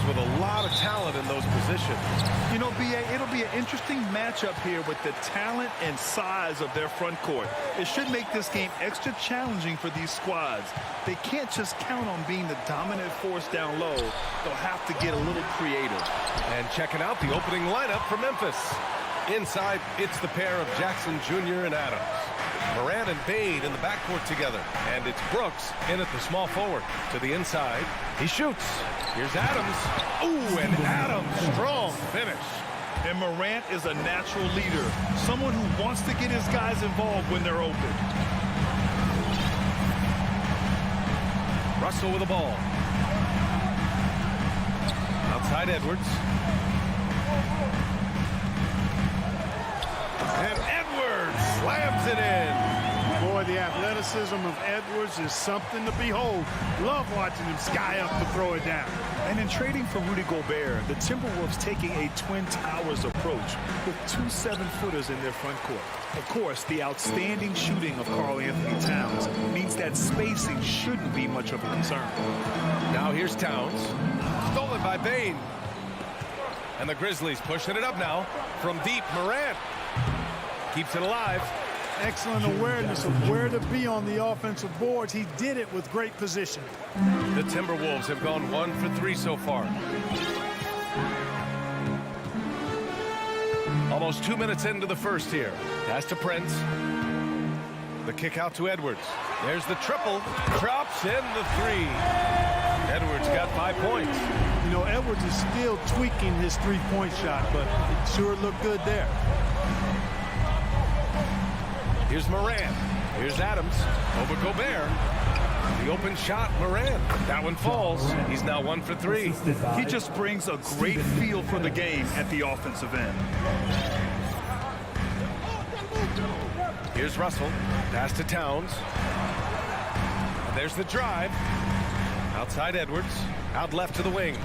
teams with a lot of talent in those positions. You know, B.A., it'll be an interesting matchup here with the talent and size of their front court. It should make this game extra challenging for these squads. They can't just count on being the dominant force down low. They'll have to get a little creative. And checking out the opening lineup for Memphis. Inside, it's the pair of Jackson Jr. and Adams. Morant and Bane in the backcourt together. And it's Brooks in at the small forward. To the inside. He shoots. Here's Adams. Ooh, and Adams. Strong finish. And Morant is a natural leader. Someone who wants to get his guys involved when they're open. Russell with the ball. Outside Edwards. And Edwards slams it in. Boy, the athleticism of Edwards is something to behold. Love watching him sky up to throw it down. And in trading for Rudy Gobert, the Timberwolves taking a Twin Towers approach with 2 7-footers in their front court. Of course, the outstanding shooting of Karl Anthony Towns means that spacing shouldn't be much of a concern. Now here's Towns. Stolen by Bane. And the Grizzlies pushing it up now. From deep, Morant. Keeps it alive. Excellent awareness of where to be on the offensive boards. He did it with great position. The Timberwolves have gone 1 for 3 so far. Almost 2 minutes into the first here. Pass to Prince. The kick out to Edwards. There's the triple. Drops in the 3. Edwards got 5 points. You know, Edwards is still tweaking his three-point shot, but it sure looked good there. Here's Morant. Here's Adams. Over Gobert. The open shot, Morant. That one falls. He's now 1 for 3. He just brings a great feel for the game at the offensive end. Here's Russell. Pass to Towns. And there's the drive. Outside Edwards. Out left to the wing.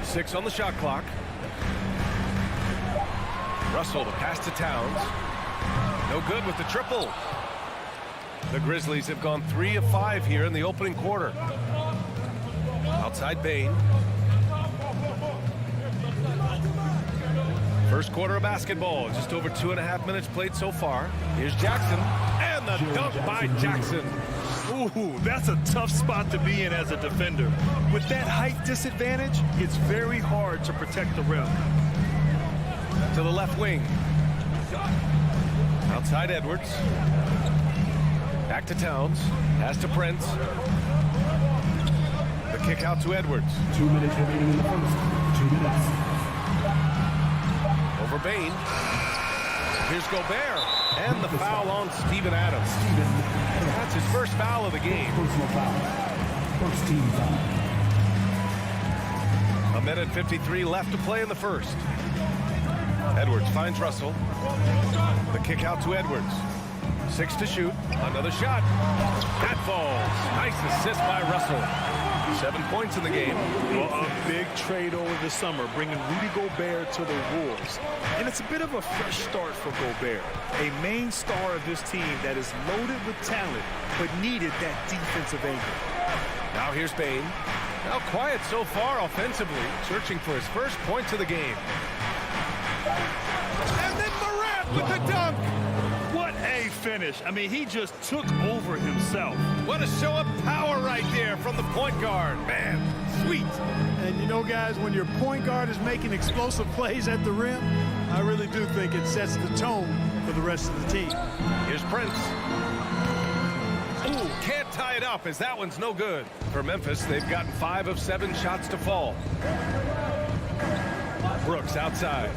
6 on the shot clock. Russell, the pass to Towns. No good with the triple. The Grizzlies have gone 3 of 5 here in the opening quarter. Outside Bane. First quarter of basketball. Just over 2.5 minutes played so far. Here's Jackson. And the dunk by Jackson. Ooh, that's a tough spot to be in as a defender. With that height disadvantage, it's very hard to protect the rim. To the left wing. Outside Edwards. Back to Towns. Pass to Prince. The kick out to Edwards. 2 minutes remaining in the first. 2 minutes. Over Bane. Here's Gobert. And the foul on Steven Adams. That's his first foul of the game. Personal foul. First team foul. 1:53 left to play in the first. Edwards finds Russell. The kick out to Edwards. 6 to shoot. Another shot. That falls. Nice assist by Russell. 7 points in the game. Well, a big trade over the summer, bringing Rudy Gobert to the Wolves. And it's a bit of a fresh start for Gobert, a main star of this team that is loaded with talent, but needed that defensive angle. Now here's Bane. Now quiet so far offensively, searching for his first points of the game. And then Morant with the dunk. What a finish. I mean, he just took over himself. What a show of power right there from the point guard. Man, sweet. And you know, guys, when your point guard is making explosive plays at the rim, I really do think it sets the tone for the rest of the team. Here's Prince. Ooh, can't tie it up as that one's no good. For Memphis, they've gotten 5 of 7 shots to fall. Brooks outside.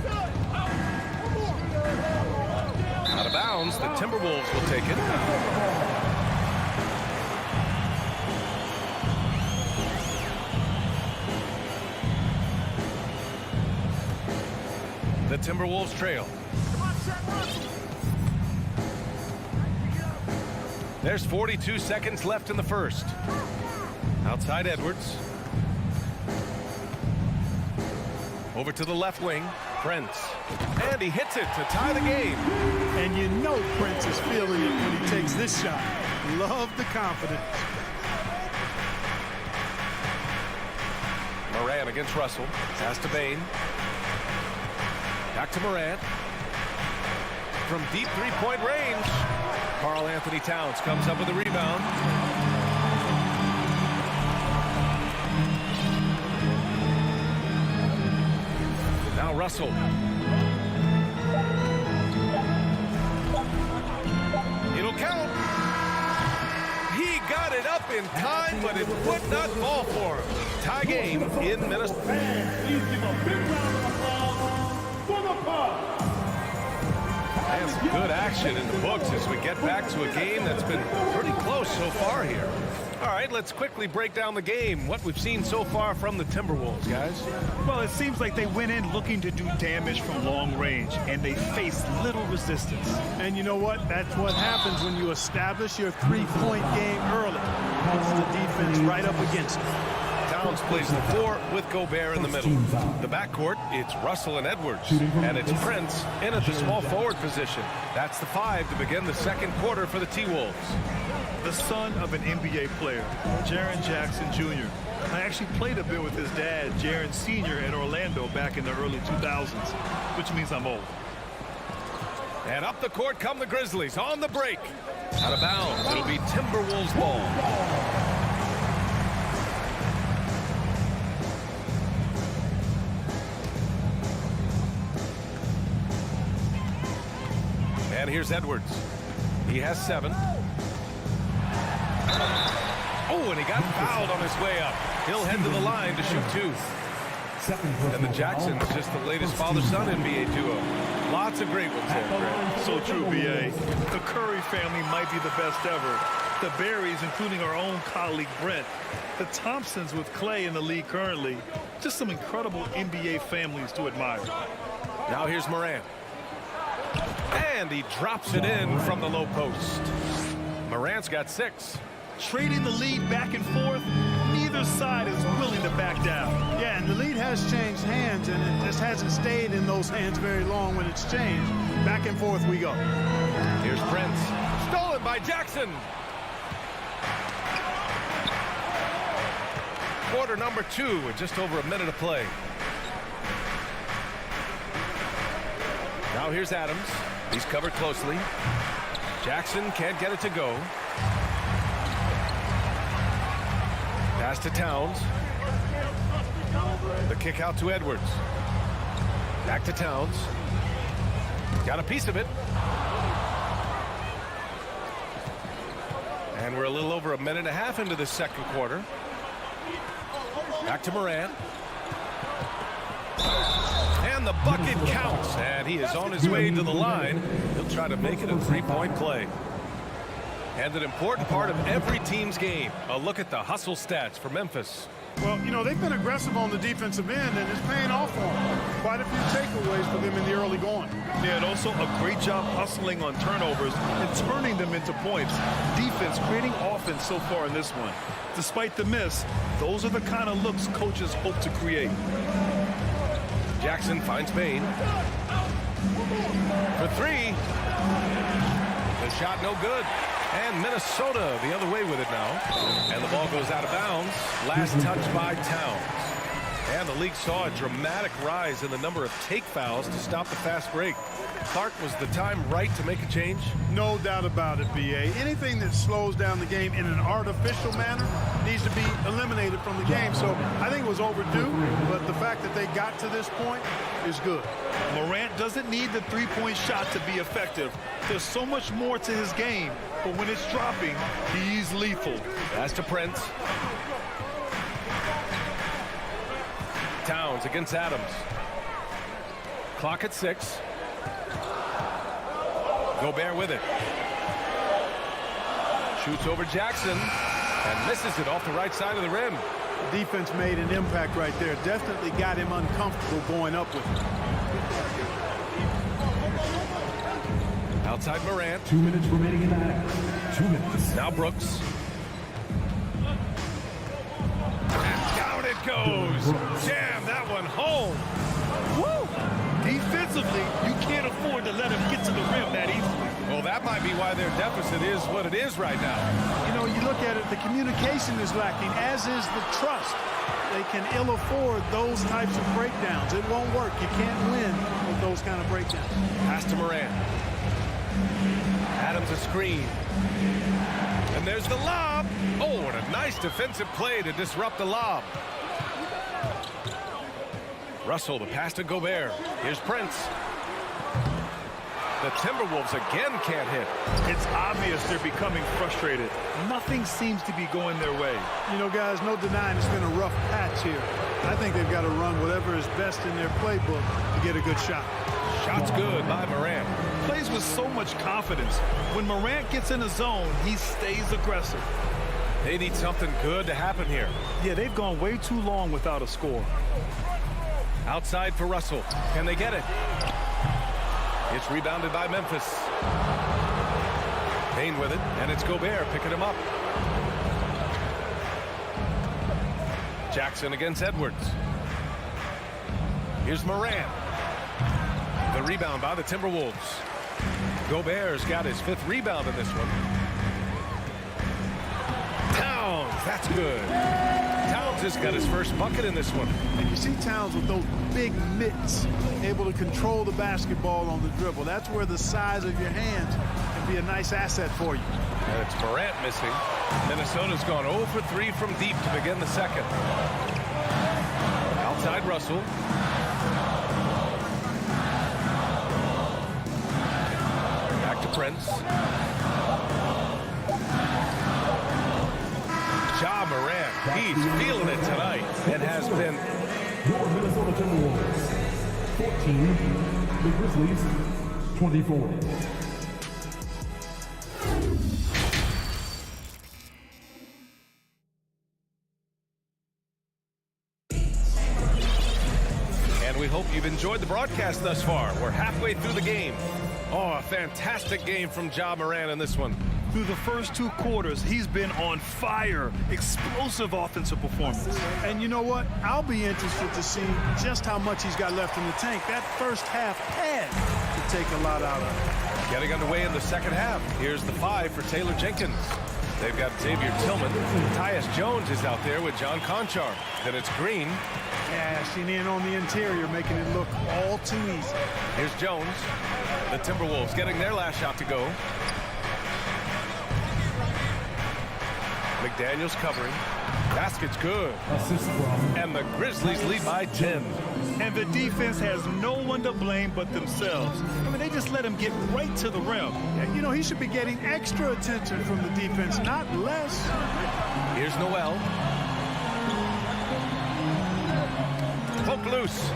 Out of bounds, the Timberwolves will take it. The Timberwolves trail. There's 42 seconds left in the first. Outside Edwards. Over to the left wing, Prince. And he hits it to tie the game. And you know Prince is feeling it when he takes this shot. Love the confidence. Morant against Russell. Pass to Bain. Back to Morant. From deep three-point range. Karl Anthony Towns comes up with the rebound. Now Russell. It'll count. He got it up in time, but it would not fall for him. Tie game in Minnesota. And some good action in the books as we get back to a game that's been pretty close so far here. All right, let's quickly break down the game. What we've seen so far from the Timberwolves, guys. Well, it seems like they went in looking to do damage from long range, and they faced little resistance. And you know what? That's what happens when you establish your three-point game early. Puts the defense right up against it. Towns plays the 4 with Gobert in the middle. The backcourt, it's Russell and Edwards. And it's Prince in at the small forward position. That's the 5 to begin the second quarter for the T-Wolves. The son of an NBA player, Jaren Jackson Jr. I actually played a bit with his dad, Jaren Sr. in Orlando back in the early 2000s, which means I'm old. And up the court come the Grizzlies on the break. Out of bounds, it'll be Timberwolves ball. And here's Edwards. He has 7. Oh, and he got fouled on his way up. He'll head to the line to shoot 2. And the Jacksons, just the latest father-son NBA duo. Lots of great ones there, Brad. So true, B.A. The Curry family might be the best ever. The Berries, including our own colleague Brent. The Thompsons with Clay in the league currently. Just some incredible NBA families to admire. Now here's Morant. And he drops it in from the low post. Morant's got 6. Trading the lead back and forth, neither side is willing to back down. Yeah, and the lead has changed hands, and it just hasn't stayed in those hands very long when it's changed. Back and forth we go. Here's Prince. Stolen by Jackson. Quarter number 2 with just over a minute to play. Now here's Adams. He's covered closely. Jackson can't get it to go. Pass to Towns. The kick out to Edwards. Back to Towns. Got a piece of it. And we're a little over a minute and a half into the second quarter. Back to Morant. And the bucket counts. And he is on his way to the line. He'll try to make it a three-point play. And an important part of every team's game. A look at the hustle stats for Memphis. Well, you know, they've been aggressive on the defensive end, and it's paying off for them. Quite a few takeaways for them in the early going. Yeah, and also a great job hustling on turnovers and turning them into points. Defense creating offense so far in this one. Despite the miss, those are the kind of looks coaches hope to create. Jackson finds Bain. For 3. The shot no good. And Minnesota the other way with it now. And the ball goes out of bounds. Last touch by Towns. And the league saw a dramatic rise in the number of take fouls to stop the fast break. Clark, was the time right to make a change? No doubt about it, B.A. Anything that slows down the game in an artificial manner needs to be eliminated from the game. So I think it was overdue, but the fact that they got to this point is good. Morant doesn't need the three-point shot to be effective. There's so much more to his game, but when it's dropping, he's lethal. Pass to Prince. Towns against Adams. Clock at 6. Gobert with it. Shoots over Jackson and misses it off the right side of the rim. Defense made an impact right there. Definitely got him uncomfortable going up with it. Outside Morant. 2 minutes remaining in that. 2 minutes. Now Brooks. And down it goes. Jam that one home. Woo! Defensively, you can't afford to let him get to the rim that easily. Well, that might be why their deficit is what it is right now. You know, you look at it, the communication is lacking, as is the trust. They can ill afford those types of breakdowns. It won't work. You can't win with those kind of breakdowns. Pass to Morant. Adams a screen. And there's the lob. Oh, what a nice defensive play to disrupt the lob. Russell, the pass to Gobert. Here's Prince. The Timberwolves again can't hit. It's obvious they're becoming frustrated. Nothing seems to be going their way. You know, guys, no denying it's been a rough patch here. I think they've got to run whatever is best in their playbook to get a good shot. Shot's good by Morant. Plays with so much confidence. When Morant gets in a zone, he stays aggressive. They need something good to happen here. Yeah, they've gone way too long without a score. Outside for Russell. Can they get it? It's rebounded by Memphis. Payne with it, and it's Gobert picking him up. Jackson against Edwards. Here's Morant. The rebound by the Timberwolves. Gobert's got his 5th rebound in this one. Towns, that's good. Towns has got his first bucket in this one. And you see Towns with those big mitts, able to control the basketball on the dribble. That's where the size of your hands can be a nice asset for you. And it's Morant missing. Minnesota's gone 0 for 3 from deep to begin the second. Outside Russell. Back to Prince. Ja Morant, he's feeling it tonight and has been. Your Minnesota Timberwolves, 14. The Grizzlies, 24. And we hope you've enjoyed the broadcast thus far. We're halfway through the game. Oh, a fantastic game from Ja Morant in this one. Through the first 2 quarters, he's been on fire. Explosive offensive performance. And you know what? I'll be interested to see just how much he's got left in the tank. That first half had to take a lot out of it. Getting underway in the second half. Here's the 5 for Taylor Jenkins. They've got Xavier Tillman. Tyus Jones is out there with John Conchar. Then it's Green. Cashing in on the interior, making it look all too easy. Here's Jones. The Timberwolves getting their last shot to go. McDaniels covering. Basket's good. Assist from. And the Grizzlies lead by 10. And the defense has no one to blame but themselves. I mean, they just let him get right to the rim. And, you know, he should be getting extra attention from the defense, not less. Here's Noel. Poke loose.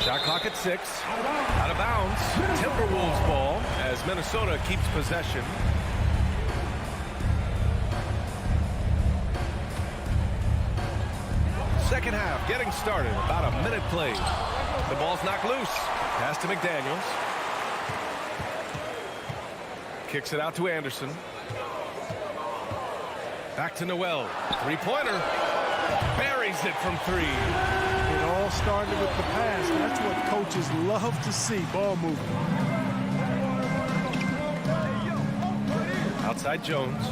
Shot clock at 6. Out of bounds. Timberwolves ball as Minnesota keeps possession. Second half getting started. About a minute played. The ball's knocked loose. Pass to McDaniels. Kicks it out to Anderson. Back to Noel. 3-pointer. Buries it from 3. It all started with the pass. That's what coaches love to see. Ball movement. Outside Jones.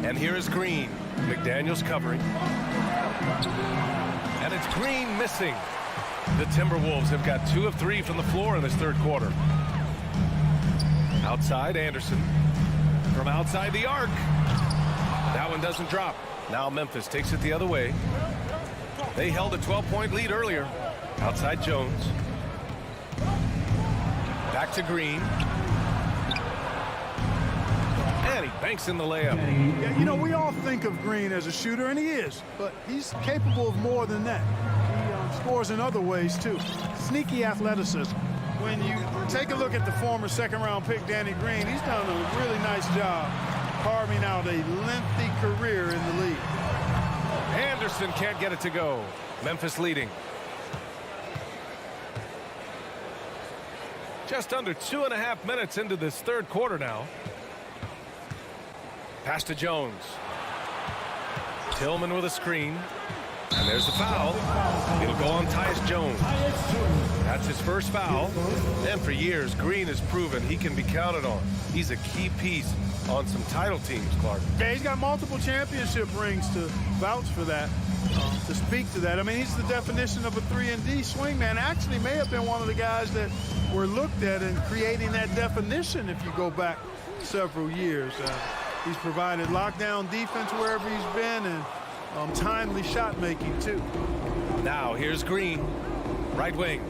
And here is Green. McDaniels covering. And it's Green missing. The Timberwolves have got 2 of 3 from the floor in this third quarter. Outside Anderson. From outside the arc. That one doesn't drop. Now Memphis takes it the other way. They held a 12-point lead earlier. Outside Jones. Back to Green. And he banks in the layup. Yeah, you know, we all think of Green as a shooter, and he is. But he's capable of more than that. He scores in other ways, too. Sneaky athleticism. When you take a look at the former second-round pick, Danny Green, he's done a really nice job carving out a lengthy career in the league. Anderson can't get it to go. Memphis leading. Just under 2.5 minutes into this third quarter now. Pass to Jones. Tillman with a screen. And there's the foul. It'll go on Tyus Jones. That's his first foul. And for years, Green has proven he can be counted on. He's a key piece on some title teams, Clark. Yeah, he's got multiple championship rings to vouch for that, to speak to that. I mean, he's the definition of a 3-and-D swingman. Actually may have been one of the guys that were looked at in creating that definition if you go back several years. He's provided lockdown defense wherever he's been and timely shot making too. Now here's Green, right wing.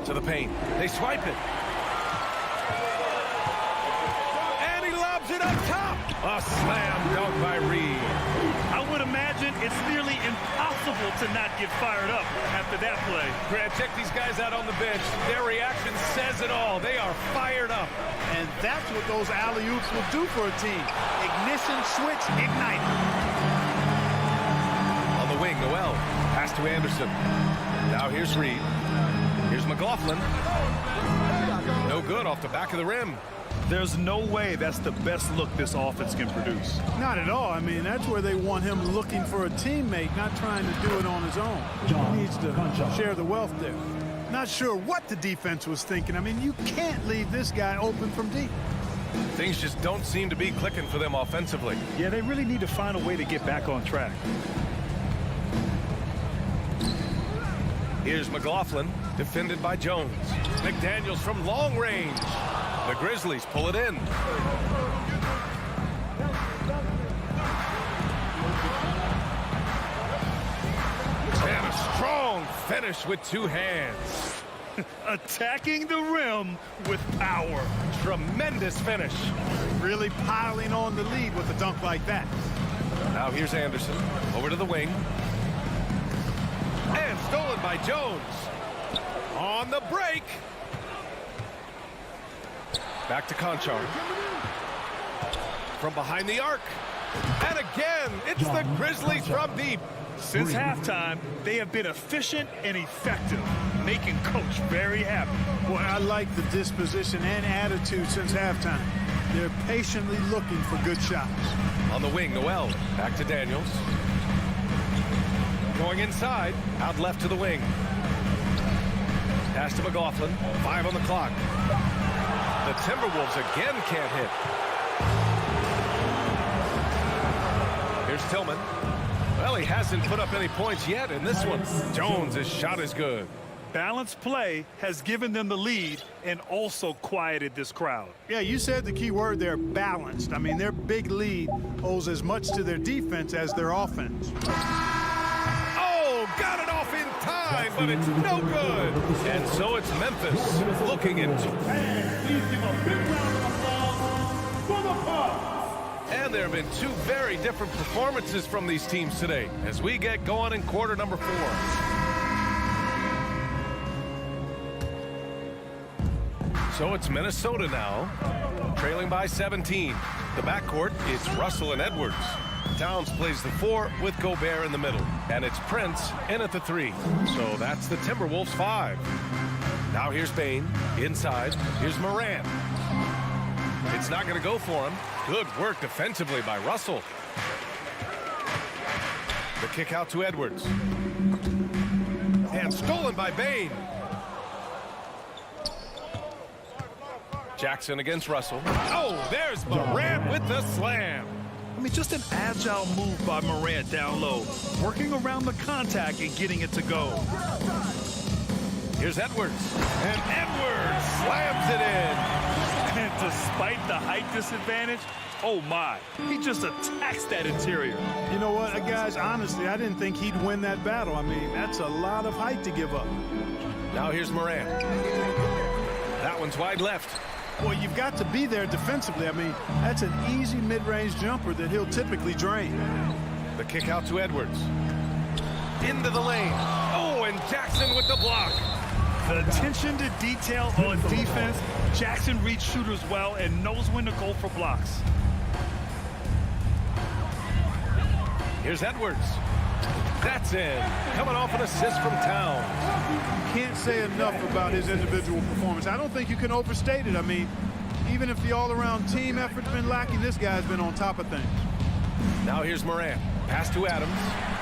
To the paint. They swipe it. And he lobs it up top. A slam dunk by Reed. I would imagine it's nearly impossible to not get fired up after that play. Grant, check these guys out on the bench. Their reaction says it all. They are fired up. And that's what those alley-oops will do for a team. Ignition, switch, ignite. On the wing, Noel. Pass to Anderson. Now here's Reed. Here's McLaughlin. No good off the back of the rim. There's no way that's the best look this offense can produce. Not at all. I mean, that's where they want him looking for a teammate, not trying to do it on his own. He needs to share the wealth there. Not sure what the defense was thinking. I mean, you can't leave this guy open from deep. Things just don't seem to be clicking for them offensively. Yeah, they really need to find a way to get back on track. Here's McLaughlin, defended by Jones. McDaniels from long range. The Grizzlies pull it in. And a strong finish with two hands. Attacking the rim with power. Tremendous finish. Really piling on the lead with a dunk like that. Now here's Anderson. Over to the wing. And stolen by Jones. On the break. Back to Conchar. From behind the arc. And again, it's the Grizzlies from deep. Since halftime, they have been efficient and effective, making Coach very happy. Boy, I like the disposition and attitude since halftime. They're patiently looking for good shots. On the wing, Noel. Back to Daniels. Going inside. Out left to the wing. Pass to McLaughlin. 5 on the clock. The Timberwolves again can't hit. Here's Tillman. Well, he hasn't put up any points yet in this one. Jones' shot is good. Balanced play has given them the lead and also quieted this crowd. Yeah, you said the key word there, balanced. I mean, their big lead owes as much to their defense as their offense. Oh, got it off in time, but it's no good. And so it's Memphis looking into. And there have been two very different performances from these teams today as we get going in quarter number 4. So it's Minnesota now, trailing by 17. The backcourt, it's Russell and Edwards. Towns plays the 4 with Gobert in the middle. And it's Prince in at the 3. So that's the Timberwolves 5. Now here's Bane, inside. Here's Morant. It's not going to go for him. Good work defensively by Russell. The kick out to Edwards. And stolen by Bane. Jackson against Russell. Oh, there's Morant with the slam. I mean, just an agile move by Morant down low, working around the contact and getting it to go. Here's Edwards. And Edwards slams it in. And despite the height disadvantage, oh my, he just attacks that interior. You know what, guys, honestly, I didn't think he'd win that battle. I mean, that's a lot of height to give up. Now here's Morant. That one's wide left. Well, you've got to be there defensively. I mean, that's an easy mid-range jumper that he'll typically drain. The kick out to Edwards. Into the lane. Oh, and Jackson with the block. The attention to detail on defense. Jackson reads shooters well and knows when to go for blocks. Here's Edwards. That's in. Coming off an assist from Towns. Can't say enough about his individual performance. I don't think you can overstate it. I mean, even if the all-around team effort's been lacking, this guy's been on top of things. Now here's Morant. Pass to Adams.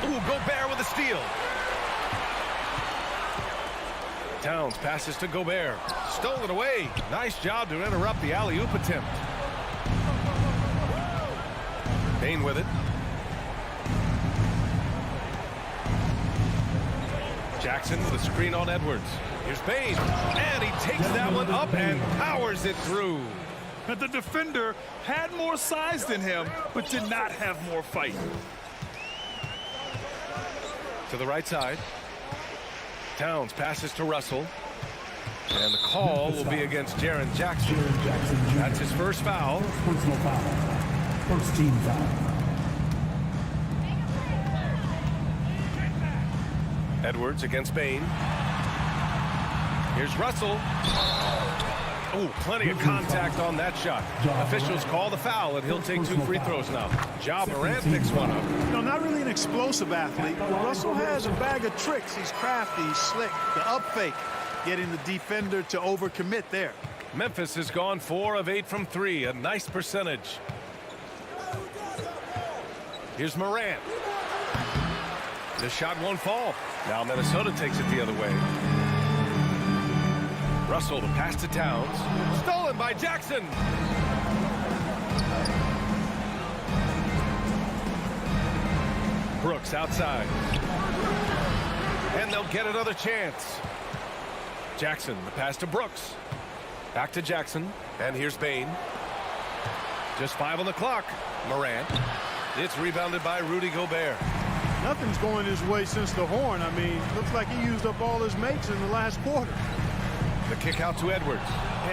Ooh, Gobert with a steal. Towns passes to Gobert. Stolen away. Nice job to interrupt the alley-oop attempt. Bain with it. Jackson with a screen on Edwards. Here's Bain. And he takes that one up and powers it through. But the defender had more size than him, but did not have more fight. To the right side. Towns passes to Russell. And the call will be against Jaren Jackson. That's his first foul. Personal foul. First team foul. Edwards against Bain. Here's Russell. Oh, plenty of contact on that shot. Officials call the foul, and he'll take 2 free throws now. Ja Morant picks one up. No, not really an explosive athlete. Russell has a bag of tricks. He's crafty, he's slick. The up fake, getting the defender to overcommit there. Memphis has gone 4 of 8 from 3, a nice percentage. Here's Morant. The shot won't fall. Now Minnesota takes it the other way. Russell, the pass to Towns. Stolen by Jackson. Brooks outside. And they'll get another chance. Jackson, the pass to Brooks. Back to Jackson. And here's Bain. Just 5 on the clock. Morant. It's rebounded by Rudy Gobert. Nothing's going his way since the horn. I mean, looks like he used up all his mates in the last quarter. The kick out to Edwards.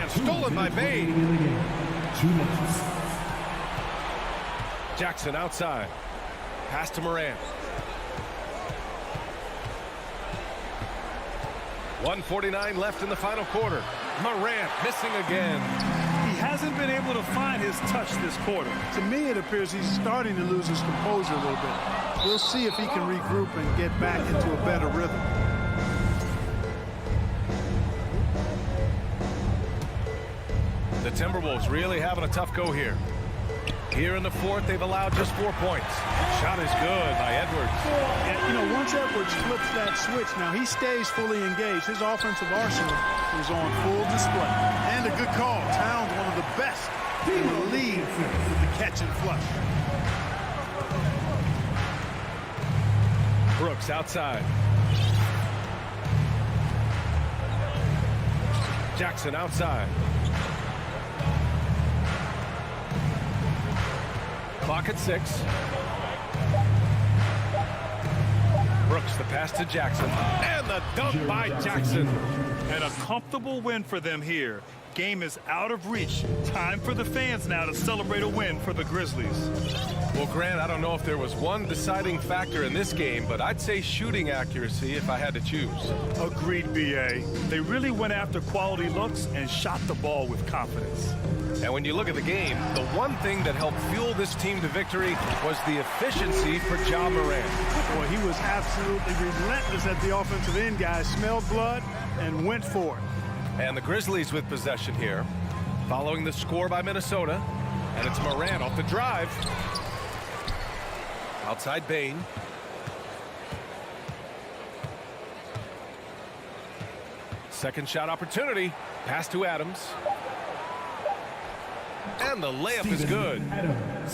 And stolen by Bain. 2 minutes. Jackson outside. Pass to Morant. 1:49 left in the final quarter. Morant missing again. He hasn't been able to find his touch this quarter. To me, it appears he's starting to lose his composure a little bit. We'll see if he can regroup and get back into a better rhythm. The Timberwolves really having a tough go here. Here in the 4th, they've allowed just 4 points. Shot is good by Edwards. And, you know, once Edwards flips that switch, now he stays fully engaged. His offensive arsenal is on full display. And a good call. Towns, one of the best in the league with the catch and flush. Brooks outside. Jackson outside. Clock at 6. Brooks, the pass to Jackson. And the dunk by Jackson. And a comfortable win for them here. Game is out of reach. Time for the fans now to celebrate a win for the Grizzlies. Well, Grant, I don't know if there was one deciding factor in this game, but I'd say shooting accuracy if I had to choose. Agreed, B.A. They really went after quality looks and shot the ball with confidence. And when you look at the game, the one thing that helped fuel this team to victory was the efficiency for Ja Morant. Boy, he was absolutely relentless at the offensive end, guys. Smelled blood and went for it. And the Grizzlies with possession here, following the score by Minnesota. And it's Morant off the drive. Outside Bain. Second shot opportunity. Pass to Adams. And the layup is good.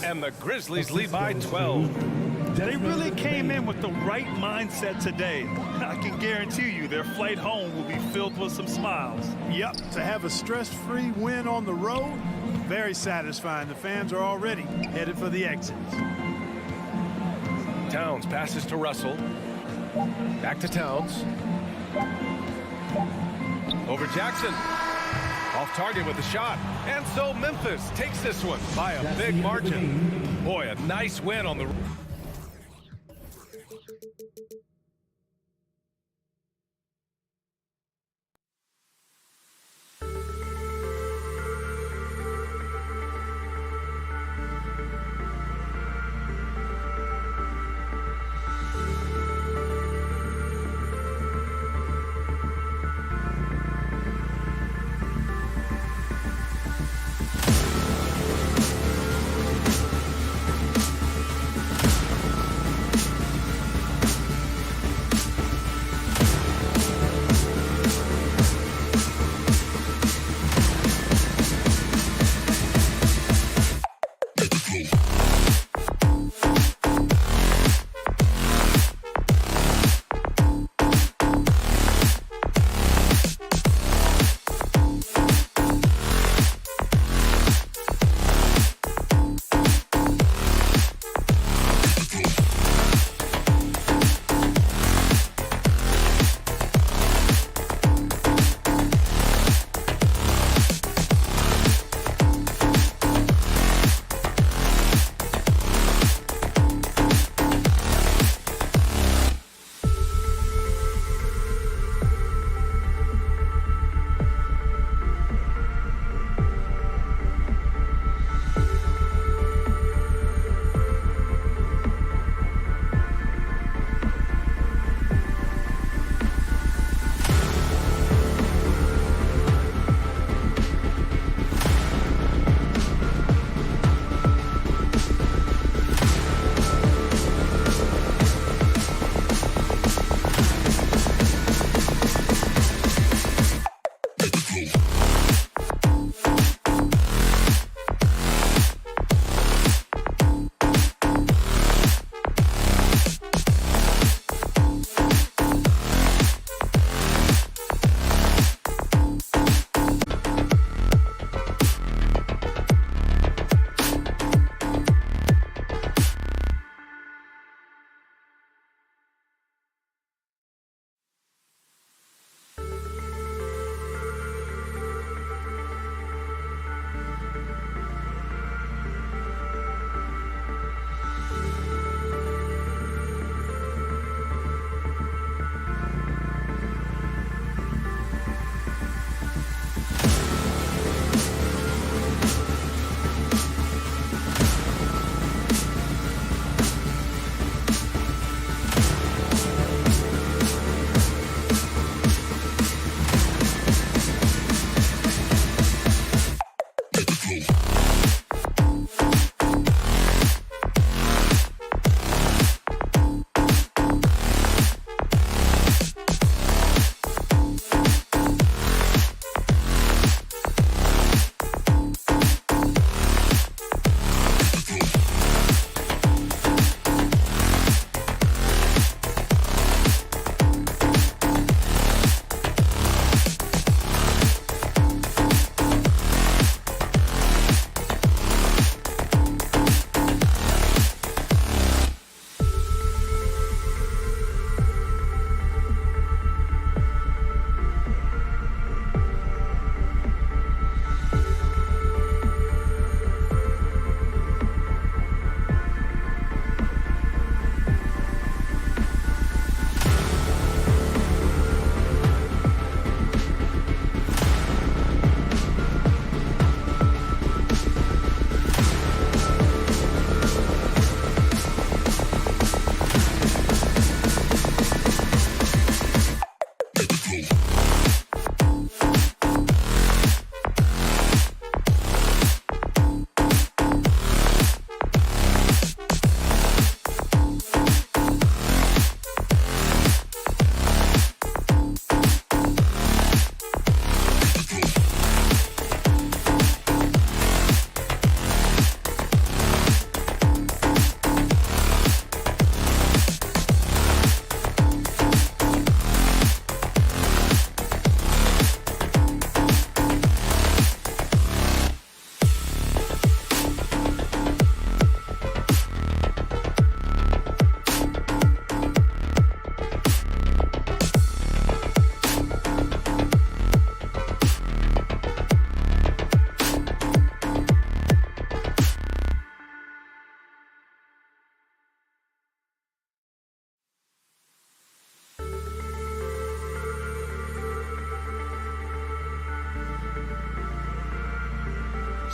And the Grizzlies lead by 12. They really came in with the right mindset today. I can guarantee you their flight home will be filled with some smiles. Yep, to have a stress-free win on the road, very satisfying. The fans are already headed for the exits. Towns passes to Russell. Back to Towns. Over Jackson. Off target with the shot. And so Memphis takes this one by a big margin. Boy, a nice win on the...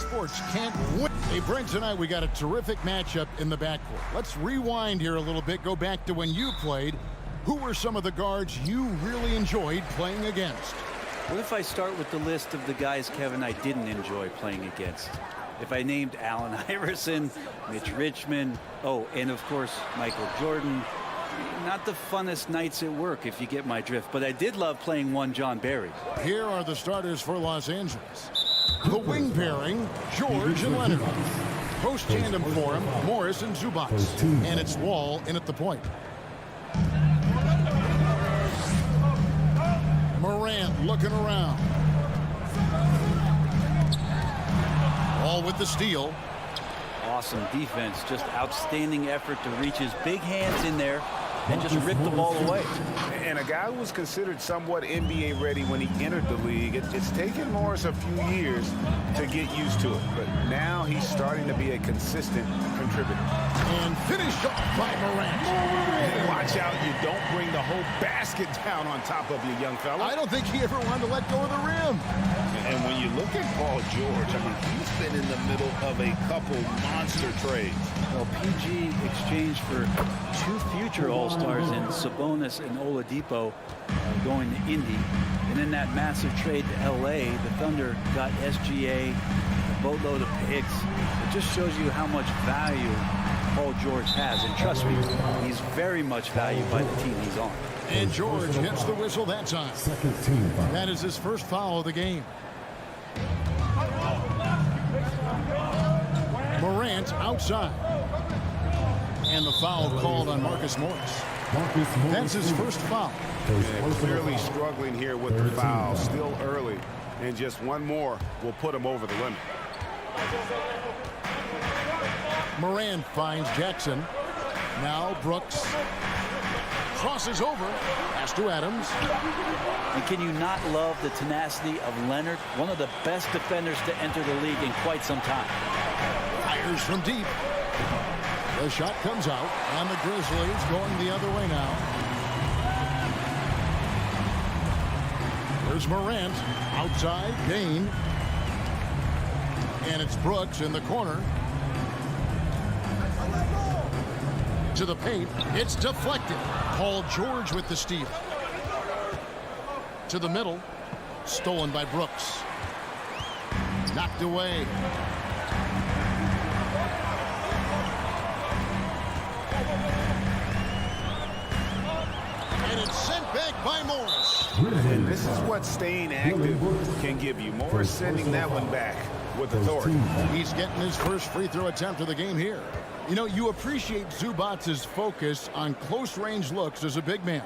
Sports can't win. Hey, Brent, tonight we got a terrific matchup in the backcourt. Let's rewind here a little bit, go back to when you played. Who were some of the guards you really enjoyed playing against? What if I start with the list of the guys, Kevin, I didn't enjoy playing against? If I named Allen Iverson, Mitch Richmond, oh, and of course, Michael Jordan, not the funnest nights at work, if you get my drift, but I did love playing one John Barry. Here are the starters for Los Angeles. The wing pairing, George and Leonard. Post tandem for him, Morris and Zubac. And it's Wall in at the point. Morant looking around. Wall with the steal. Awesome defense, just outstanding effort to reach his big hands in there and just rip the ball away. And a guy who was considered somewhat NBA ready when he entered the league, it's taken Morris a few years to get used to it. But now he's starting to be a consistent contributor. And finished off by Morant. Hey, watch out, you don't bring the whole basket down on top of you, young fella. I don't think he ever wanted to let go of the rim. And when you look at Paul George, I mean, he's been in the middle of a couple monster trades. Well, PG exchanged for 2 future All-Stars in Sabonis and Oladipo going to Indy. And in that massive trade to L.A., the Thunder got SGA, a boatload of picks. It just shows you how much value Paul George has. And trust me, he's very much valued by the team he's on. And George hits the whistle that time. That is his first foul of the game. Morant outside. And the foul called on Marcus Morris. That's his first foul. And clearly struggling here with the foul. Still early. And just one more will put him over the limit. Morant finds Jackson. Now Brooks. Crosses over. Pass to Adams. And can you not love the tenacity of Leonard, one of the best defenders to enter the league in quite some time? Fires from deep. The shot comes out, and the Grizzlies going the other way now. There's Morant outside, Dane. And it's Brooks in the corner. To the paint. It's deflected. Paul George with the steal. To the middle. Stolen by Brooks. Knocked away. And it's sent back by Morris. And this is what staying active can give you. Morris sending that one back with authority. He's getting his first free throw attempt of the game here. You know, you appreciate Zubac's focus on close-range looks as a big man.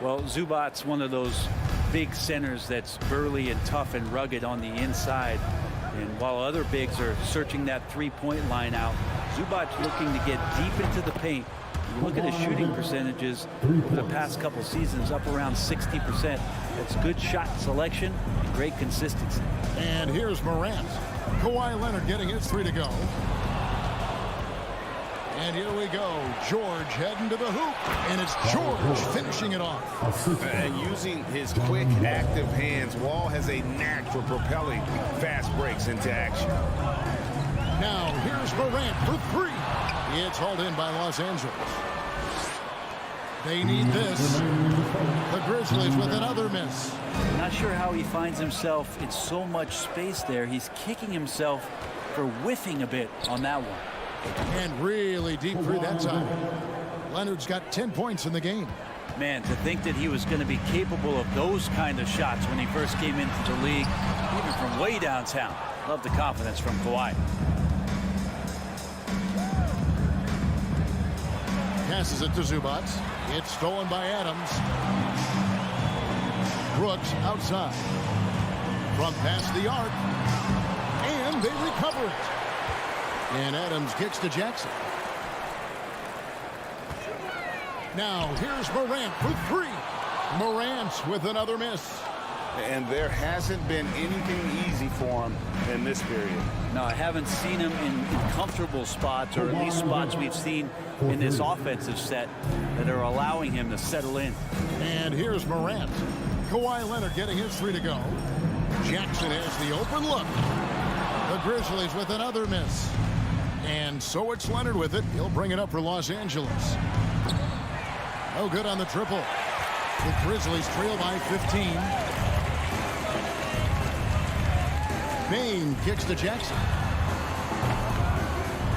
Well, Zubac's one of those big centers that's burly and tough and rugged on the inside. And while other bigs are searching that three-point line out, Zubac's looking to get deep into the paint. You look at his shooting percentages over the past couple seasons, up around 60%. That's good shot selection and great consistency. And here's Morant. Kawhi Leonard getting his 3 to go. And here we go. George heading to the hoop. And it's George finishing it off. And using his quick, active hands, Wall has a knack for propelling fast breaks into action. Now here's Morant for 3. It's hauled in by Los Angeles. They need this. The Grizzlies with another miss. Not sure how he finds himself in so much space there. He's kicking himself for whiffing a bit on that one. And really deep through that time. Leonard's got 10 points in the game. Man, to think that he was going to be capable of those kind of shots when he first came into the league, even from way downtown. Love the confidence from Kawhi. Passes it to Zubac. It's stolen by Adams. Brooks outside. From past the arc. And they recover it. And Adams kicks to Jackson. Now here's Morant for 3. Morant with another miss. And there hasn't been anything easy for him in this period. No, I haven't seen him in comfortable spots, or at least spots we've seen in this offensive set that are allowing him to settle in. And here's Morant. Kawhi Leonard getting his 3 to go. Jackson has the open look. The Grizzlies with another miss. And so it's Leonard with it. He'll bring it up for Los Angeles. No good on the triple. The Grizzlies trail by 15. Bain kicks to Jackson.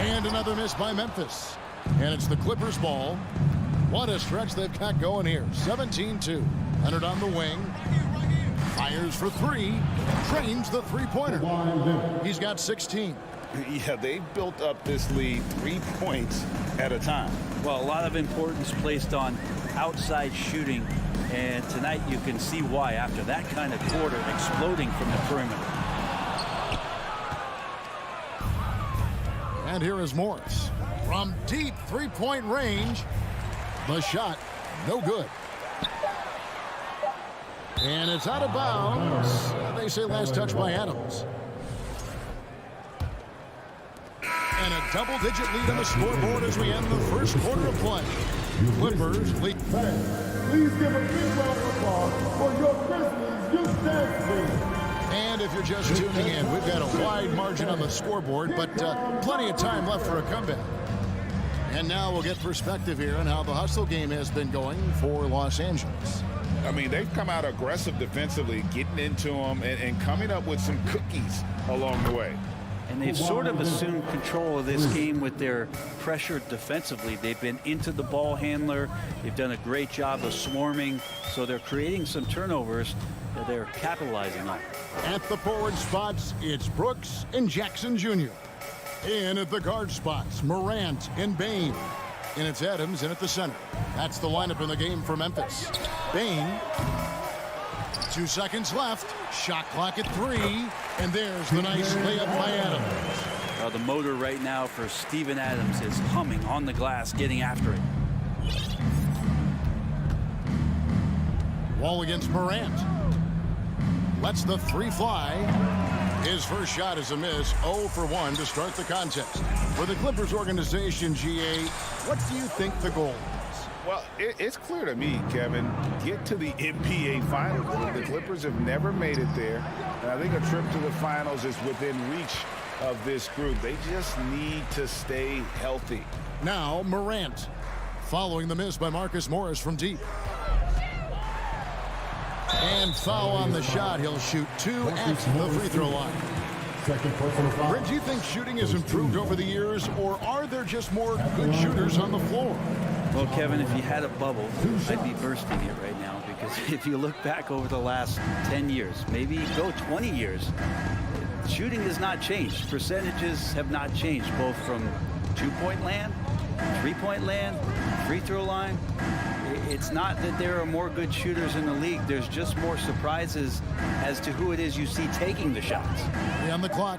And another miss by Memphis. And it's the Clippers' ball. What a stretch they've got going here. 17-2. Leonard on the wing. Fires for 3. Trains the three-pointer. He's got 16. Yeah, they've built up this lead 3 points at a time. Well, a lot of importance placed on outside shooting, and tonight you can see why after that kind of quarter exploding from the perimeter. And here is Morris from deep three-point range. The shot, no good. And it's out of bounds. They say last touch by Adams. And a double-digit lead on the scoreboard as we end the first quarter of play. Clippers lead. Please give a big round of applause for your Grizzlies Youth Dance Team. And if you're just tuning in, we've got a wide margin on the scoreboard, but plenty of time left for a comeback. And now we'll get perspective here on how the hustle game has been going for Los Angeles. I mean, they've come out aggressive defensively, getting into them and coming up with some cookies along the way. And they've sort of assumed control of this game with their pressure defensively. They've been into the ball handler. They've done a great job of swarming. So they're creating some turnovers that they're capitalizing on. At the forward spots, it's Brooks and Jackson Jr. In at the guard spots, Morant and Bain. And it's Adams in at the center. That's the lineup in the game for Memphis. Bain, 2 seconds left. Shot clock at 3. And there's the nice layup by Adams. The motor right now for Steven Adams is humming on the glass, getting after it. Wall against Morant. Lets the 3 fly. His first shot is a miss. 0 for 1 to start the contest. For the Clippers organization, GA, what do you think the goal is? Well, it's clear to me, Kevin, get to the NBA Finals. The Clippers have never made it there. And I think a trip to the Finals is within reach of this group. They just need to stay healthy. Now Morant, following the miss by Marcus Morris from deep. And foul on the shot. He'll shoot 2 at the free throw line. Brent, do you think shooting has improved over the years, or are there just more good shooters on the floor? Well, Kevin, if you had a bubble, I'd be bursting it right now, because if you look back over the last 10 years, maybe go 20 years, shooting has not changed. Percentages have not changed, both from two-point land, three-point land, free throw line. It's not that there are more good shooters in the league. There's just more surprises as to who it is you see taking the shots. 3 on the clock.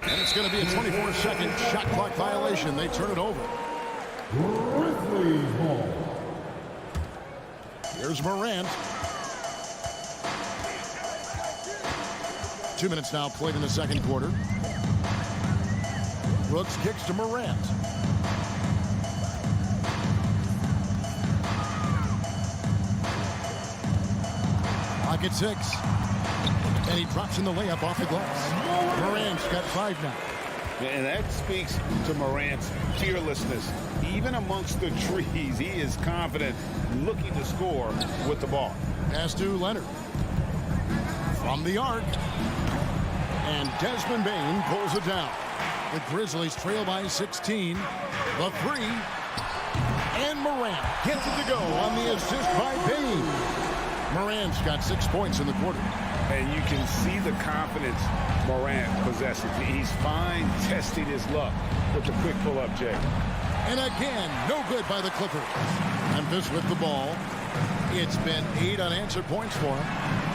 And it's going to be a 24-second shot clock violation. They turn it over. Grizzlies ball. Here's Morant. 2 minutes now played in the second quarter. Brooks kicks to Morant. Clock at 6. And he drops in the layup off the glass. Morant's got 5 now. And that speaks to Morant's fearlessness. Even amongst the trees, he is confident, looking to score with the ball. Pass to Leonard. From the arc. And Desmond Bain pulls it down. The Grizzlies trail by 16. The 3. And Morant gets it to go on the assist by Bain. Morant's got 6 points in the quarter. And you can see the confidence Morant possesses. He's fine testing his luck with the quick pull-up, Jay. And again, no good by the Clippers. Memphis with the ball. It's been 8 unanswered points for him.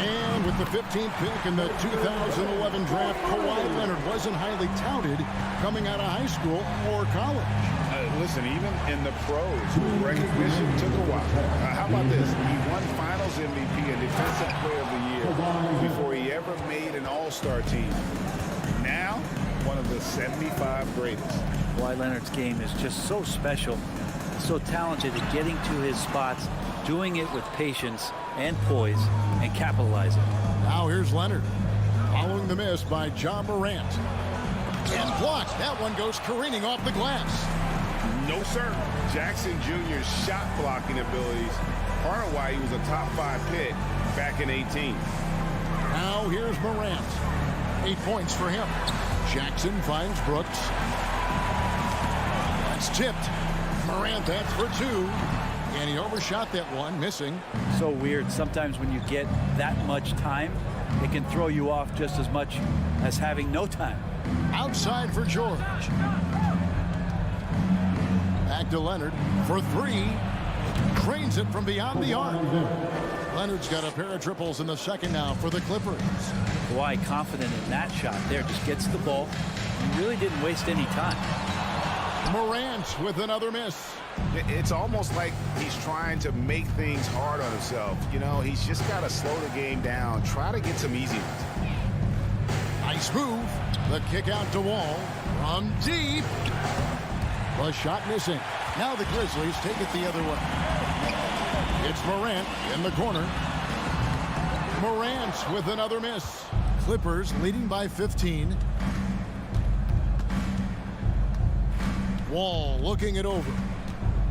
And with the 15th pick in the 2011 draft, Kawhi Leonard wasn't highly touted coming out of high school or college. Listen, even in the pros, recognition took a while. How about this? He won Finals MVP and Defensive Player of the Year before he ever made an All-Star team. Now, one of the 75 greatest. Kawhi Leonard's game is just so special, so talented at getting to his spots, doing it with patience and poise, and capitalizing. Now here's Leonard, following the miss by Ja Morant. And blocked. That one goes careening off the glass. No, sir. Jackson Jr.'s shot blocking abilities, part of why he was a top 5 pick back in 18. Now here's Morant. 8 points for him. Jackson finds Brooks. That's tipped. Morant, that's for 2. And he overshot that one, missing. So weird. Sometimes when you get that much time, it can throw you off just as much as having no time. Outside for George. Back to Leonard for three. Cranes it from beyond the arc. Leonard's got a pair of triples in the second now for the Clippers. Kawhi confident in that shot there. Just gets the ball. He really didn't waste any time. Morant with another miss. It's almost like he's trying to make things hard on himself. You know, he's just got to slow the game down. Try to get some easy ones. Nice move. The kick out to Wall. From deep. The shot missing. Now the Grizzlies take it the other way. It's Morant in the corner. Morant with another miss. Clippers leading by 15. Wall looking it over.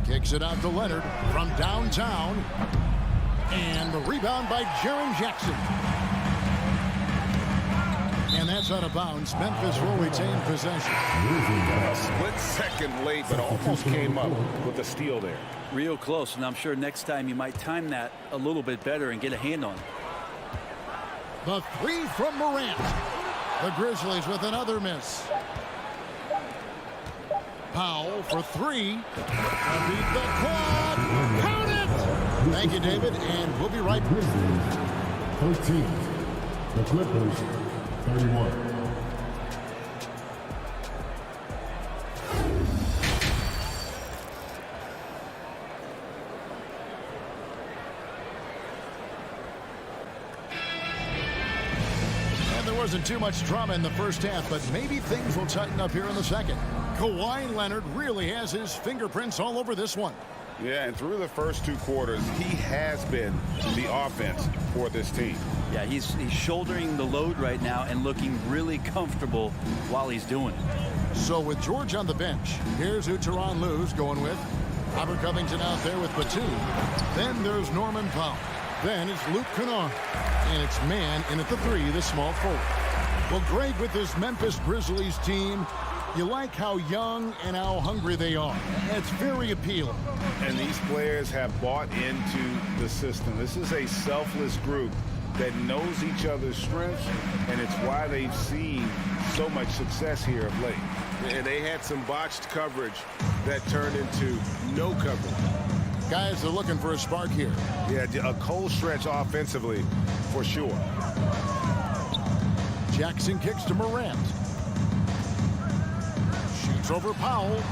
Kicks it out to Leonard from downtown. And the rebound by Jaren Jackson. And that's out of bounds. Memphis will retain possession. A split second late, but almost came up with the steal there. Real close, and I'm sure next time you might time that a little bit better and get a hand on it. The three from Morant. The Grizzlies with another miss. Powell for three. Beat the clock. Count it. Thank you, David, and we'll be right back. Grizzlies 13. The Clippers 31. Wasn't too much drama in the first half, but maybe things will tighten up here in the second. Kawhi Leonard really has his fingerprints all over this one. Yeah, and through the first two quarters, he has been the offense for this team. Yeah, he's shouldering the load right now and looking really comfortable while he's doing it. So with George on the bench, here's who Tyronn Lue's going with. Robert Covington out there with Batum. Then there's Norman Powell. Then it's Luke Kennard. And it's man in at the three, the small forward. Well, Greg, with this Memphis Grizzlies team, you like how young and how hungry they are. It's very appealing. And these players have bought into the system. This is a selfless group that knows each other's strengths, and it's why they've seen so much success here of late. And they had some botched coverage that turned into no coverage. Guys are looking for a spark here. Yeah, a cold stretch offensively for sure. Jackson kicks to Morant. Shoots over Powell.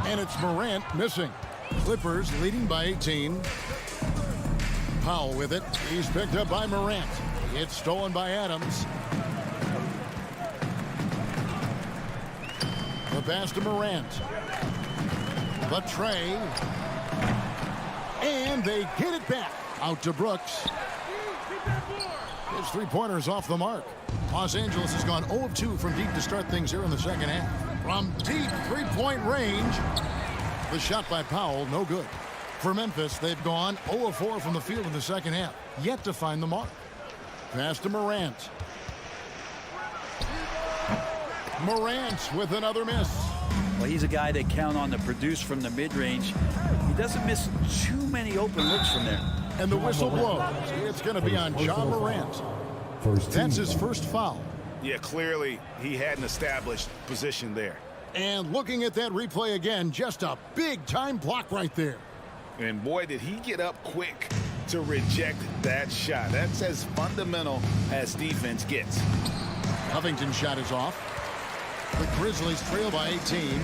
And it's Morant missing. Clippers leading by 18. Powell with it. He's picked up by Morant. It's stolen by Adams. The pass to Morant. The tray. And they get it back. Out to Brooks. His three-pointers off the mark. Los Angeles has gone 0 of 2 from deep to start things here in the second half. From deep three-point range. The shot by Powell, no good. For Memphis, they've gone 0 of 4 from the field in the second half. Yet to find the mark. Pass to Morant. Morant with another miss. Well, he's a guy they count on to produce from the mid-range. He doesn't miss too many open looks from there. And the whistle blows. It's going to be on John Morant. That's his first foul. Yeah, clearly he had an established position there. And looking at that replay again, just a big-time block right there. And boy, did he get up quick to reject that shot. That's as fundamental as defense gets. Covington's shot is off. The Grizzlies trail by 18.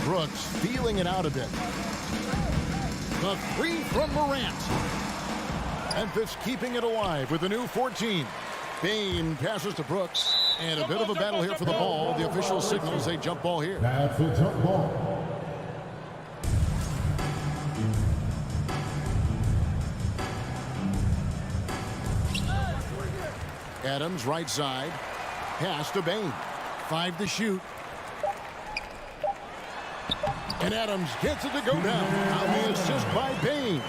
Brooks feeling it out a bit. The three from Morant. Memphis keeping it alive with a new 14. Bain passes to Brooks. And a bit of a battle here for the ball. The official signals a jump ball here. That's a jump ball. Adams right side. Pass to Bain. 5 to shoot. And Adams gets it to go down. On the assist by Bain.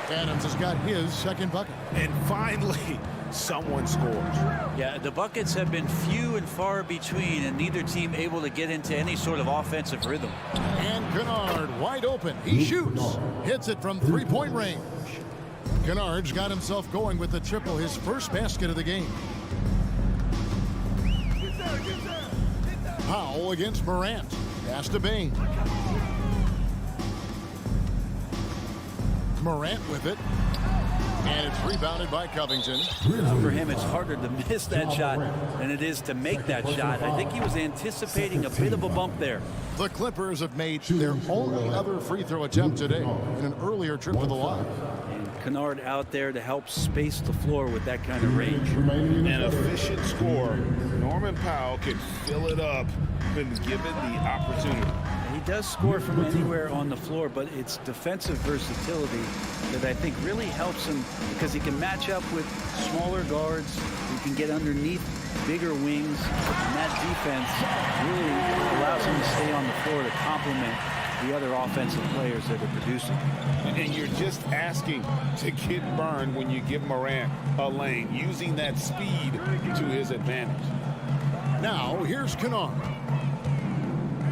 Adams has got his second bucket. And finally, someone scores. Yeah, the buckets have been few and far between, and neither team able to get into any sort of offensive rhythm. And Kennard wide open. He shoots. Hits it from three-point range. Kennard's got himself going with the triple, his first basket of the game. Powell against Morant. Pass to Bain. Morant with it. And it's rebounded by Covington. For him, it's harder to miss that shot than it is to make that shot. I think he was anticipating a bit of a bump there. The Clippers have made their only other free throw attempt today in an earlier trip to the line. And Kennard out there to help space the floor with that kind of range. An efficient scorer. Norman Powell can fill it up when given the opportunity. He does score from anywhere on the floor, but it's defensive versatility that I think really helps him because he can match up with smaller guards. He can get underneath bigger wings, and that defense really allows him to stay on the floor to complement the other offensive players that are producing. And you're just asking to get burned when you give Morant a lane, using that speed to his advantage. Now, here's Kennard.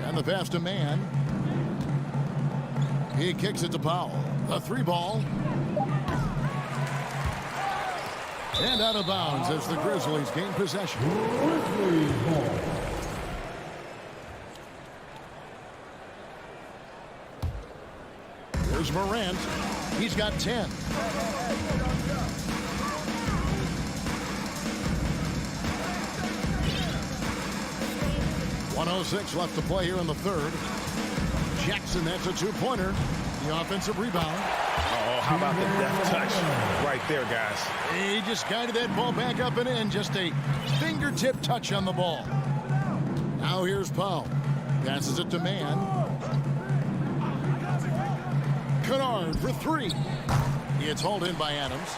And the pass to Mann. He kicks it to Powell. A three ball. And out of bounds as the Grizzlies gain possession. Grizzlies ball. Here's Morant. He's got 10. .106 left to play here in the third. Jackson, that's a two-pointer. The offensive rebound. Oh, how about the deft touch right there, guys? He just guided that ball back up and in. Just a fingertip touch on the ball. Now here's Powell. Passes it to Mann. Kennard for three. It's hauled in by Adams.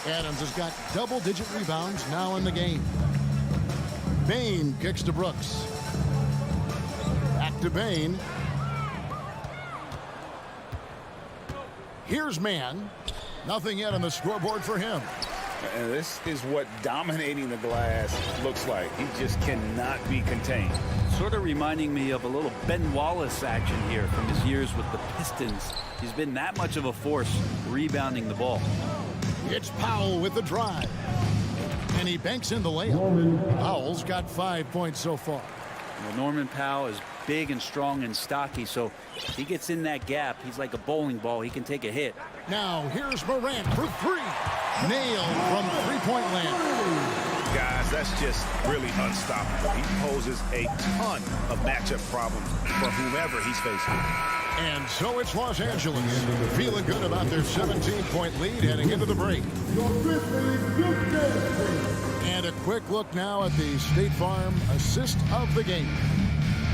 Adams has got double-digit rebounds now in the game. Bain kicks to Brooks. Back to Bain. Here's Mann. Nothing yet on the scoreboard for him. And this is what dominating the glass looks like. He just cannot be contained. Sort of reminding me of a little Ben Wallace action here from his years with the Pistons. He's been that much of a force rebounding the ball. It's Powell with the drive. And he banks in the layup. Powell's got 5 points so far. Well, Norman Powell is big and strong and stocky, so he gets in that gap. He's like a bowling ball. He can take a hit. Now here's Morant for three. Nailed from three-point land. Guys, that's just really unstoppable. He poses a ton of matchup problems for whomever he's facing. And so it's Los Angeles feeling good about their 17-point lead heading into the break. And a quick look now at the State Farm assist of the game.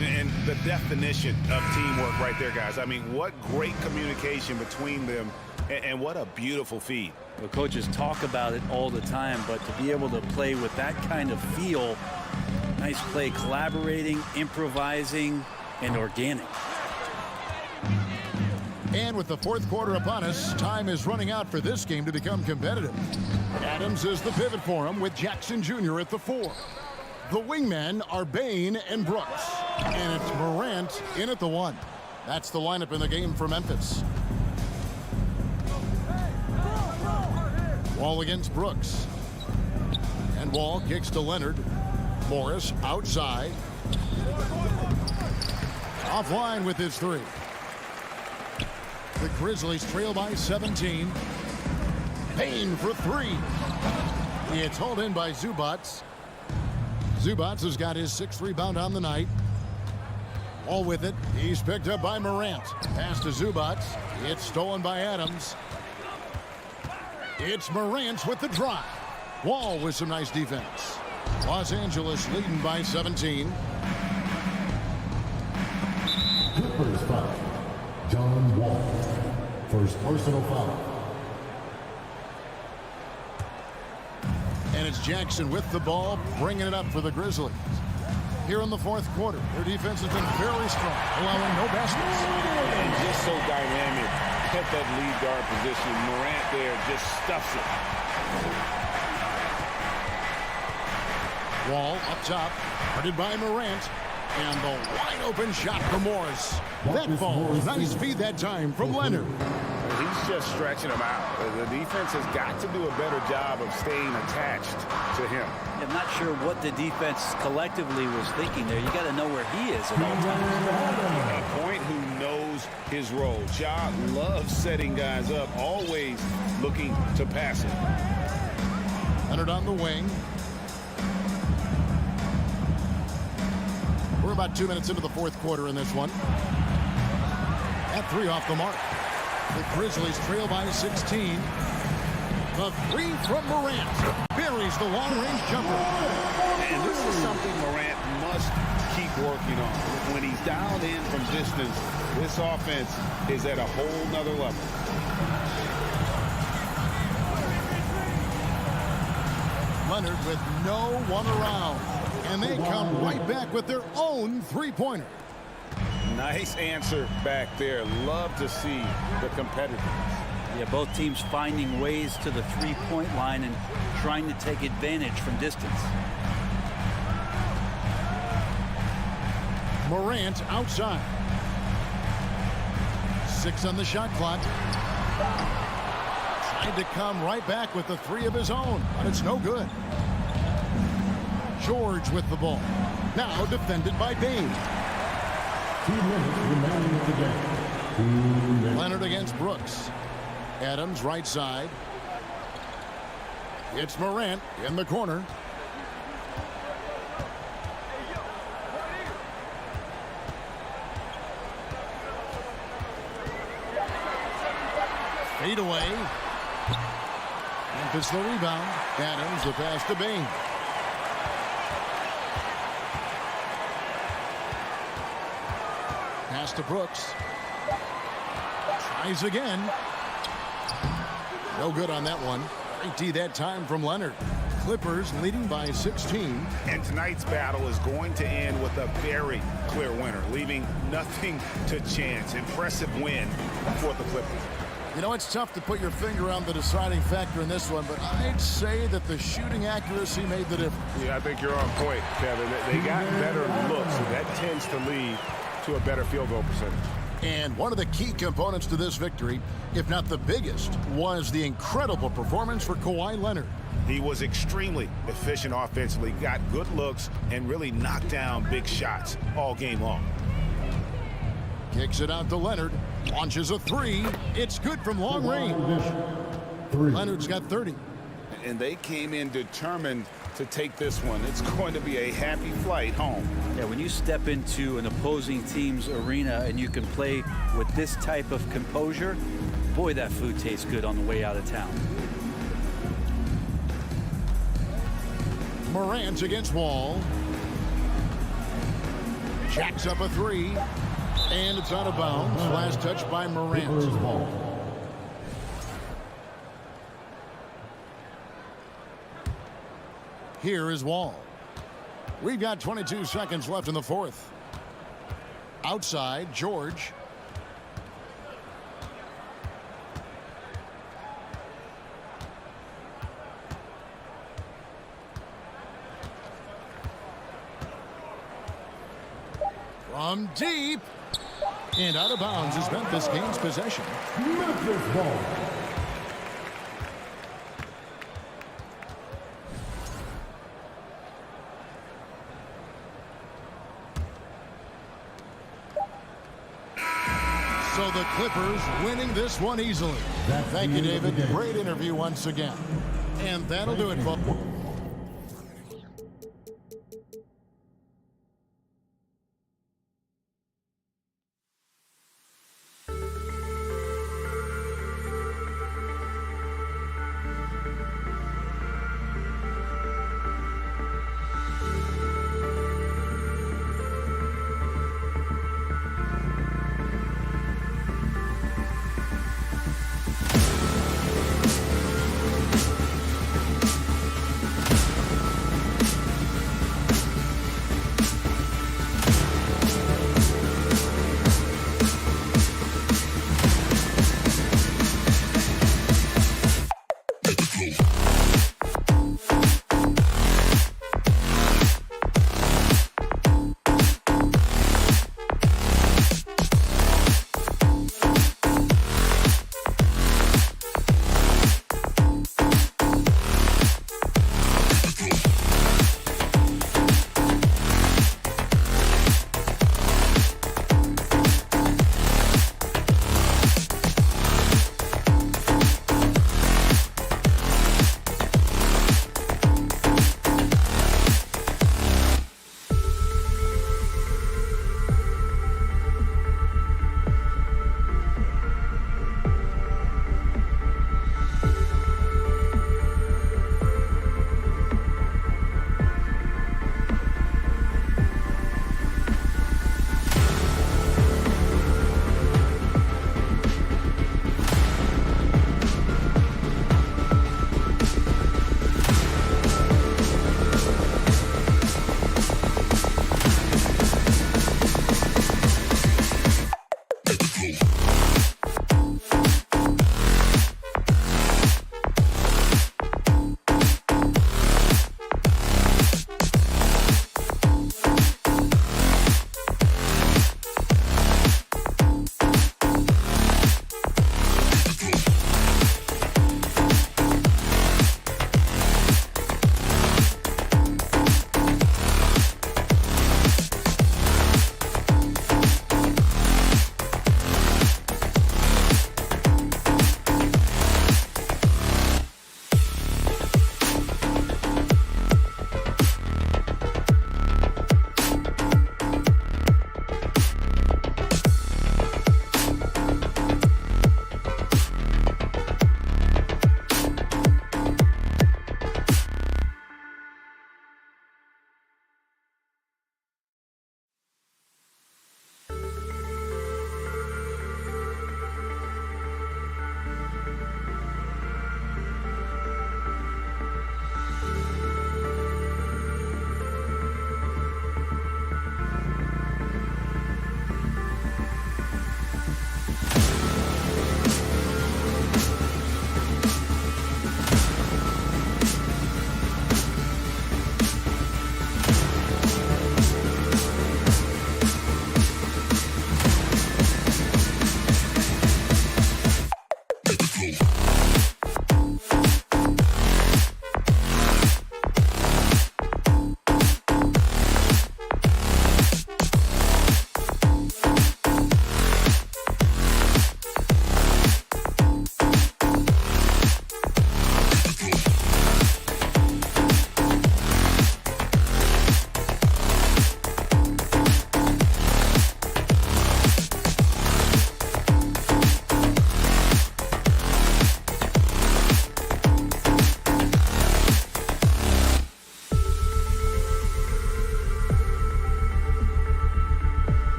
And the definition of teamwork right there, guys. I mean, what great communication between them, and what a beautiful feed. The coaches talk about it all the time, but to be able to play with that kind of feel, nice play, collaborating, improvising, and organic. And with the fourth quarter upon us, time is running out for this game to become competitive. Adams is the pivot for him with Jackson Jr. at the 4. The wingmen are Bain and Brooks. And it's Morant in at the 1. That's the lineup in the game for Memphis. Wall against Brooks. And Wall kicks to Leonard. Morris outside. Offline with his 3. The Grizzlies trail by 17. Payne for 3. It's hauled in by Zubats. Zubats has got his 6th rebound on the night. All with it. He's picked up by Morant. Pass to Zubats. It's stolen by Adams. It's Morant with the drive. Wall with some nice defense. Los Angeles leading by 17. Clippers foul. John Wall. First personal foul. And it's Jackson with the ball, bringing it up for the Grizzlies. Here in the fourth quarter, their defense has been very strong, allowing no baskets. And just so dynamic at that lead guard position. Morant there just stuffs it. Wall up top, guarded by Morant. And the wide open shot from Morris. That falls. Nice feed that time from Leonard. He he's just stretching them out. The defense has got to do a better job of staying attached to him. I'm not sure what the defense collectively was thinking there. You got to know where he is at all times. A point who knows his role. Ja loves setting guys up, always looking to pass it. Leonard on the wing. We're about 2 minutes into the fourth quarter in this one. At 3 off the mark. The Grizzlies trail by 16. The 3 from Morant. Buries the long-range jumper. And this is something Morant must keep working on. When he's dialed in from distance, this offense is at a whole nother level. Leonard with no one around. And they come right back with their own three-pointer. Nice answer back there. Love to see the competitiveness. Yeah, both teams finding ways to the three-point line and trying to take advantage from distance. Morant outside. 6 on the shot clock. Tried to come right back with the 3 of his own, but it's no good. George with the ball. Now defended by Bain. 2 minutes remaining in the game. 2 minutes. Leonard against Brooks. Adams right side. It's Morant in the corner. Fade away. Memphis the rebound. Adams the pass to Bain. Pass to Brooks. Tries again. No good on that one. Great D that time from Leonard. Clippers leading by 16. And tonight's battle is going to end with a very clear winner, leaving nothing to chance. Impressive win for the Clippers. You know, it's tough to put your finger on the deciding factor in this one, but I'd say that the shooting accuracy made the difference. Yeah, I think you're on point, Kevin. They got better looks, and that tends to lead to a better field goal percentage. And one of the key components to this victory, if not the biggest, was the incredible performance for Kawhi Leonard. He was extremely efficient offensively, got good looks, and really knocked down big shots all game long. Kicks it out to Leonard. Launches a 3. It's good from long range. Leonard's got 30. And they came in determined to take this one. It's going to be a happy flight home. Yeah, when you step into an opposing team's arena and you can play with this type of composure, boy, that food tastes good on the way out of town. Morant against Wall. Jacks up a 3. And it's out of bounds. Last touch by Morant. Here is Wall. We've got 22 seconds left in the fourth. Outside, George. From deep. And out of bounds is Memphis gains possession. Memphis ball. So the Clippers winning this one easily. Thank you, David. Great interview once again. And that'll do it, folks.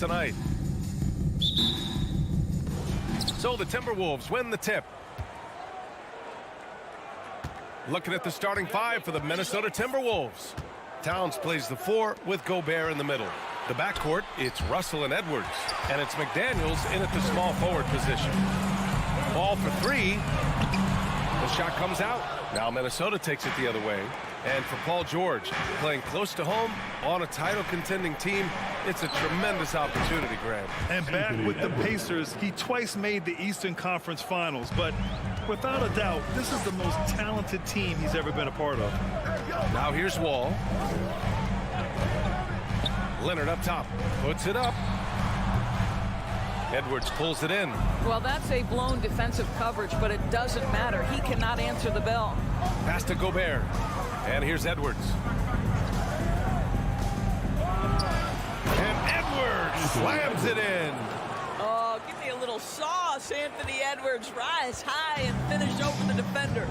tonight. So the Timberwolves win the tip. Looking at the starting five for the Minnesota Timberwolves. Towns plays the 4 with Gobert in the middle. The backcourt, it's Russell and Edwards. And it's McDaniels in at the small forward position. Ball for 3. The shot comes out. Now Minnesota takes it the other way. And for Paul George, playing close to home on a title contending team, it's a tremendous opportunity, Grant. And back with the Pacers, he twice made the Eastern Conference Finals, but without a doubt, this is the most talented team he's ever been a part of. Now here's Wall. Leonard up top, puts it up. Edwards pulls it in. Well, that's a blown defensive coverage, but it doesn't matter. He cannot answer the bell. Pass to Gobert. And here's Edwards. And Edwards slams it in. Oh, give me a little sauce, Anthony Edwards. Rise high and finish over the defender.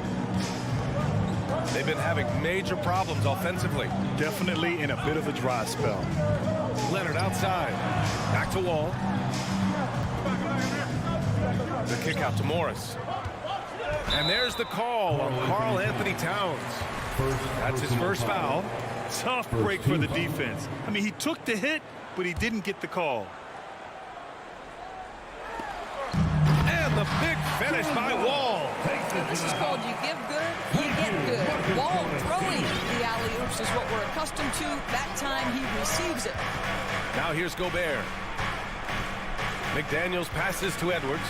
They've been having major problems offensively. Definitely in a bit of a dry spell. Leonard outside. Back to Wall. The kick out to Morris. And there's the call on Karl Anthony Towns. That's his first foul. Tough break for the defense. I mean, he took the hit, but he didn't get the call. And the big finish by Wall. This is called you give good, you get good. Wall throwing the alley-oops is what we're accustomed to. That time he receives it. Now here's Gobert. McDaniels passes to Edwards.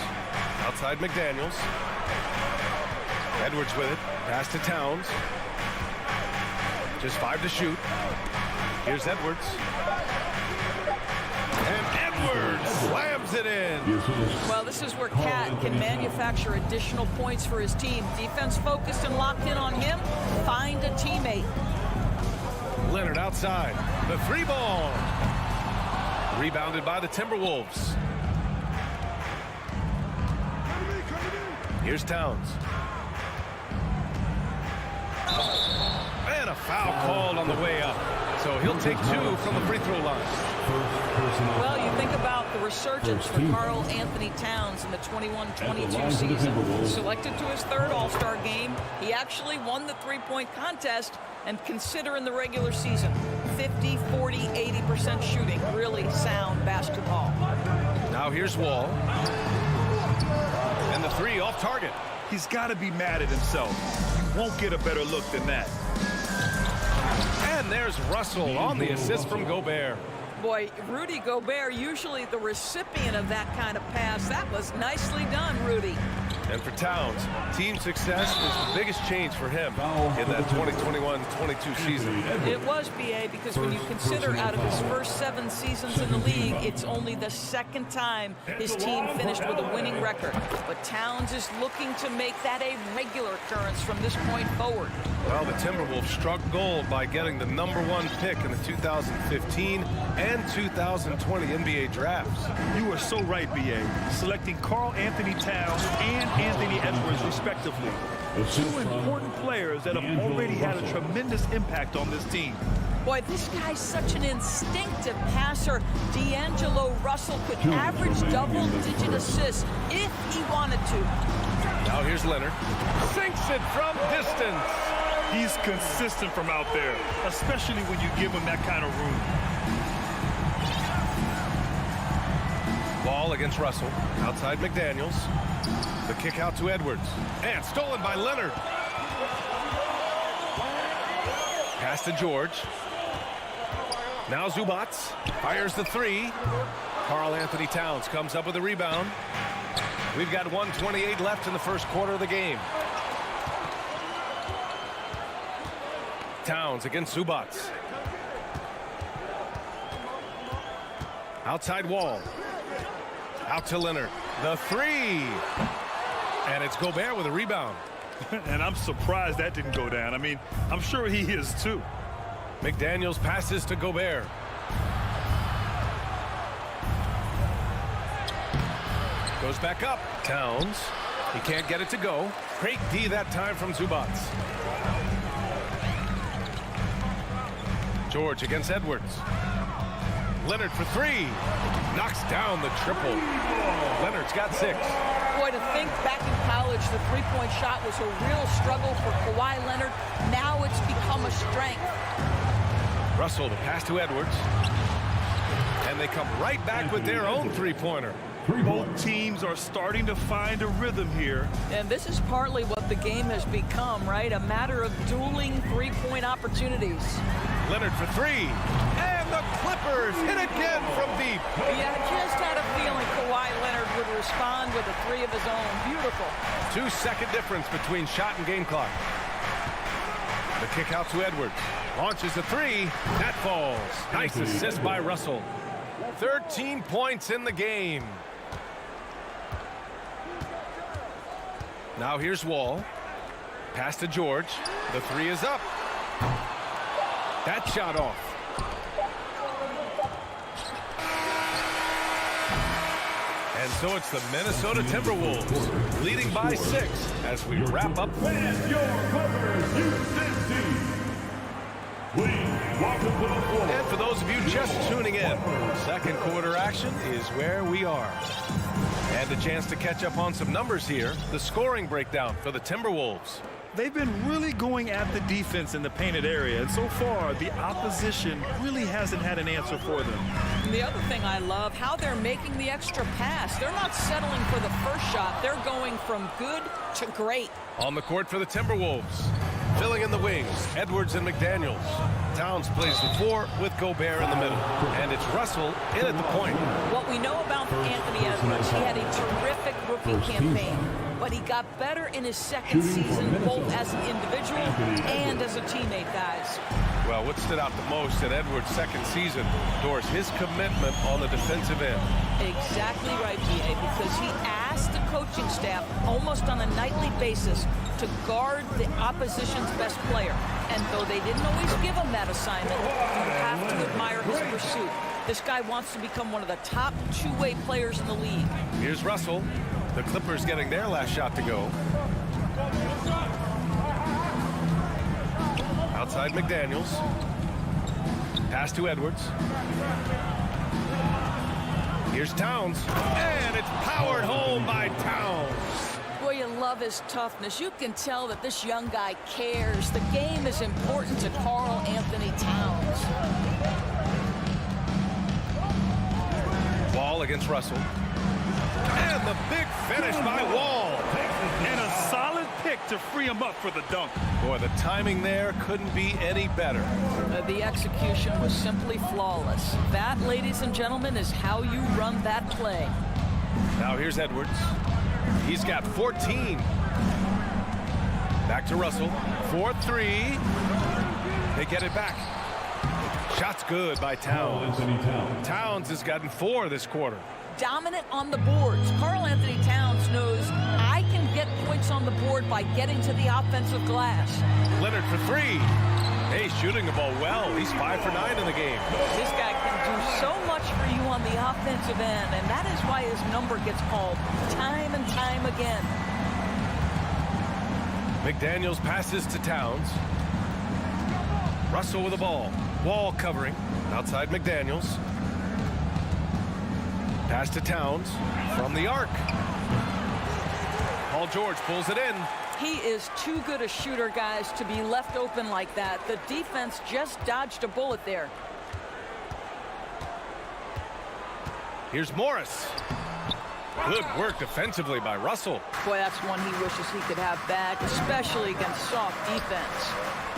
Outside McDaniels. Edwards with it. Pass to Towns. Just 5 to shoot. Here's Edwards. And Edwards slams it in. Well, this is where Cat can manufacture additional points for his team. Defense focused and locked in on him. Find a teammate. Leonard outside. The 3 ball. Rebounded by the Timberwolves. Here's Towns. And a foul called on the way up. So he'll take 2 from the free throw line. Well, you think about the resurgence for Karl Anthony Towns in the 21-22 season. Selected to his 3rd All-Star game. He actually won the three-point contest, and consider in the regular season 50, 40, 80% shooting. Really sound basketball. Now here's Wall. And the 3 off target. He's got to be mad at himself. You won't get a better look than that. And there's Russell on the assist from Gobert. Boy, Rudy Gobert, usually the recipient of that kind of pass. That was nicely done, Rudy. And for Towns, team success was the biggest change for him in that 2021-22 season. It was, BA, because when you consider out of his first 7 seasons in the league, it's only the 2nd time his team finished with a winning record. But Towns is looking to make that a regular occurrence from this point forward. Well, the Timberwolves struck gold by getting the #1 pick in the 2015 and 2020 NBA drafts. You are so right, BA. Selecting Karl Anthony Towns and Anthony Edwards, respectively. 2 important players that have already had a tremendous impact on this team. Boy, this guy's such an instinctive passer. D'Angelo Russell could average double-digit assists if he wanted to. Now here's Leonard. Sinks it from distance. He's consistent from out there, especially when you give him that kind of room. Ball against Russell. Outside McDaniels. The kick out to Edwards. And stolen by Leonard. Pass to George. Now Zubac fires the 3. Karl Anthony Towns comes up with a rebound. We've got 1:28 left in the first quarter of the game. Towns against Zubac. Outside Wall. Out to Leonard. The 3. And it's Gobert with a rebound. And I'm surprised that didn't go down. I mean, I'm sure he is too. McDaniels passes to Gobert. Goes back up. Towns. He can't get it to go. Great D that time from Zubac. George against Edwards. Leonard for 3. Knocks down the triple. Leonard's got 6. Boy, to think back in college, the three-point shot was a real struggle for Kawhi Leonard. Now it's become a strength. Russell, the pass to Edwards. And they come right back with their own three-pointer. Both teams are starting to find a rhythm here. And this is partly what the game has become, right? A matter of dueling three-point opportunities. Leonard for 3. And the Clippers hit again from deep. Yeah, just had a feeling Kawhi Leonard would respond with a 3 of his own. Beautiful. 2-second difference between shot and game clock. The kick out to Edwards. Launches a 3. That falls. Nice assist by Russell. 13 points in the game. Now here's Wall. Pass to George. The 3 is up. That shot off. And so it's the Minnesota Timberwolves leading by 6 as we wrap up. And your Clippers Houston team. Please welcome to the floor. And for those of you just tuning in, second quarter action is where we are. And a chance to catch up on some numbers here. The scoring breakdown for the Timberwolves. They've been really going at the defense in the painted area, and so far the opposition really hasn't had an answer for them. And the other thing I love, how they're making the extra pass. They're not settling for the first shot. They're going from good to great. On the court for the Timberwolves. Filling in the wings, Edwards and McDaniels. Towns plays the 4 with Gobert in the middle. And it's Russell in at the point. What we know about Anthony Edwards, he had a terrific rookie campaign, but he got better in his second season, both as an individual and as a teammate, guys. Well, what stood out the most in Edwards' second season, Doris, his commitment on the defensive end. Exactly right, B.A., because he asked the coaching staff almost on a nightly basis to guard the opposition's best player. And though they didn't always give him that assignment, you have to admire his pursuit. This guy wants to become one of the top two-way players in the league. Here's Russell. The Clippers getting their last shot to go. Outside McDaniels. Pass to Edwards. Here's Towns. And it's powered home by Towns. Boy, you love his toughness. You can tell that this young guy cares. The game is important to Karl Anthony Towns. Wall against Russell. And the big finish by Wall. And a solid pick to free him up for the dunk. Boy, the timing there couldn't be any better. The execution was simply flawless. That, ladies and gentlemen, is how you run that play. Now here's Edwards. He's got 14. Back to Russell. 4-3. They get it back. Shot's good by Towns. Towns has gotten 4 this quarter. Dominant on the boards. Karl Anthony Towns knows I can get points on the board by getting to the offensive glass. Leonard for 3. Hey, shooting the ball well. He's 5 for 9 in the game. This guy can do so much for you on the offensive end, and that is why his number gets called time and time again. McDaniels passes to Towns. Russell with the ball. Wall covering. Outside McDaniels. Pass to Towns from the arc. Paul George pulls it in. He is too good a shooter, guys, to be left open like that. The defense just dodged a bullet there. Here's Morris. Good work defensively by Russell. Boy, that's one he wishes he could have back, especially against soft defense.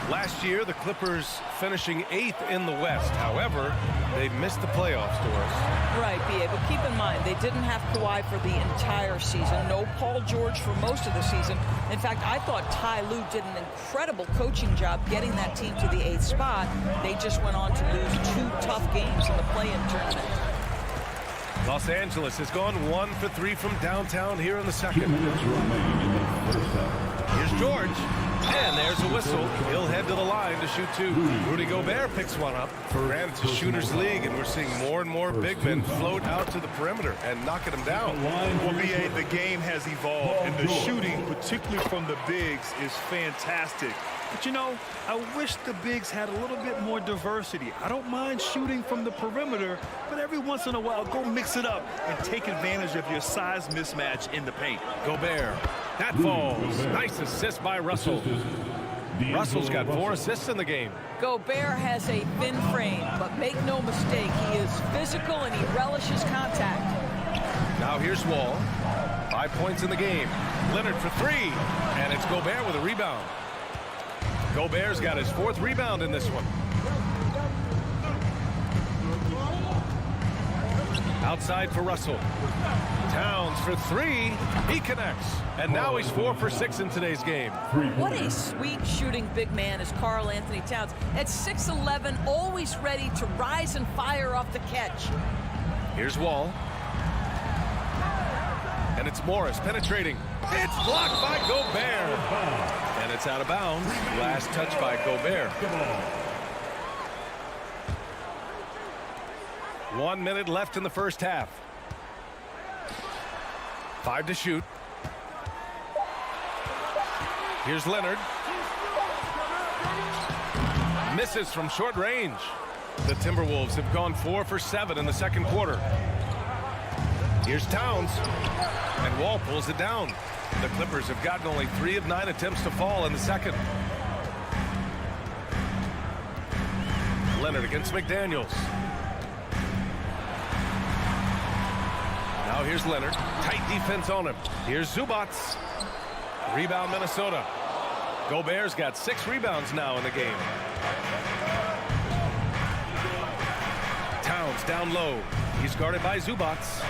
Last year, the Clippers finishing 8th in the West. However, they missed the playoffs, Doris. Right, B.A., but keep in mind, they didn't have Kawhi for the entire season. No Paul George for most of the season. In fact, I thought Ty Lue did an incredible coaching job getting that team to the 8th spot. They just went on to lose 2 tough games in the play-in tournament. Los Angeles has gone 1 for 3 from downtown here in the second. Here's George. And there's a whistle. He'll head to the line to shoot 2. Rudy Gobert picks one up. Granted, it's a shooter's league, and we're seeing more and more big men float out to the perimeter and knocking them down. Well, B.A., the game has evolved, and the shooting, particularly from the bigs, is fantastic. But, you know, I wish the bigs had a little bit more diversity. I don't mind shooting from the perimeter, but every once in a while, go mix it up and take advantage of your size mismatch in the paint. Gobert. That falls. Nice assist by Russell. Russell's got 4 assists in the game. Gobert has a thin frame, but make no mistake, he is physical and he relishes contact. Now here's Wall. 5 points in the game. Leonard for 3, and it's Gobert with a rebound. Gobert's got his 4th rebound in this one. Outside for Russell. Towns for 3. He connects. And now he's 4 for 6 in today's game. What a sweet shooting big man is Karl Anthony Towns. At 6'11", always ready to rise and fire off the catch. Here's Wall. And it's Morris penetrating. It's blocked by Gobert. And it's out of bounds. Last touch by Gobert. 1 minute left in the first half. 5 to shoot. Here's Leonard. Misses from short range. The Timberwolves have gone 4 for 7 in the second quarter. Here's Towns. And Wall pulls it down. The Clippers have gotten only 3 of 9 attempts to fall in the second. Leonard against McDaniels. Now here's Leonard. Tight defense on him. Here's Zubats. Rebound Minnesota. Gobert's got 6 rebounds now in the game. Towns down low. He's guarded by Zubats.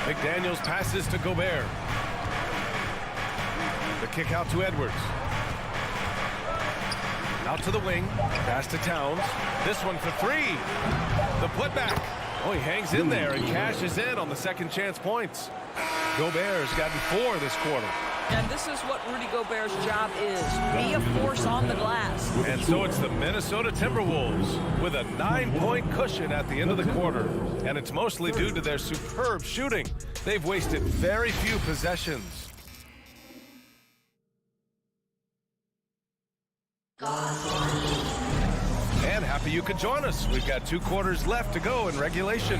McDaniels passes to Gobert. The kick out to Edwards. Out to the wing. Pass to Towns. This one for 3. The putback. Oh, he hangs in there and cashes in on the second chance points. Gobert's gotten 4 this quarter. And this is what Rudy Gobert's job is. Be a force on the glass. And so it's the Minnesota Timberwolves with a 9-point cushion at the end of the quarter. And it's mostly due to their superb shooting. They've wasted very few possessions. And happy you could join us. We've got 2 quarters left to go in regulation.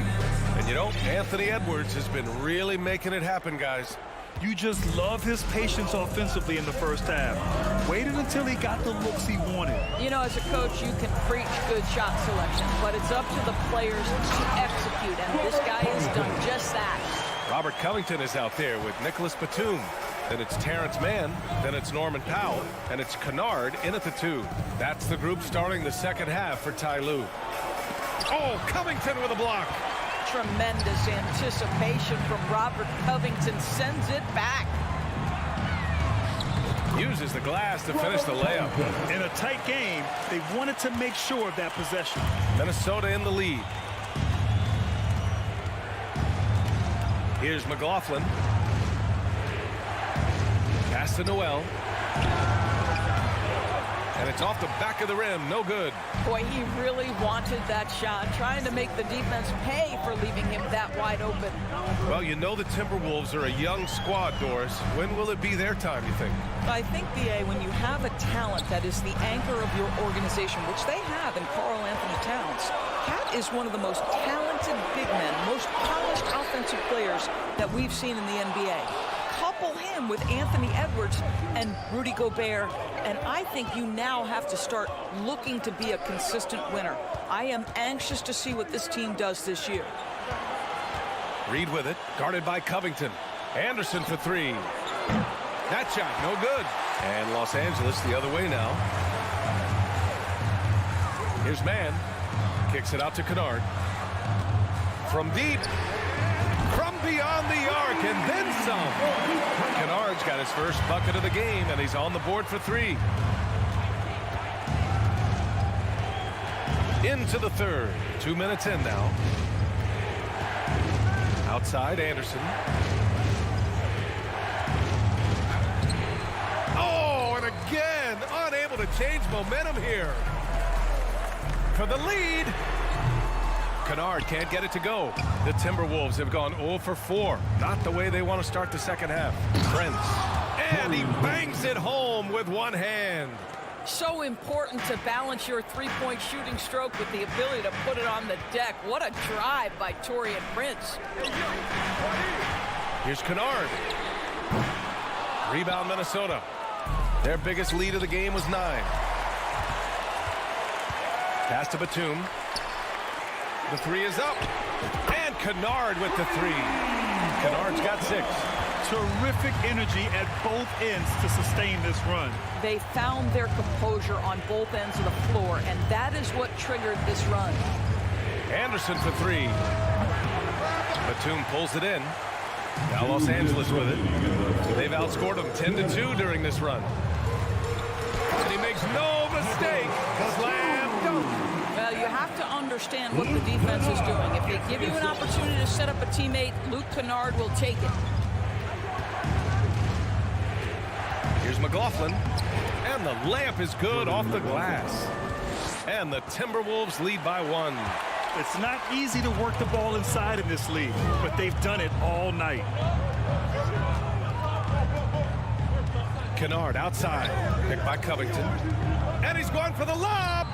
And you know, Anthony Edwards has been really making it happen, guys. You just love his patience offensively in the first half. Waited until he got the looks he wanted. You know, as a coach, you can preach good shot selection, but it's up to the players to execute, and this guy has done just that. Robert Covington is out there with Nicholas Batum. Then it's Terrence Mann. Then it's Norman Powell. And it's Kennard in at the 2. That's the group starting the second half for Ty Lue. Oh, Covington with a block. Tremendous anticipation from Robert Covington. Sends it back. Uses the glass to finish the layup. In a tight game, they wanted to make sure of that possession. Minnesota in the lead. Here's McLaughlin. Pass to Noel. And it's off the back of the rim. No good. Boy, he really wanted that shot, trying to make the defense pay for leaving him that wide open. Well, you know the Timberwolves are a young squad, Doris. When will it be their time, you think? I think, B.A., when you have a talent that is the anchor of your organization, which they have in Karl Anthony Towns, Cat is one of the most talented big men, most polished offensive players that we've seen in the NBA. Couple him with Anthony Edwards and Rudy Gobert, and I think you now have to start looking to be a consistent winner. I am anxious to see what this team does this year. Reed with it, guarded by Covington. Anderson for 3. That shot, no good. And Los Angeles the other way now. Here's Mann. Kicks it out to Kennard. From deep. From beyond the arc, and then some. Kennard's got his first bucket of the game, and he's on the board for 3. Into the third. 2 minutes in now. Outside, Anderson. Oh, and again, unable to change momentum here. For the lead. Kennard can't get it to go. The Timberwolves have gone 0 for 4. Not the way they want to start the second half. Prince. And he bangs it home with one hand. So important to balance your three-point shooting stroke with the ability to put it on the deck. What a drive by Taurean Prince. Here's Kennard. Rebound Minnesota. Their biggest lead of the game was 9. Pass to Batum. The 3 is up. And Kennard with the 3. Kennard's got 6. Terrific energy at both ends to sustain this run. They found their composure on both ends of the floor, and that is what triggered this run. Anderson for 3. Batum pulls it in. Now Los Angeles with it. They've outscored them 10-2 during this run. And he makes no mistake. Slam dunk. Well, you have to understand what the defense is doing. If they give you an opportunity to set up a teammate, Luke Kennard will take it. Here's McLaughlin. And the layup is good off the glass. And the Timberwolves lead by 1. It's not easy to work the ball inside in this league, but they've done it all night. Kennard outside. Picked by Covington. And he's going for the lob.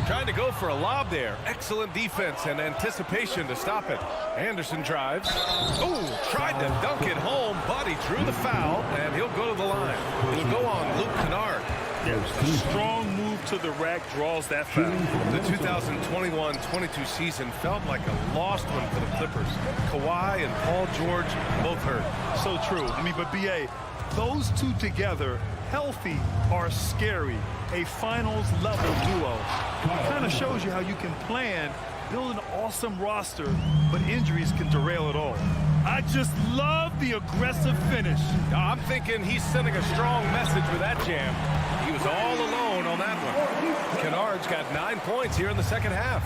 Trying to go for a lob there. Excellent defense and anticipation to stop it. Anderson drives. Ooh, tried to dunk it home, but he drew the foul, and he'll go to the line. It'll go on Luke Kennard. Yeah, a strong move to the rack draws that foul. The 2021-22 season felt like a lost one for the Clippers. Kawhi and Paul George both hurt. So true. I mean, but B.A., those two together, healthy, are scary. A finals-level duo. It kind of shows you how you can plan, build an awesome roster, but injuries can derail it all. I just love the aggressive finish. I'm thinking he's sending a strong message with that jam. He was all alone on that one. Kennard's got 9 points here in the second half.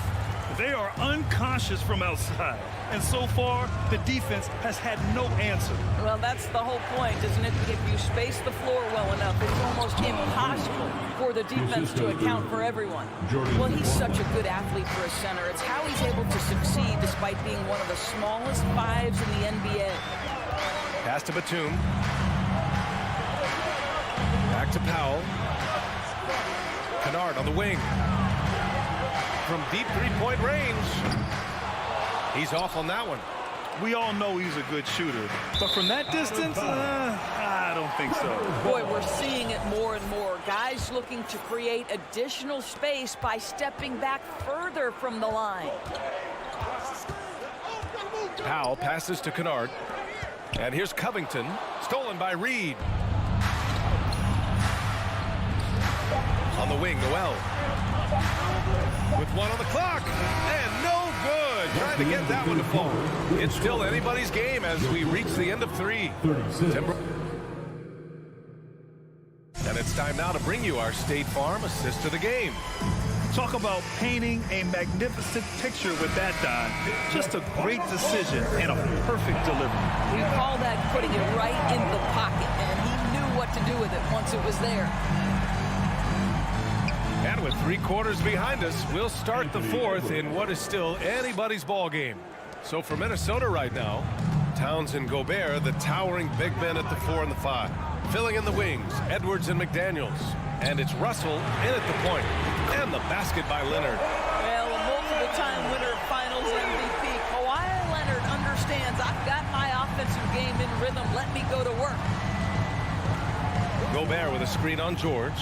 They are unconscious from outside, and so far, the defense has had no answer. Well, that's the whole point, isn't it? If you space the floor well enough, it's almost impossible for the defense to account for everyone. Well, he's such a good athlete for a center. It's how he's able to succeed despite being one of the smallest 5s in the NBA. Pass to Batum. Back to Powell. Kennard on the wing. From deep three-point range. He's off on that one. We all know he's a good shooter, but from that distance, I don't think so. Boy, we're seeing it more and more. Guys looking to create additional space by stepping back further from the line. Powell passes to Kennard. And here's Covington, stolen by Reed. On the wing, Noel. With 1 on the clock, and no good. Trying to get that one to fall. It's still anybody's game as we reach the end of 3. And it's time now to bring you our State Farm assist of the game. Talk about painting a magnificent picture with that, Don. Just a great decision and a perfect delivery. We call that putting it right in the pocket, and he knew what to do with it once it was there. And with 3 quarters behind us, we'll start the 4th in what is still anybody's ball game. So for Minnesota right now, Towns and Gobert, the towering big men at the 4 and the 5. Filling in the wings, Edwards and McDaniels. And it's Russell in at the point. And the basket by Leonard. Well, a multiple-time winner of Finals MVP, Kawhi Leonard understands I've got my offensive game in rhythm. Let me go to work. Gobert with a screen on George.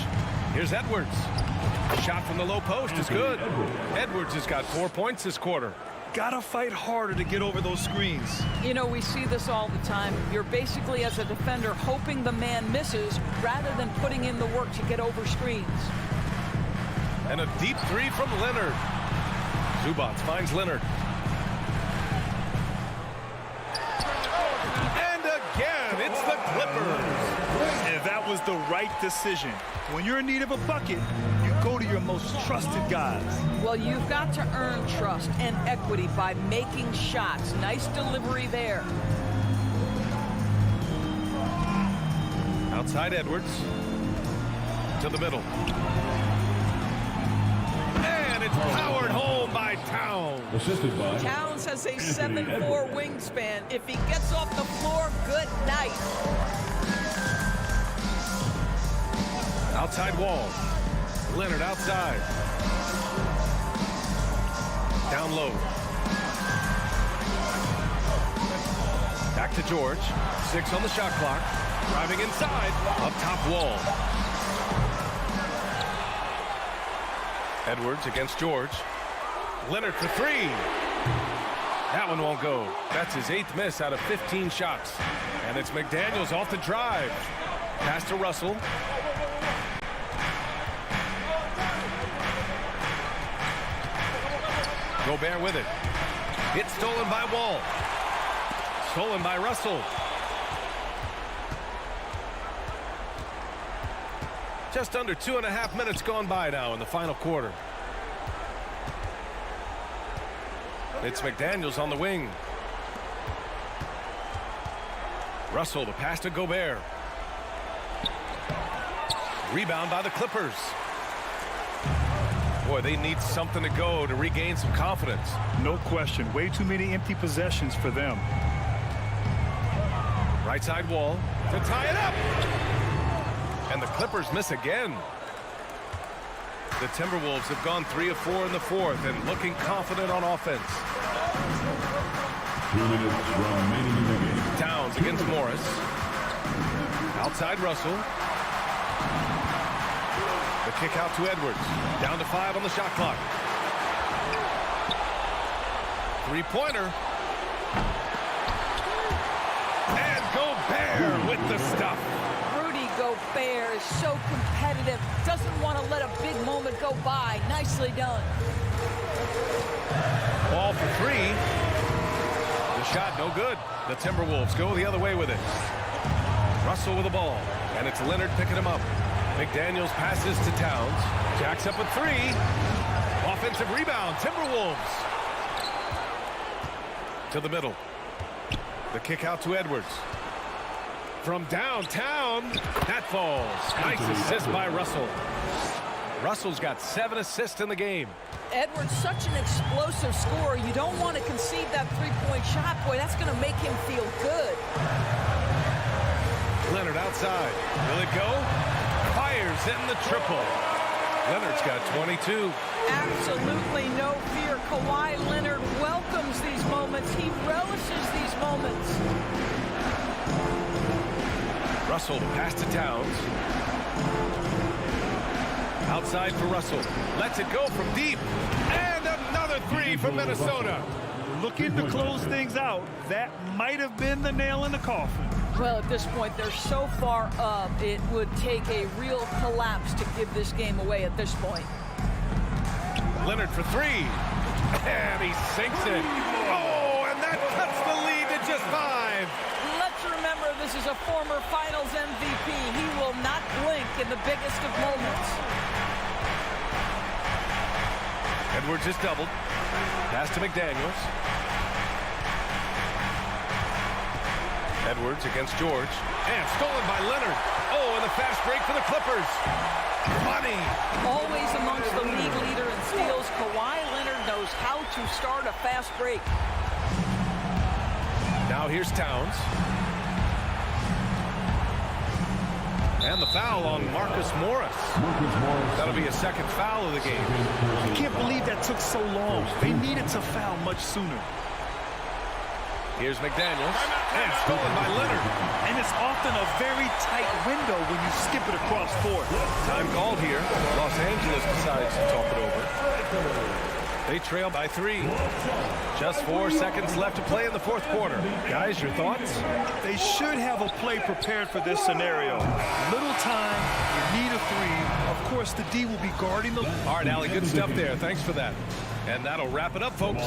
Here's Edwards. The shot from the low post is good. Edwards has got 4 points this quarter. Gotta fight harder to get over those screens. You know, we see this all the time. You're basically, as a defender, hoping the man misses rather than putting in the work to get over screens. And a deep 3 from Leonard. Zubats finds Leonard. And again, it's the Clippers. And that was the right decision. When you're in need of a bucket, you go to your most trusted guys. Well, you've got to earn trust and equity by making shots. Nice delivery there. Outside Edwards. To the middle. And it's powered home by Towns. Assisted by Towns has a 7'4" wingspan. If he gets off the floor, good night. Outside Wall. Leonard outside. Down low. Back to George. 6 on the shot clock. Driving inside. Up top wall. Edwards against George. Leonard for 3. That one won't go. That's his 8th miss out of 15 shots. And it's McDaniels off the drive. Pass to Russell. Gobert with it. It's stolen by Wall. Stolen by Russell. Just under 2.5 minutes gone by now in the final quarter. It's McDaniels on the wing. Russell, the pass to Gobert. Rebound by the Clippers. Boy, they need something to go to regain some confidence. No question. Way too many empty possessions for them. Right side Wall to tie it up. And the Clippers miss again. The Timberwolves have gone 3 of 4 in the fourth and looking confident on offense. 2 minutes remaining in the game. Towns against Morris. Outside Russell. The kick out to Edwards. Down to 5 on the shot clock. Three-pointer. And Gobert with the stuff. Rudy Gobert is so competitive. Doesn't want to let a big moment go by. Nicely done. Ball for 3. The shot no good. The Timberwolves go the other way with it. Russell with the ball. And it's Leonard picking him up. McDaniels passes to Towns. Jacks up a 3. Offensive rebound. Timberwolves. To the middle. The kick out to Edwards. From downtown. That falls. Nice assist by Russell. Russell's got 7 assists in the game. Edwards, such an explosive scorer. You don't want to concede that three-point shot. Boy, that's going to make him feel good. Leonard outside. Will it go? Fires in the triple. Leonard's got 22. Absolutely no fear. Kawhi Leonard welcomes these moments. He relishes these moments. Russell, the pass to Towns. Outside for Russell. Lets it go from deep. And another 3 from Minnesota. Looking to close things out. That might have been the nail in the coffin. Well, at this point, they're so far up, it would take a real collapse to give this game away at this point. Leonard for 3. And he sinks it. Oh, and that cuts the lead to just 5. Let's remember, this is a former Finals MVP. He will not blink in the biggest of moments. Edwards is doubled. Pass to McDaniels. Edwards against George. And stolen by Leonard. Oh, and the fast break for the Clippers. Money. Always amongst the league leader in steals, Kawhi Leonard knows how to start a fast break. Now here's Towns. And the foul on Marcus Morris. That'll be a second foul of the game. I can't believe that took so long. They needed to foul much sooner. Here's McDaniels. And stolen by Leonard. And it's often a very tight window when you skip it across court. Time called here. Los Angeles decides to talk it over. They trail by 3. Just 4 seconds left to play in the fourth quarter. Guys, your thoughts? They should have a play prepared for this scenario. Little time, you need a 3. Of course, the D will be guarding the... All right, Allie, good stuff there. Thanks for that. And that'll wrap it up, folks.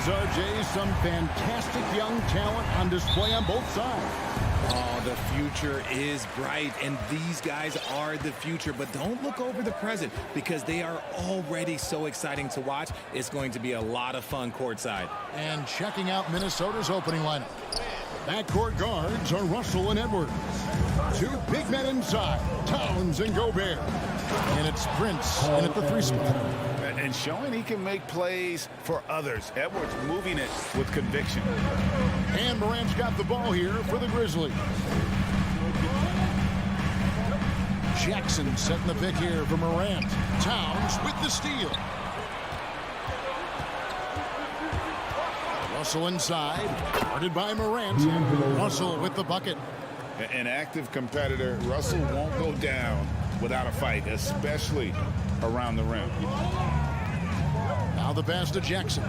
is, RJ, some fantastic young talent on display on both sides. Oh, the future is bright, and these guys are the future. But don't look over the present, because they are already so exciting to watch. It's going to be a lot of fun courtside. And checking out Minnesota's opening lineup. Backcourt guards are Russell and Edwards. Two big men inside, Towns and Gobert. And it's Prince in at the 3 spot. And showing he can make plays for others. Edwards moving it with conviction. And Morant's got the ball here for the Grizzlies. Jackson setting the pick here for Morant. Towns with the steal. Russell inside, guarded by Morant. Russell with the bucket. An active competitor. Russell won't go down without a fight, especially around the rim. Now the pass to Jackson.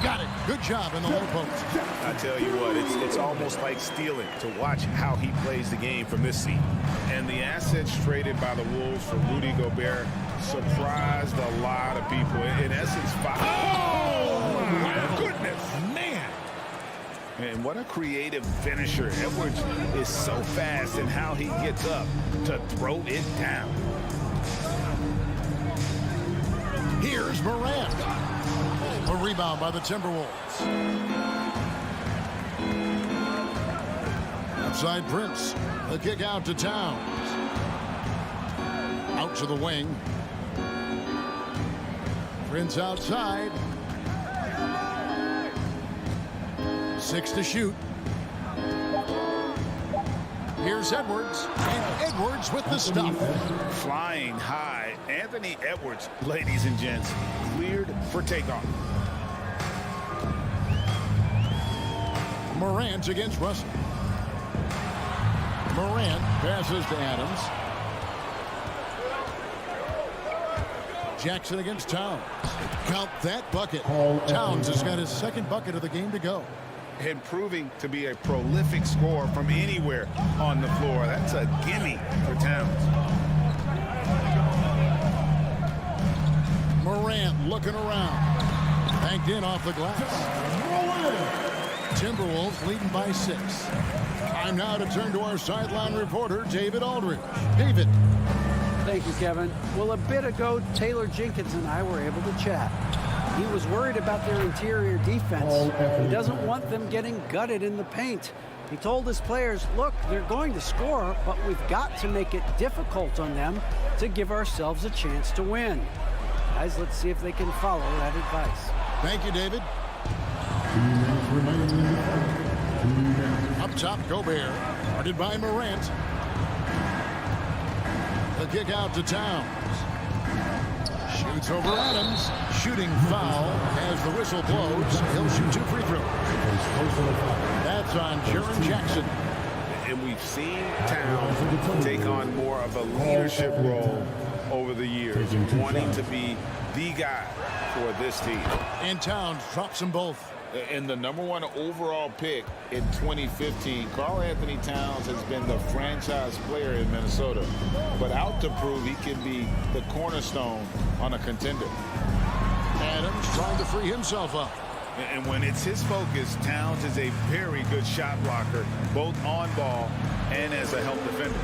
Got it. Good job in the low post. I tell you what, it's almost like stealing to watch how he plays the game from this seat. And the assets traded by the Wolves for Rudy Gobert surprised a lot of people. In essence, oh my goodness, man. And what a creative finisher. Edwards is so fast in how he gets up to throw it down. Here's Morant. A rebound by the Timberwolves. Outside Prince. The kick out to Towns. Out to the wing. Prince outside. 6 to shoot. Here's Edwards. And Edwards with the stuff. Flying high. Anthony Edwards, ladies and gents, cleared for takeoff. Morant against Russell. Morant passes to Adams. Jackson against Towns. Count that bucket. Towns has got his second bucket of the game to go. And proving to be a prolific scorer from anywhere on the floor. That's a gimme for Towns. Morant looking around. Banked in off the glass. Timberwolves leading by 6. Time now to turn to our sideline reporter, David Aldridge. David. Thank you, Kevin. Well, a bit ago, Taylor Jenkins and I were able to chat. He was worried about their interior defense. He doesn't want them getting gutted in the paint. He told his players, look, they're going to score, but we've got to make it difficult on them to give ourselves a chance to win. Guys, let's see if they can follow that advice. Thank you, David. Up top, Gobert. Guarded by Morant. The kick out to Towns. Shoots over Adams. Shooting foul as the whistle blows. He'll shoot 2 free throws. That's on Jaren Jackson. And we've seen Towns take on more of a leadership role over the years, wanting to be the guy for this team. And Towns drops them both. And the #1 overall pick in 2015, Karl Anthony Towns has been the franchise player in Minnesota, but out to prove he can be the cornerstone on a contender. Adams trying to free himself up. And when it's his focus, Towns is a very good shot blocker, both on ball and as a help defender.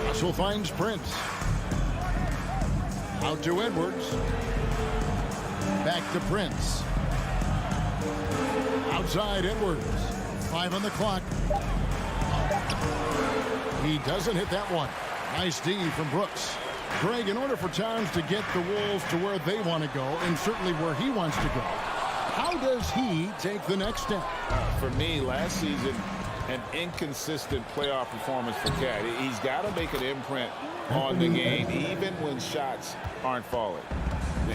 Russell finds Prince. Out to Edwards. Back to Prince. Outside Edwards. 5 on the clock. He doesn't hit that one. Nice D from Brooks. Greg, in order for Towns to get the Wolves to where they want to go, and certainly where he wants to go, how does he take the next step? For me, last season, an inconsistent playoff performance for Cat. He's got to make an imprint on the game, even when shots aren't falling.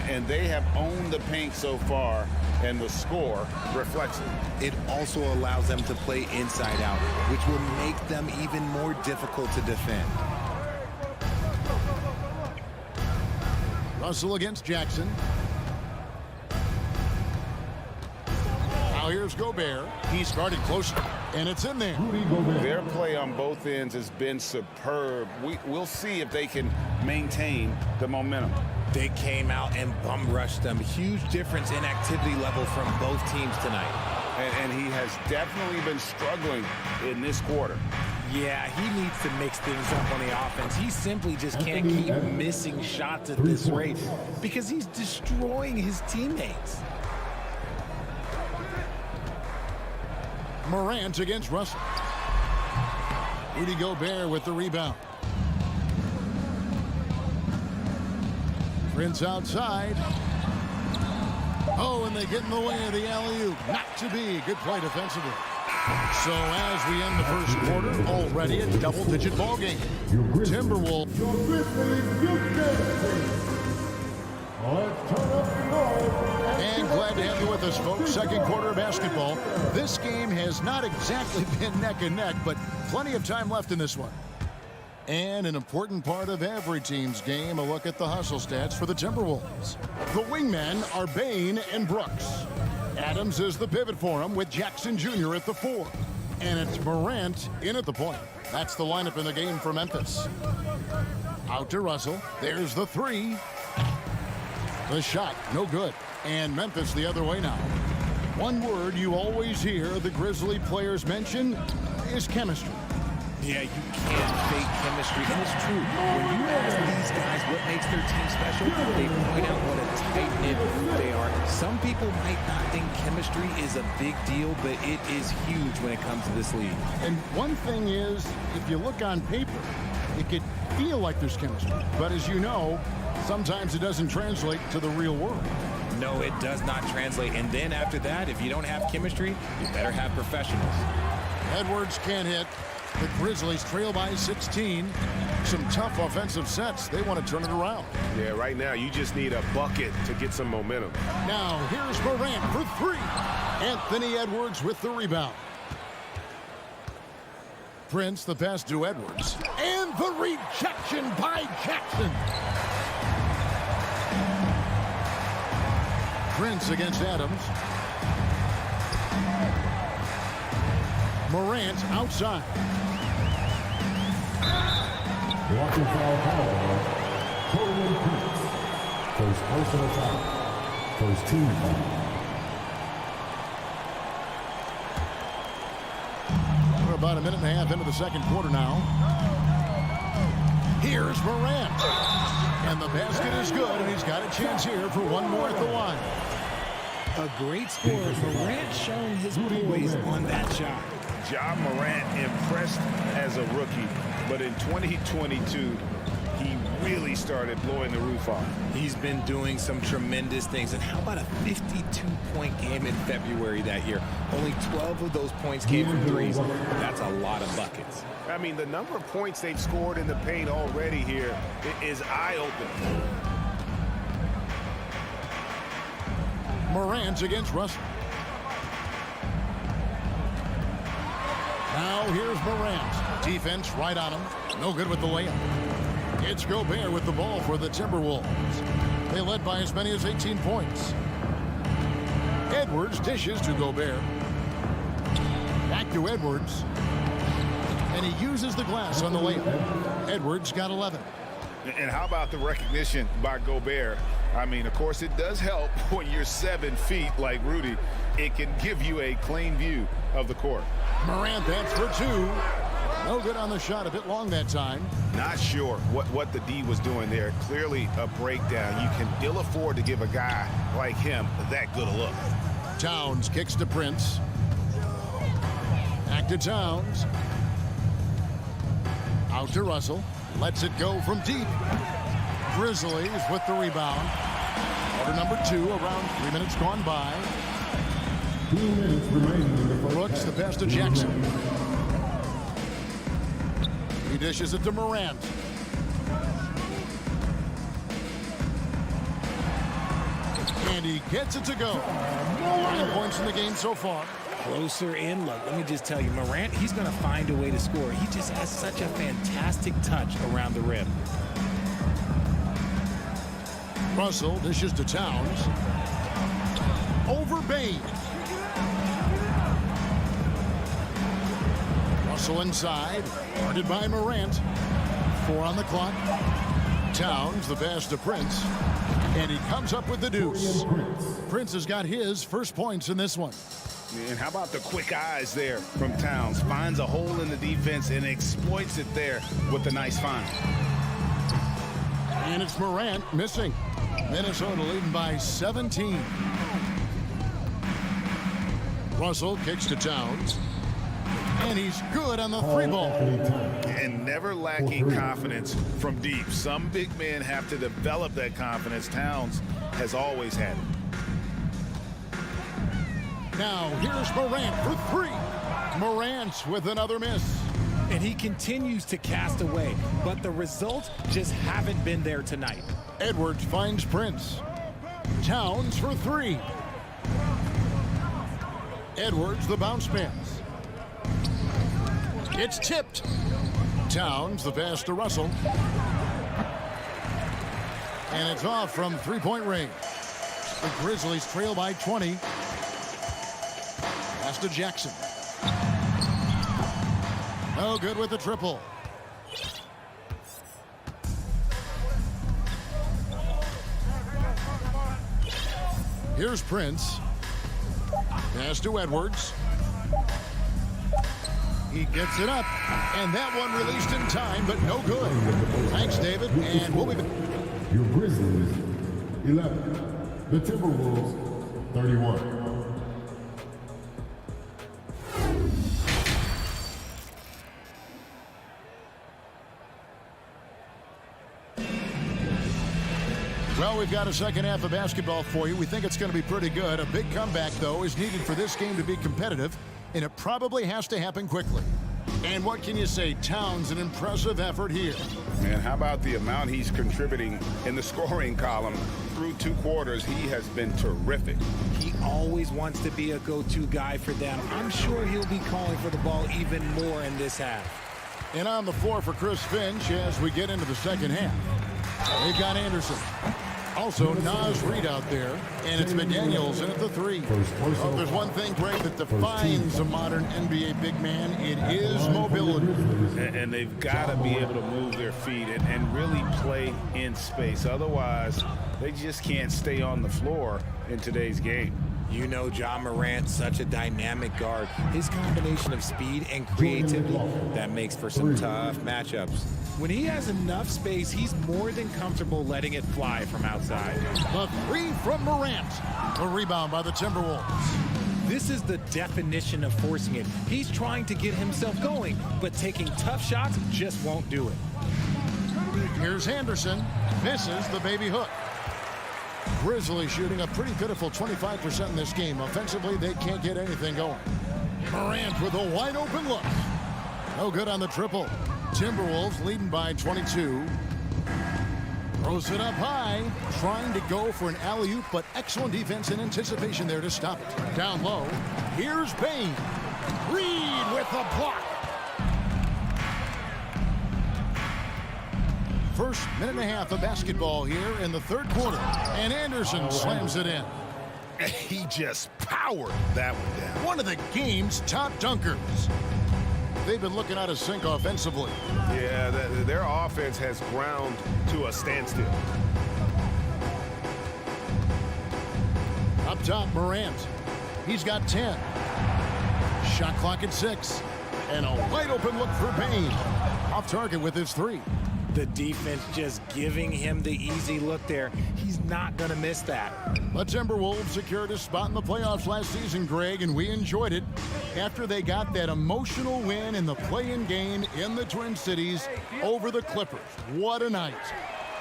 And they have owned the paint so far, and the score reflects it. It also allows them to play inside out, which will make them even more difficult to defend. Russell against Jackson. Now here's Gobert. He's guarded closer, and it's in there. Their play on both ends has been superb. We'll see if they can maintain the momentum. They came out and bum rushed them. Huge difference in activity level from both teams tonight. And he has definitely been struggling in this quarter. Yeah, he needs to mix things up on the offense. He simply just can't keep missing shots at this rate because he's destroying his teammates. Morant against Russell. Rudy Gobert with the rebound. Prince outside. Oh, and they get in the way of the alley-oop. Not to be. Good play defensively. So as we end the first quarter, already a double-digit ball game. Timberwolves. Your Grizzlies, you can't. Let's turn up the noise. And glad to have you with us, folks. Second quarter of basketball. This game has not exactly been neck and neck, but plenty of time left in this one. And an important part of every team's game, a look at the hustle stats for the Timberwolves. The wingmen are Bane and Brooks. Adams is the pivot for him with Jackson Jr. at the 4. And it's Morant in at the point. That's the lineup in the game for Memphis. Out to Russell. There's the 3. The shot, no good. And Memphis the other way now. One word you always hear the Grizzly players mention is chemistry. Yeah, you can't fake chemistry, and it's true. When you ask these guys what makes their team special, they point out what a tight-knit group they are. Some people might not think chemistry is a big deal, but it is huge when it comes to this league. And one thing is, if you look on paper, it could feel like there's chemistry. But as you know, sometimes it doesn't translate to the real world. No, it does not translate. And then after that, if you don't have chemistry, you better have professionals. Edwards can't hit. The Grizzlies trail by 16. Some tough offensive sets. They want to turn it around. Yeah, right now you just need a bucket to get some momentum. Now here's Morant for 3. Anthony Edwards with the rebound. Prince the pass to Edwards. And the rejection by Jackson. Prince against Adams. Morant outside. Walking foul call. Torian Prince. First personal foul. First team foul. We're about a minute and a half into the second quarter now. Here's Morant. And the basket is good, and he's got a chance here for one more at the line. A great scorer. Morant showing his poise on that shot. Ja Morant impressed as a rookie, but in 2022, he really started blowing the roof off. He's been doing some tremendous things. And how about a 52-point game in February that year? Only 12 of those points came from threes. That's a lot of buckets. I mean, the number of points they've scored in the paint already here is eye-opening. Morant against Russell. Now here's Morant. Defense right on him. No good with the layup. It's Gobert with the ball for the Timberwolves. They led by as many as 18 points. Edwards dishes to Gobert. Back to Edwards. And he uses the glass on the layup. Edwards got 11. And how about the recognition by Gobert? I mean, of course, it does help when you're 7 feet like Rudy. It can give you a clean view of the court. Morant, that's for 2. No good on the shot. A bit long that time. Not sure what the D was doing there. Clearly a breakdown. You can ill afford to give a guy like him that good a look. Towns kicks to Prince. Back to Towns. Out to Russell. Lets it go from deep. Grizzlies with the rebound. Quarter number 2, around 3 minutes gone by. 2 minutes remaining in the first Brooks, the pass to Jackson. He dishes it to Morant. And he gets it to go. 9 points in the game so far. Closer in. Look, let me just tell you, Morant, he's going to find a way to score. He just has such a fantastic touch around the rim. Russell dishes to Towns. Over Bane. Russell inside. Guarded by Morant. 4 on the clock. Towns, the pass to Prince. And he comes up with the deuce. Prince has got his first points in this one. And how about the quick eyes there from Towns? Finds a hole in the defense and exploits it there with a nice find. And it's Morant missing. Minnesota leading by 17. Russell kicks to Towns. And he's good on the three ball. And never lacking confidence from deep. Some big men have to develop that confidence. Towns has always had it. Now here's Morant for three. Morant with another miss. And he continues to cast away, but the results just haven't been there tonight. Edwards finds Prince. Towns for three. Edwards the bounce pass. It's tipped. Towns the pass to Russell. And it's off from three-point range. The Grizzlies trail by 20. Pass to Jackson. No good with the triple. Here's Prince. Pass to Edwards. He gets it up, and that one released in time, but no good. Thanks, David, and we'll be back. Your Grizzlies, 11. The Timberwolves, 31. Well, we've got a second half of basketball for you. We think it's going to be pretty good. A big comeback, though, is needed for this game to be competitive, and it probably has to happen quickly. And what can you say? Towns, an impressive effort here. Man, how about the amount he's contributing in the scoring column through 2 quarters? He has been terrific. He always wants to be a go-to guy for them. I'm sure he'll be calling for the ball even more in this half. And on the floor for Chris Finch as we get into the second half. They've got Anderson. Also, Naz Reid out there, and it's McDaniels in at the three. If there's one thing, Greg, that defines a modern NBA big man, it is mobility. And they've got to be able to move their feet and really play in space. Otherwise, they just can't stay on the floor in today's game. You know John Morant, such a dynamic guard. His combination of speed and creativity, that makes for some tough matchups. When he has enough space, he's more than comfortable letting it fly from outside. The three from Morant. A rebound by the Timberwolves. This is the definition of forcing it. He's trying to get himself going, but taking tough shots just won't do it. Here's Anderson. Misses the baby hook. Grizzlies shooting a pretty pitiful 25% in this game. Offensively, they can't get anything going. Morant with a wide open look. No good on the triple. Timberwolves leading by 22. Throws it up high. Trying to go for an alley-oop, but excellent defense and anticipation there to stop it. Down low. Here's Bain. Reid with the block. First minute and a half of basketball here in the third quarter. And Anderson slams it in. He just powered that one down. One of the game's top dunkers. They've been looking out of sync offensively. Yeah, their offense has ground to a standstill. Up top, Morant. He's got 10. Shot clock at 6. And a wide open look for Bain. Off target with his three. The defense just giving him the easy look there. He's not going to miss that. The Timberwolves secured a spot in the playoffs last season, Greg, and we enjoyed it after they got that emotional win in the play-in game in the Twin Cities over the Clippers. What a night.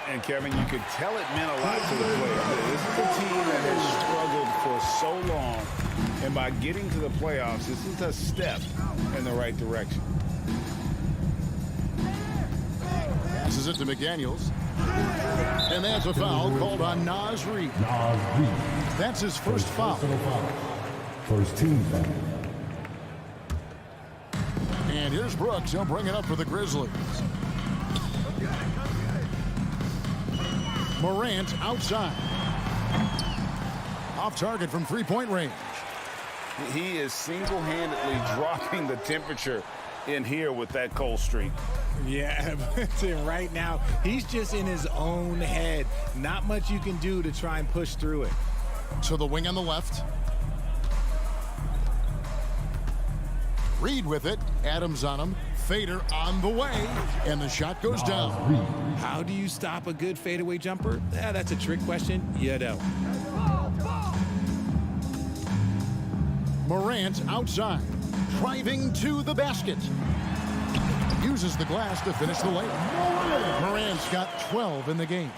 And, Kevin, you could tell it meant a lot to the players. This is a team that has struggled for so long, and by getting to the playoffs, this is a step in the right direction. Passes it to McDaniels. And that's a foul called on Naz Reid. That's his first foul. First team foul. And here's Brooks. He'll bring it up for the Grizzlies. Morant outside. Off target from three-point range. He is single-handedly dropping the temperature in here with that cold streak. Yeah, right now, he's just in his own head. Not much you can do to try and push through it. To the wing on the left. Reed with it. Adams on him. Fader on the way. And the shot goes down. How do you stop a good fadeaway jumper? That's a trick question. You know. Morant outside. Driving to the basket. Uses the glass to finish the layup. Morant's got 12 in the game.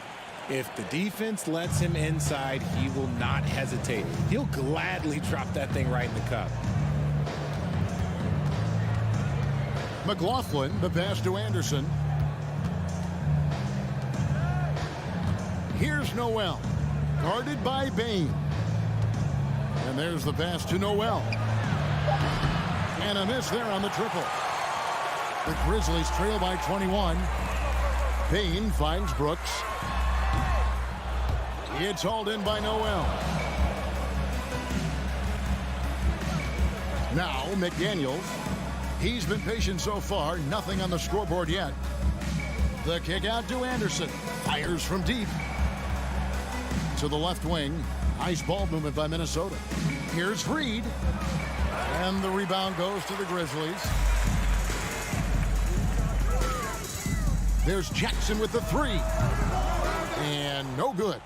If the defense lets him inside, he will not hesitate. He'll gladly drop that thing right in the cup. McLaughlin, the pass to Anderson. Here's Noel. Guarded by Bain. And there's the pass to Noel. And a miss there on the triple. The Grizzlies trail by 21. Bain finds Brooks. It's hauled in by Noel. Now McDaniels. He's been patient so far. Nothing on the scoreboard yet. The kick out to Anderson. Fires from deep. To the left wing. Nice ball movement by Minnesota. Here's Reed. And the rebound goes to the Grizzlies. There's Jackson with the three. And no good.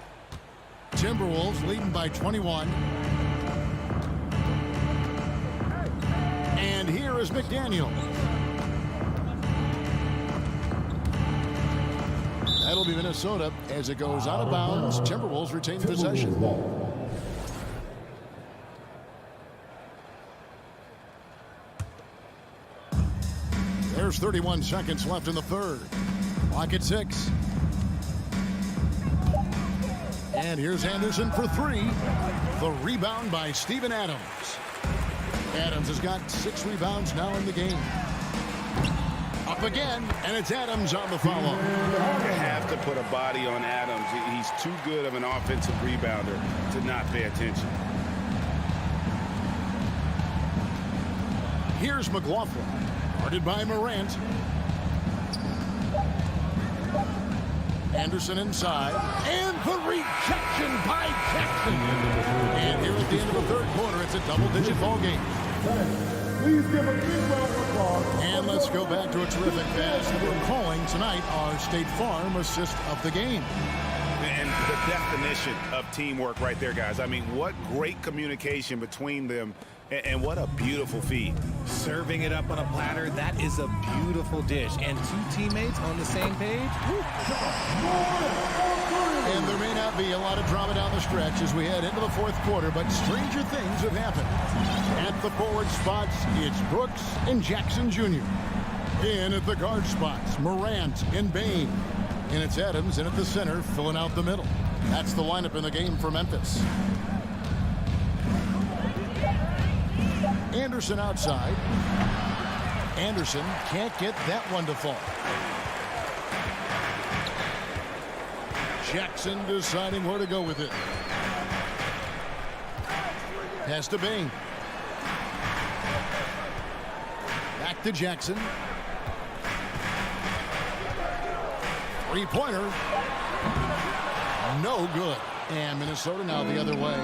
Timberwolves leading by 21. And here is McDaniel. That'll be Minnesota as it goes out of bounds. Timberwolves retain possession. There's 31 seconds left in the third. Clock at 6. And here's Anderson for three. The rebound by Steven Adams. Adams has got 6 rebounds now in the game. Up again, and it's Adams on the follow. You have to put a body on Adams. He's too good of an offensive rebounder to not pay attention. Here's McLaughlin, guarded by Morant. Anderson inside, and the rejection by Jackson. And here at the end of the third quarter, it's a double-digit ball game. Please give a big round of applause. And let's go back to a terrific pass. We're calling tonight our State Farm assist of the game. And the definition of teamwork right there, guys. I mean, what great communication between them, and what a beautiful feed. Serving it up on a platter, that is a beautiful dish. And 2 teammates on the same page. Woo. And there may not be a lot of drama down the stretch as we head into the fourth quarter, but stranger things have happened. At the forward spots, it's Brooks and Jackson Jr. In at the guard spots, Morant and Bain. And it's Adams in at the center, filling out the middle. That's the lineup in the game for Memphis. Anderson outside. Anderson can't get that one to fall. Jackson deciding where to go with it. Pass to Bain. Back to Jackson. Three-pointer. No good. And Minnesota now the other way.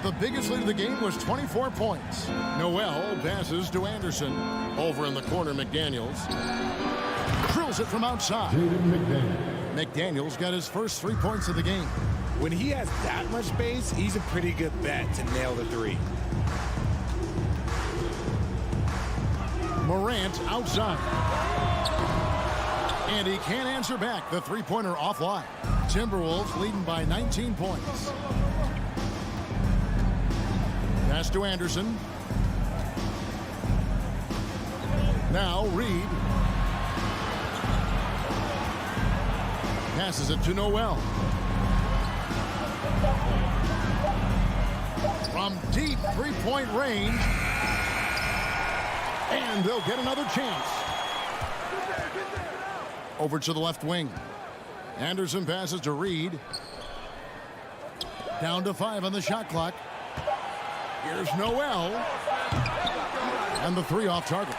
The biggest lead of the game was 24 points. Noel passes to Anderson. Over in the corner, McDaniels. Drills it from outside. McDaniels got his first 3 points of the game. When he has that much space, he's a pretty good bet to nail the three. Morant outside. And he can't answer back. The three-pointer offline. Timberwolves leading by 19 points. Pass to Anderson. Now Reed. Passes it to Noel. From deep three-point range. And they'll get another chance. Over to the left wing. Anderson passes to Reed. Down to 5 on the shot clock. Here's Noel. And the three off target.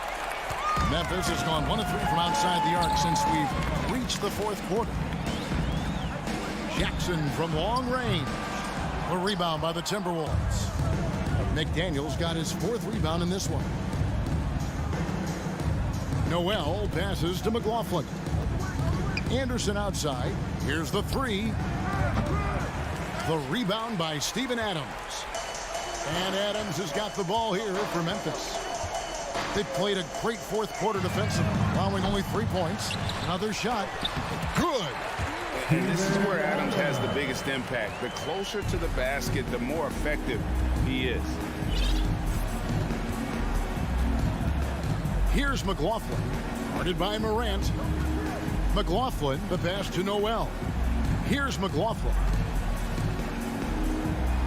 Memphis has gone 1 of 3 from outside the arc since we've reached the fourth quarter. Jackson from long range. A rebound by the Timberwolves. McDaniels got his 4th rebound in this one. Noel passes to McLaughlin. Anderson outside. Here's the 3. The rebound by Steven Adams. And Adams has got the ball here for Memphis. They played a great fourth quarter defensively, allowing only 3 points. Another shot. Good. And this is where Adams has the biggest impact. The closer to the basket, the more effective he is. Here's McLaughlin. Guarded by Morant. McLaughlin, the pass to Noel. Here's McLaughlin.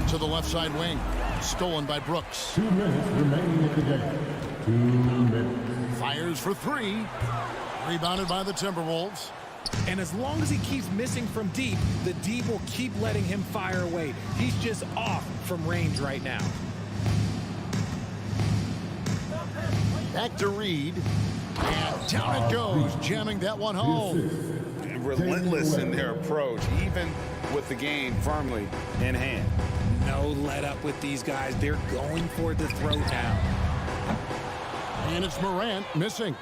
To the left side wing. Stolen by Brooks. 2 minutes remaining in the game. 2 minutes. Fires for 3. Rebounded by the Timberwolves. And as long as he keeps missing from deep, the D will keep letting him fire away. He's just off from range right now. Back to Reed. And down it goes, jamming that one home. Relentless in their approach, even with the game firmly in hand. No let up with these guys. They're going for the throw now. And it's Morant missing.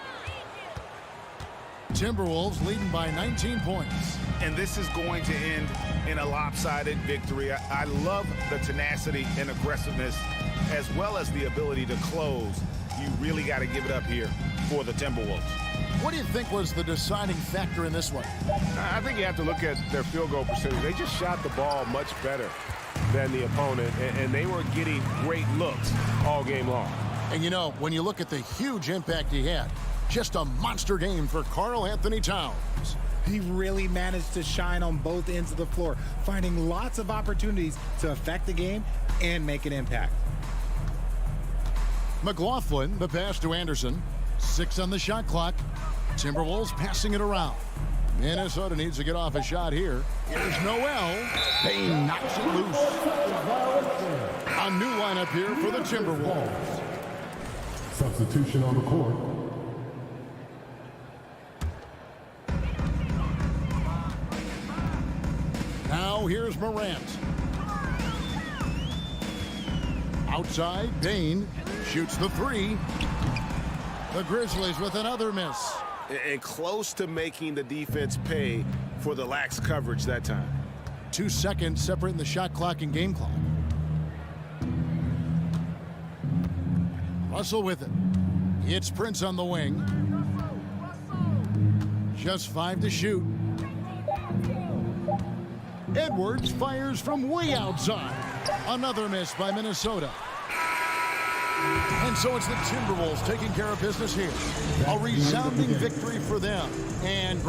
Timberwolves leading by 19 points. And this is going to end in a lopsided victory. I love the tenacity and aggressiveness, as well as the ability to close. You really got to give it up here for the Timberwolves. What do you think was the deciding factor in this one? I think you have to look at their field goal percentage. They just shot the ball much better than the opponent, and they were getting great looks all game long. And you know, when you look at the huge impact he had, just a monster game for Karl Anthony Towns. He really managed to shine on both ends of the floor, finding lots of opportunities to affect the game and make an impact. McLaughlin, the pass to Anderson. 6 on the shot clock. Timberwolves passing it around. Minnesota needs to get off a shot here. Here's Noel. Payne knocks it loose. A new lineup here for the Timberwolves. Substitution on the court. Now here's Morant. Outside, Payne shoots the 3. The Grizzlies with another miss. And close to making the defense pay for the lax coverage that time. 2 seconds separating the shot clock and game clock. Russell with it. It's Prince on the wing. Just 5 to shoot. Edwards fires from way outside. Another miss by Minnesota. And so it's the Timberwolves taking care of business here. A resounding victory for them. And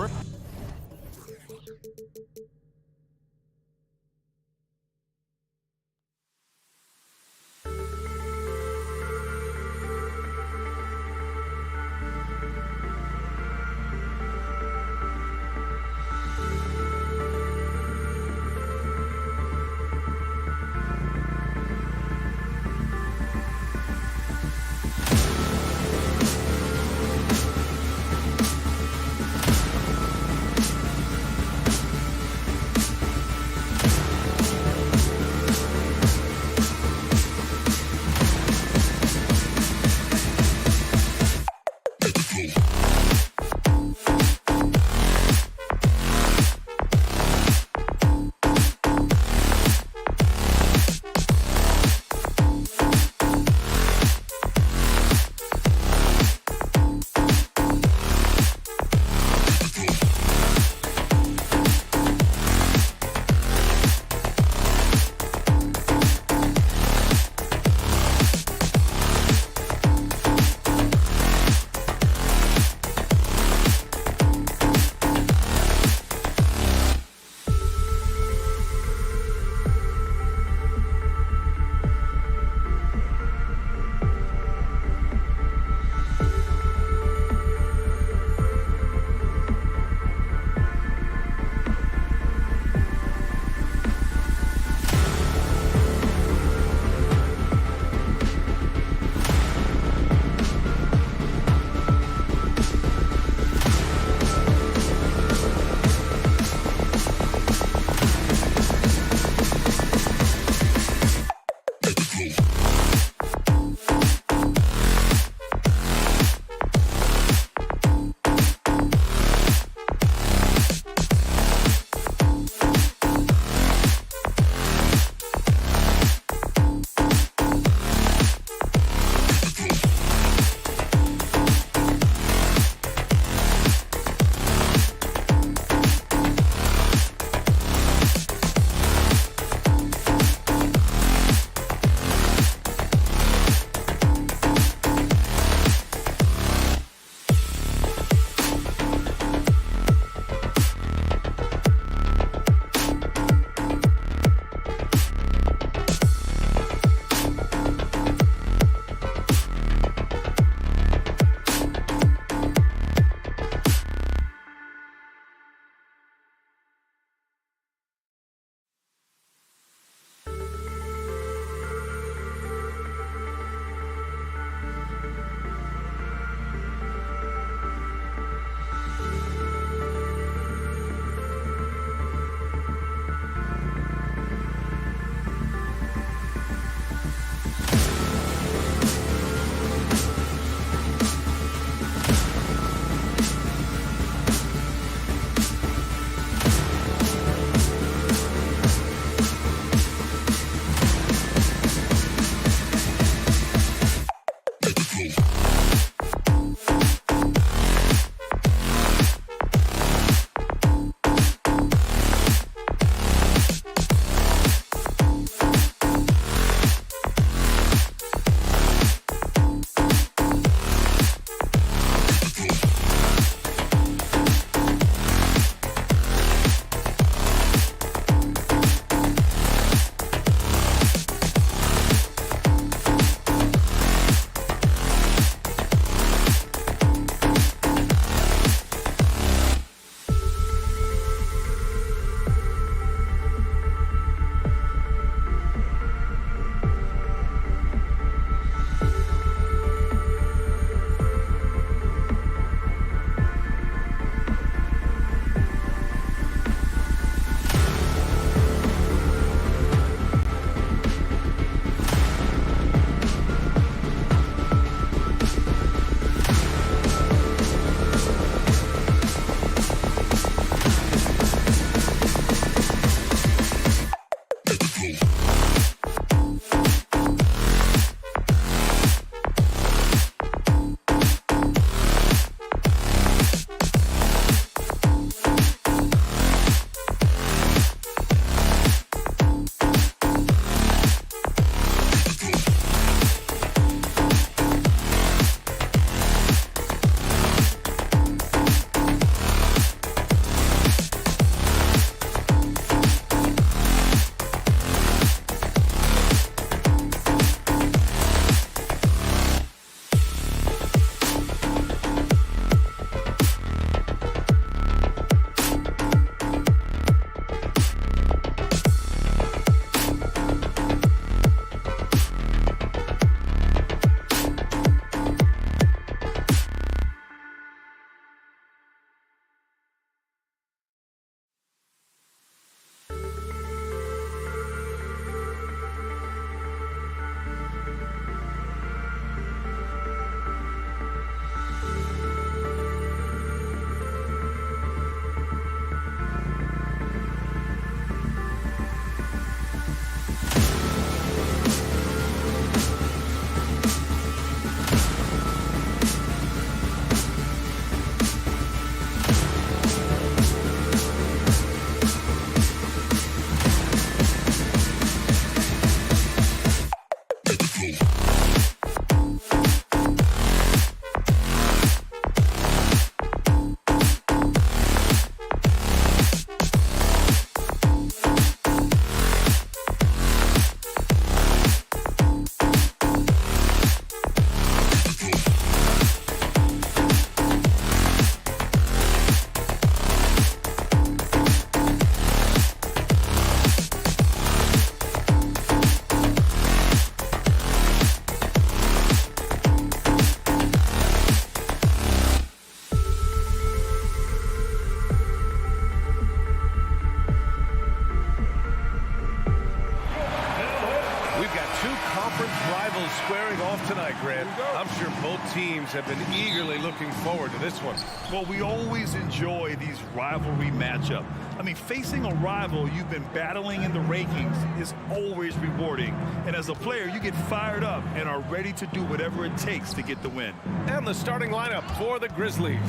conference rivals squaring off tonight, Grant. I'm sure both teams have been eagerly looking forward to this one. Well, we always enjoy these rivalry matchups. I mean, facing a rival you've been battling in the rankings is always rewarding. And as a player, you get fired up and are ready to do whatever it takes to get the win. And the starting lineup for the Grizzlies.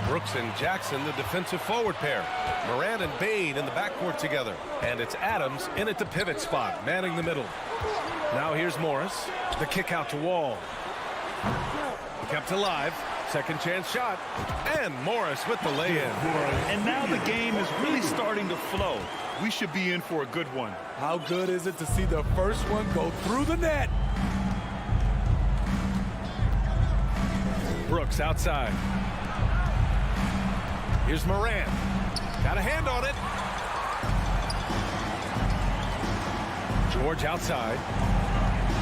Brooks and Jackson, the defensive forward pair. Moran and Bain in the backcourt together. And it's Adams in at the pivot spot, manning the middle. Now here's Morris. The kick out to Wall. Kept alive. Second chance shot. And Morris with the lay-in. And now the game is really starting to flow. We should be in for a good one. How good is it to see the first one go through the net? Brooks outside. Here's Moran. Got a hand on it. George outside.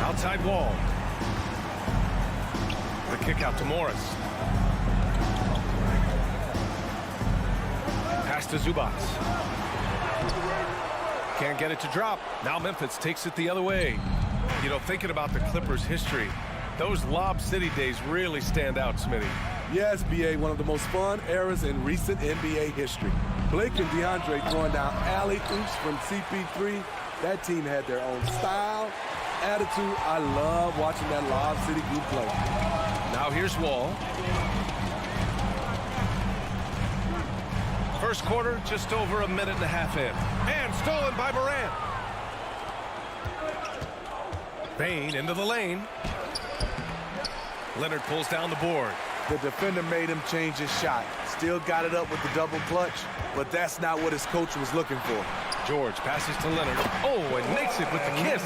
Outside Wall. The kick out to Morris. Pass to Zubats. Can't get it to drop. Now Memphis takes it the other way. You know, thinking about the Clippers' history, those Lob City days really stand out, Smitty. Yes, B.A., one of the most fun eras in recent NBA history. Blake and DeAndre throwing down alley-oops from CP3. That team had their own style, attitude. I love watching that Lob City group play. Now here's Wall. First quarter, just over a minute and a half in. And stolen by Moran. Bain into the lane. Leonard pulls down the board. The defender made him change his shot. Still got it up with the double clutch, but that's not what his coach was looking for. George passes to Leonard. Oh, and makes it with the kiss.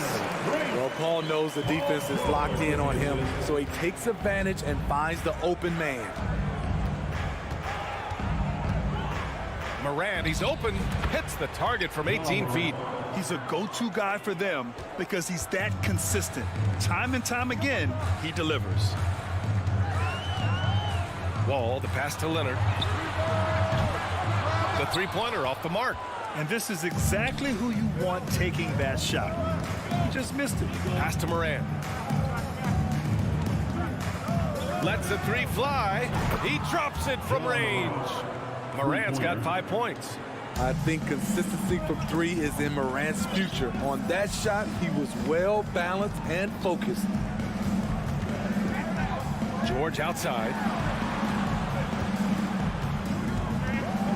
Well, Paul knows the defense is locked in on him, so he takes advantage and finds the open man. Moran, he's open, hits the target from 18 feet. He's a go-to guy for them because he's that consistent. Time and time again, he delivers. Wall, the pass to Leonard. The three-pointer off the mark. And this is exactly who you want taking that shot. He just missed it. Pass to Moran. Lets the three fly. He drops it from range. Moran's got 5 points. I think consistency from three is in Moran's future. On that shot, he was well balanced and focused. George outside.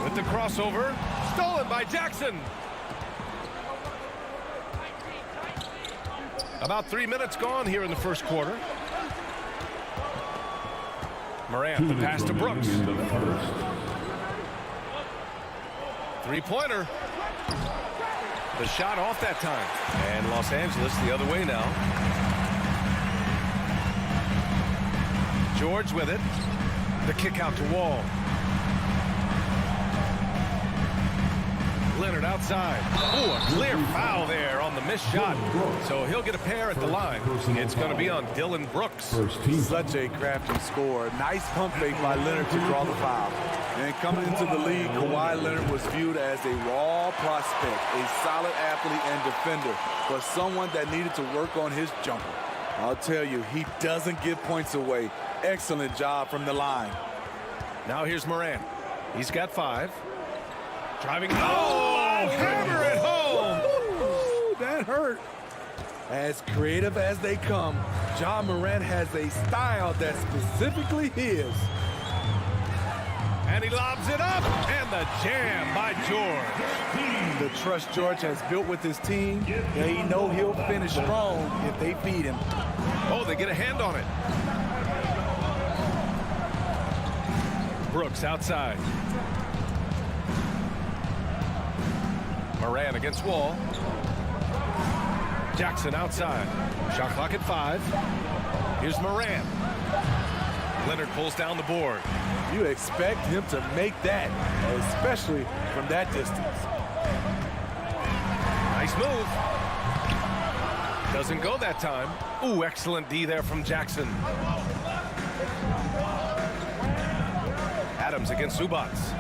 With the crossover. Stolen by Jackson. About 3 minutes gone here in the first quarter. Moran, the pass to Brooks. Three-pointer. The shot off that time. And Los Angeles the other way now. George with it. The kick out to Wall. Leonard outside. Oh, a clear foul there on the missed shot. So he'll get a pair at the line. It's going to be on Dylan Brooks. Such a crafty score. Nice pump fake by Leonard to draw the foul. And coming into the league, Kawhi Leonard was viewed as a raw prospect, a solid athlete and defender, but someone that needed to work on his jumper. I'll tell you, he doesn't give points away. Excellent job from the line. Now here's Moran. He's got 5. Driving. Oh, hammer it home. Ooh, that hurt. As creative as they come, Ja Morant has a style that's specifically his. And he lobs it up, and the jam by George. The trust George has built with his team, they know he'll finish strong if they feed him. Oh, they get a hand on it. Brooks outside. Moran against Wall. Jackson outside. Shot clock at 5. Here's Moran. Leonard pulls down the board. You expect him to make that, especially from that distance. Nice move. Doesn't go that time. Ooh, excellent D there from Jackson. Adams against Zubats.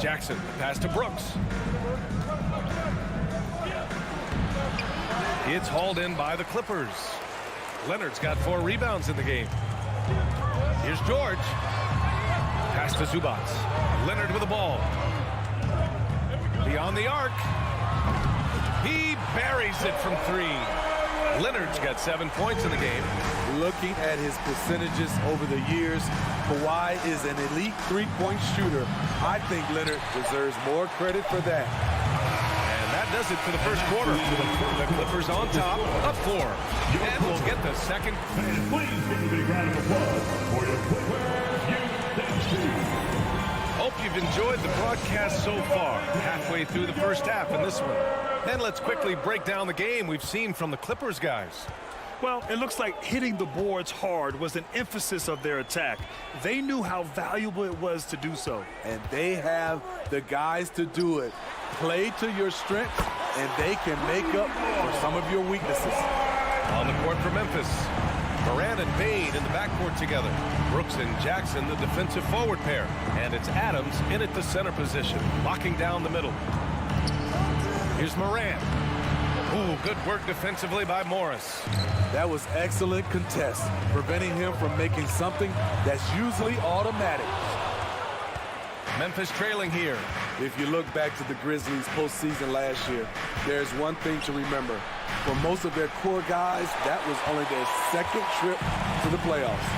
Jackson, pass to Brooks. It's hauled in by the Clippers. Leonard's got 4 rebounds in the game. Here's George. Pass to Zubac. Leonard with the ball. Beyond the arc. He buries it from 3. Leonard's got 7 points in the game. Looking at his percentages over the years, Kawhi is an elite three-point shooter. I think Leonard deserves more credit for that. And that does it for the first quarter. The Clippers on top of 4. And we'll get the second. Please give a big round of applause for your Hope you've enjoyed the broadcast so far. Halfway through the first half in this one. And let's quickly break down the game we've seen from the Clippers guys. Well, it looks like hitting the boards hard was an emphasis of their attack. They knew how valuable it was to do so. And they have the guys to do it. Play to your strengths, and they can make up for some of your weaknesses. On the court for Memphis, Morant and Bane in the backcourt together. Brooks and Jackson, the defensive forward pair. And it's Adams in at the center position, locking down the middle. Here's Morant. Ooh, good work defensively by Morris. That was excellent contest, preventing him from making something that's usually automatic. Memphis trailing here. If you look back to the Grizzlies postseason last year, there's one thing to remember. For most of their core guys, that was only their second trip to the playoffs.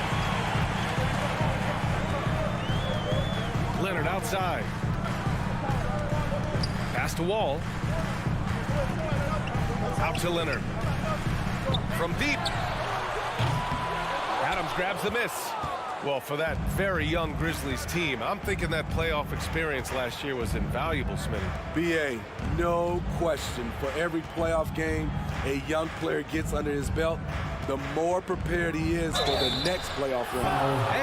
Leonard outside. Pass to Wall. Out to Leonard. From deep. Adams grabs the miss. Well, for that very young Grizzlies team, I'm thinking that playoff experience last year was invaluable, Smitty. BA, no question. For every playoff game a young player gets under his belt, the more prepared he is for the next playoff run.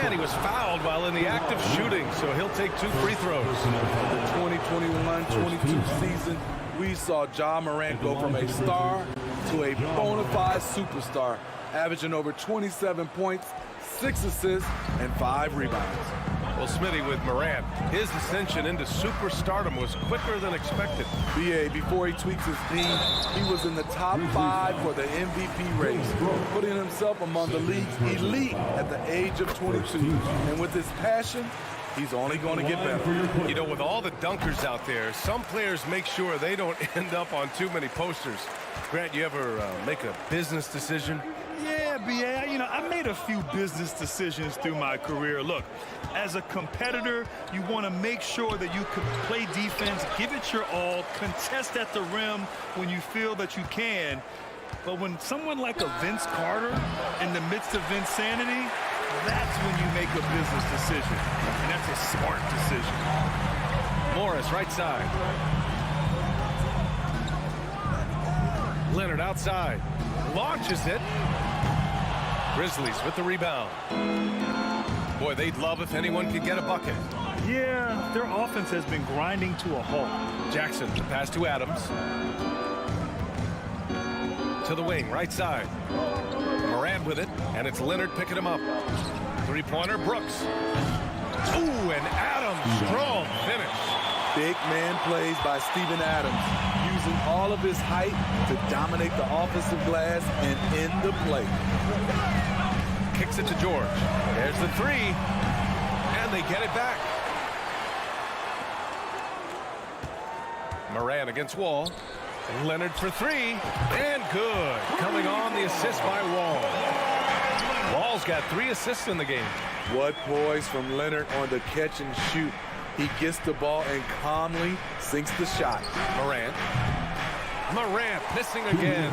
And he was fouled while in the act of shooting, so he'll take 2 free throws. The 2021-22 season, we saw Ja Morant go from a star to a bona fide superstar, averaging over 27 points, 6 assists, and 5 rebounds. Well, Smitty, with Morant, his ascension into superstardom was quicker than expected. BA, before he tweaks his team, he was in the top 5 for the MVP race, putting himself among the league's elite at the age of 22. And with his passion, he's only going to get better. You know, with all the dunkers out there, some players make sure they don't end up on too many posters. Grant, you ever make a business decision? Yeah, BA, I made a few business decisions through my career. Look, as a competitor, you want to make sure that you can play defense, give it your all, contest at the rim when you feel that you can. But when someone like a Vince Carter in the midst of Vinsanity, that's when you make a business decision. And that's a smart decision. Morris, right side. Leonard outside. Launches it. Grizzlies with the rebound. Boy, they'd love if anyone could get a bucket. Yeah, their offense has been grinding to a halt. Jackson, the pass to Adams. To the wing, right side. Morant with it, and it's Leonard picking him up. Three-pointer, Brooks. Ooh, and Adams, strong finish. Big man plays by Steven Adams, using all of his height to dominate the offensive glass and end the play. Kicks it to George. There's the 3, and they get it back. Morant against Wall. Leonard for 3, and good. Coming on, the assist by Wall. Wall's got 3 assists in the game. What poise from Leonard on the catch and shoot. He gets the ball and calmly sinks the shot. Morant missing again.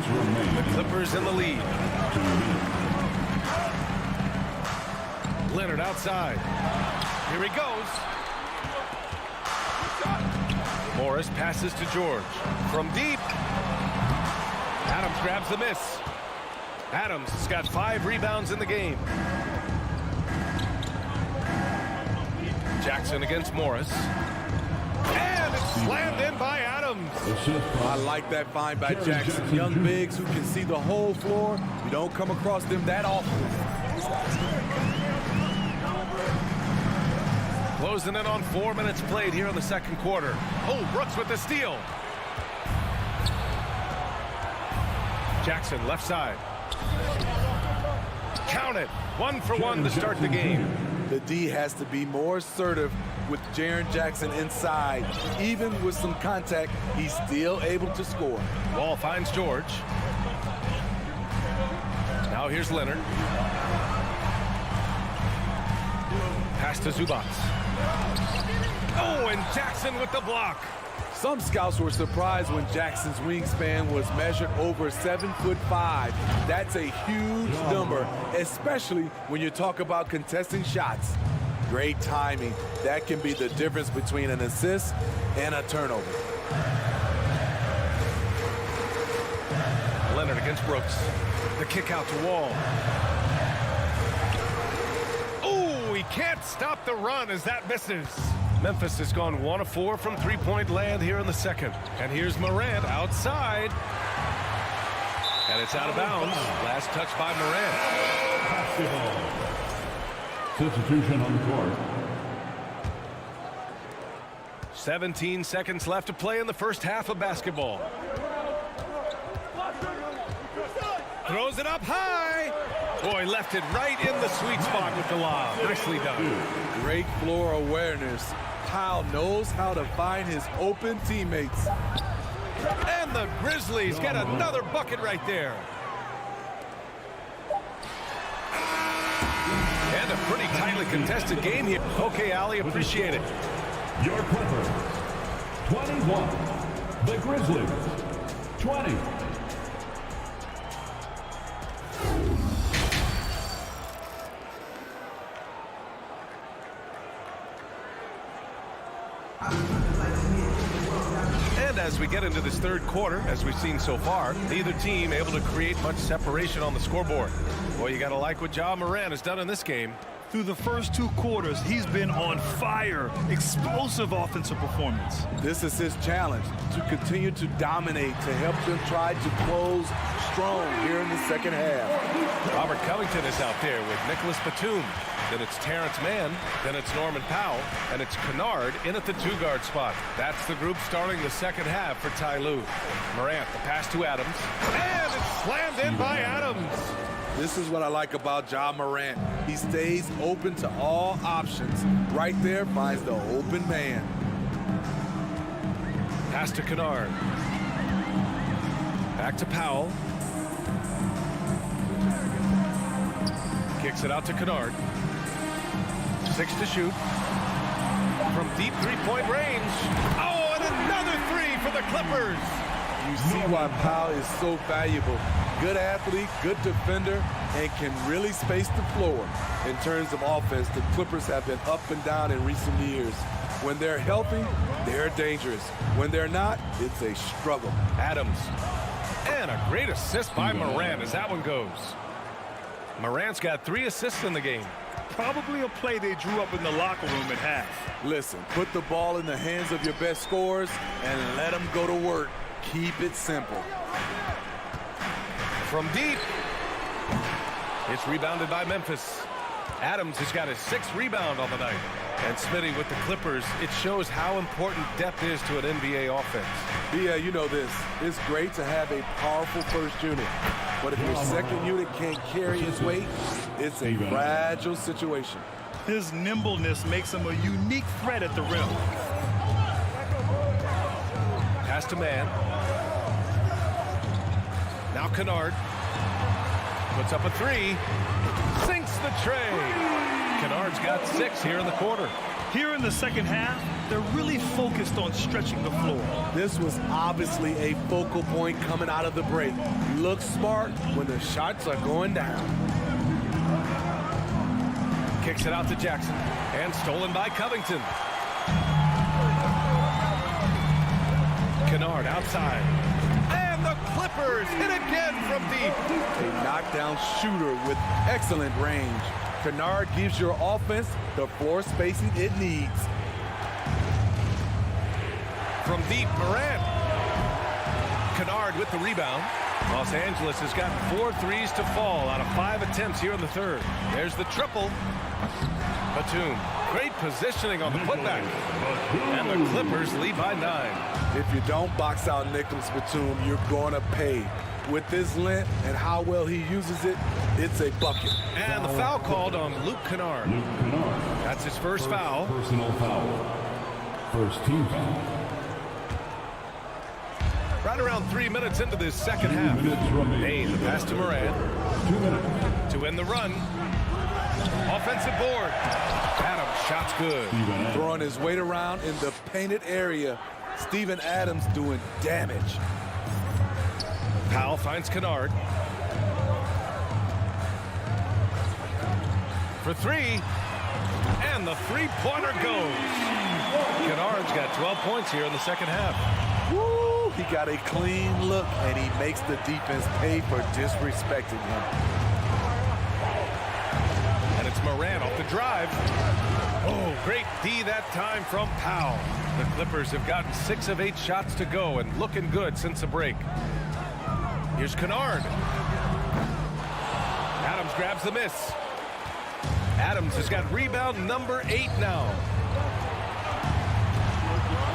The Clippers in the lead. Leonard outside. Here he goes. Morris passes to George. From deep. Adams grabs the miss. Adams has got 5 rebounds in the game. Jackson against Morris. And it's slammed in by Adams. I like that find by Jackson. Young bigs who can see the whole floor. You don't come across them that often. Closing in on 4 minutes played here in the second quarter. Oh, Brooks with the steal. Jackson, left side. Count it. 1 for 1 to start the game. The D has to be more assertive with Jaren Jackson inside. Even with some contact, he's still able to score. Ball finds George. Now here's Leonard. Pass to Zubats. Oh, and Jackson with the block. Some scouts were surprised when Jackson's wingspan was measured over 7'5". That's a huge number, especially when you talk about contesting shots. Great timing. That can be the difference between an assist and a turnover. Leonard against Brooks. The kick out to Wall. Oh, he can't stop the run as that misses. Memphis has gone 1 of 4 from three-point land here in the second. And here's Morant outside. And it's out of bounds. Last touch by Morant. Substitution on the court. 17 seconds left to play in the first half of basketball. Throws it up high. Boy, left it right in the sweet spot with the lob. Nicely done. Great floor awareness. Powell knows how to find his open teammates. And the Grizzlies get another bucket right there. And a pretty tightly contested game here. Okay, Ali, appreciate it. Your Clippers, 21. The Grizzlies, 20. And as we get into this third quarter, as we've seen so far, neither team able to create much separation on the scoreboard. Boy, you got to like what Ja Morant has done in this game. Through the first 2 quarters, he's been on fire. Explosive offensive performance. This is his challenge, to continue to dominate, to help them try to close strong here in the second half. Robert Covington is out there with Nicholas Batum. Then it's Terrence Mann, then it's Norman Powell, and it's Kennard in at the 2-guard spot. That's the group starting the second half for Ty Lue. Morant, the pass to Adams, and it's slammed in by Adams. This is what I like about Ja Morant. He stays open to all options. Right there finds the open man. Pass to Kennard. Back to Powell. Kicks it out to Kennard. 6 to shoot. From deep three-point range. Oh, and another 3 for the Clippers. You see why Powell is so valuable. Good athlete, good defender, and can really space the floor. In terms of offense, the Clippers have been up and down in recent years. When they're healthy, they're dangerous. When they're not, it's a struggle. Adams. And a great assist by Morant as that one goes. Morant's got 3 assists in the game. Probably a play they drew up in the locker room at half. Listen, put the ball in the hands of your best scorers and let them go to work. Keep it simple. From deep. It's rebounded by Memphis. Adams has got his 6th rebound on the night. And Smitty with the Clippers, it shows how important depth is to an NBA offense. Yeah, you know this. It's great to have a powerful first unit. But if your second unit can't carry its weight, it's a fragile situation. His nimbleness makes him a unique threat at the rim. Pass to Mann. Now Kennard. Puts up a 3. Sinks the tray. Kennard's got 6 here in the quarter. Here in the second half, they're really focused on stretching the floor. This was obviously a focal point coming out of the break. Look smart when the shots are going down. Kicks it out to Jackson. And stolen by Covington. Kennard outside. And the Clippers hit again from deep. A knockdown shooter with excellent range. Kennard gives your offense the floor spacing it needs. From deep, Morant. Kennard with the rebound. Los Angeles has got 4 threes to fall out of 5 attempts here in the third. There's the triple. Batum. Great positioning on the putback. And the Clippers lead by 9. If you don't box out Nicholas Batum, you're going to pay. with this length and how well he uses it, it's a bucket. And the foul called on Luke Kennard. That's his first foul. Personal foul. First team foul. Right around 3 minutes into this second half. Bain, the pass to Moran. 2 minutes. To end the run. Offensive board. Adams, shot's good. Throwing his weight around in the painted area. Steven Adams doing damage. Powell finds Kennard. For three. And the three-pointer goes. Kennard's got 12 points here in the second half. Woo! He got a clean look, and he makes the defense pay for disrespecting him. And it's Moran off the drive. Oh, great D that time from Powell. The Clippers have gotten 6 of 8 shots to go and looking good since the break. Here's Kennard. Adams grabs the miss. Adams has got rebound number 8 now.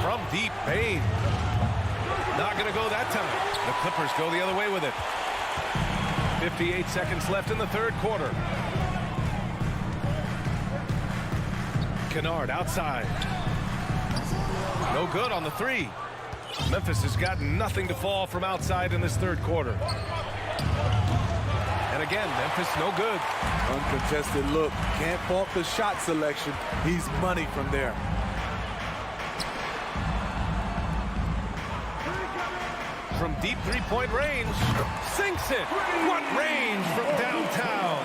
From deep, Bain. Not going to go that time. The Clippers go the other way with it. 58 seconds left in the third quarter. Kennard outside. No good on the three. Memphis has gotten nothing to fall from outside in this third quarter. And again, Memphis no good. Uncontested look. Can't fault the shot selection. He's money from there. From deep three-point range, sinks it. What range from downtown?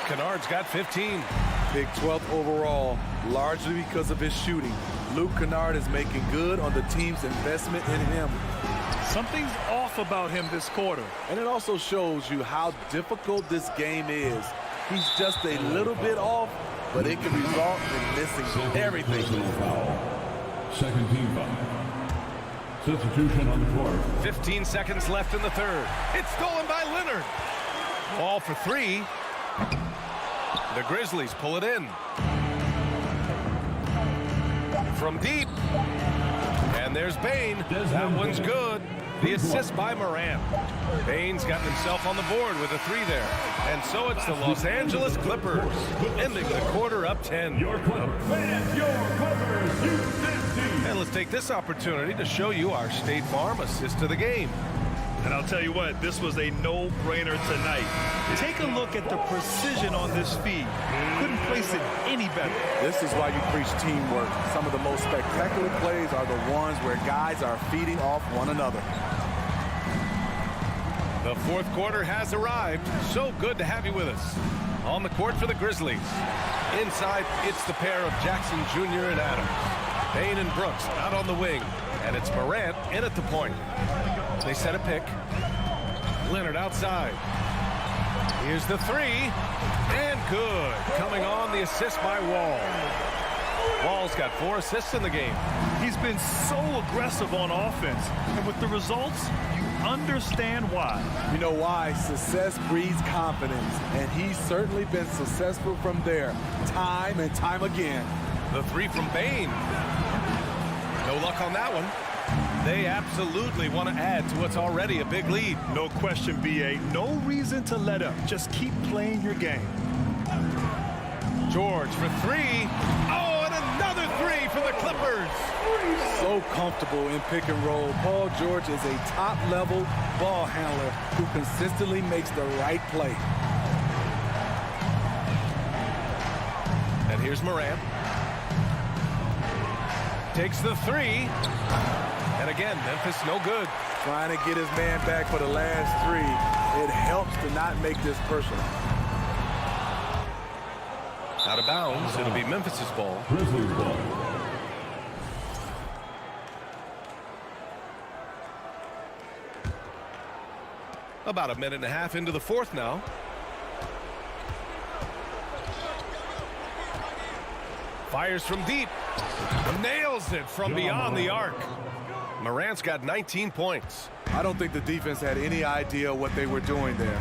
Kennard's got 15. Big 12th overall, largely because of his shooting. Luke Kennard is making good on the team's investment in him. Something's off about him this quarter. And it also shows you how difficult this game is. He's just a little bit off, but it can result in missing everything. Second team foul. Substitution on the court. 15 seconds left in the third. It's stolen by Leonard. Ball for three. The Grizzlies pull it in. From deep. And there's Bain. That one's good. The assist by Moran. Bain's gotten himself on the board with a three there. And so it's the Los Angeles Clippers, ending the quarter up 10. Your Clippers. Fans, your Clippers. Houston. And let's take this opportunity to show you our State Farm assist to the game. And I'll tell you what, this was a no-brainer tonight. Take a look at the precision on this feed. Couldn't place it any better. This is why you preach teamwork. Some of the most spectacular plays are the ones where guys are feeding off one another. The fourth quarter has arrived. So good to have you with us. On the court for the Grizzlies. Inside, it's the pair of Jackson Jr. and Adams. Bain and Brooks out on the wing. And it's Morant in at the point. They set a pick. Leonard outside. Here's the three. And good. Coming on, the assist by Wall. Wall's got 4 assists in the game. He's been so aggressive on offense. And with the results, you understand why. You know why? Success breeds confidence. And he's certainly been successful from there. Time and time again. The three from Bain. No luck on that one. They absolutely want to add to what's already a big lead. No question, B.A. No reason to let up. Just keep playing your game. George for three. Oh, and another three for the Clippers. So comfortable in pick and roll. Paul George is a top-level ball handler who consistently makes the right play. And here's Moran. Takes the three. And again, Memphis no good. Trying to get his man back for the last three. It helps to not make this personal. Out of bounds. It'll be Memphis's ball. Grizzlies ball. About a minute and a half into the fourth now. Fires from deep. Nails it from beyond the arc. Morant's got 19 points. I don't think the defense had any idea what they were doing there.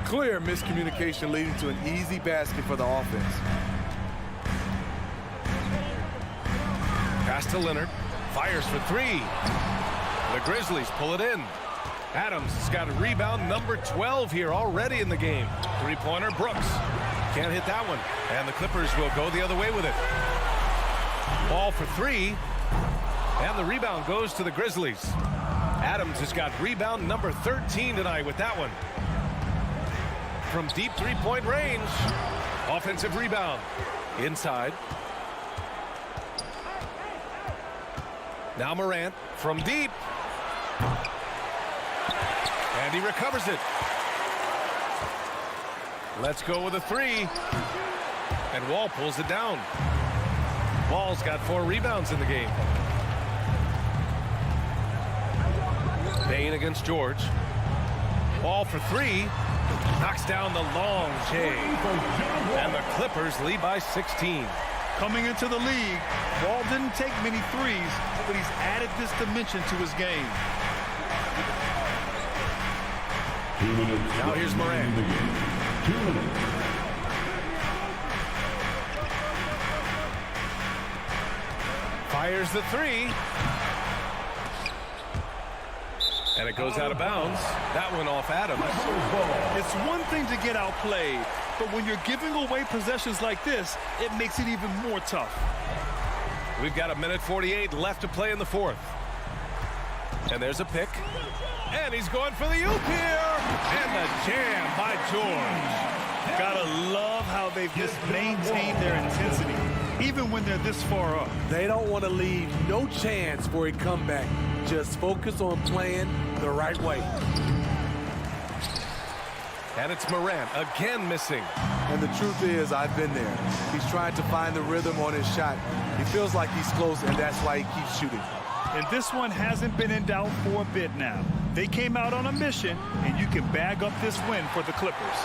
Clear miscommunication leading to an easy basket for the offense. Pass to Leonard. Fires for three. The Grizzlies pull it in. Adams has got a rebound number 12 here already in the game. Three-pointer, Brooks. Can't hit that one. And the Clippers will go the other way with it. Ball for three. And the rebound goes to the Grizzlies. Adams has got rebound number 13 tonight with that one. From deep three-point range. Offensive rebound. Inside. Now Morant from deep. And he recovers it. Let's go with a three. And Wall pulls it down. Wall's got 4 rebounds in the game. Payne against George. Wall for three. Knocks down the long J. And the Clippers lead by 16. Coming into the league, Wall didn't take many threes, but he's added this dimension to his game. Now here's Morant. 2 minutes. Fires the three. And it goes out of bounds. That one off Adams. It's one thing to get outplayed, but when you're giving away possessions like this, it makes it even more tough. We've got 1:48 left to play in the fourth. And there's a pick. And he's going for the oop here. And the jam by George. Gotta love how they've just maintained their intensity, even when they're this far up. They don't want to leave no chance for a comeback. Just focus on playing the right way. And it's Morant again missing. And the truth is, I've been there. He's trying to find the rhythm on his shot. He feels like he's close, and that's why he keeps shooting. And this one hasn't been in doubt for a bit now. They came out on a mission, and you can bag up this win for the Clippers.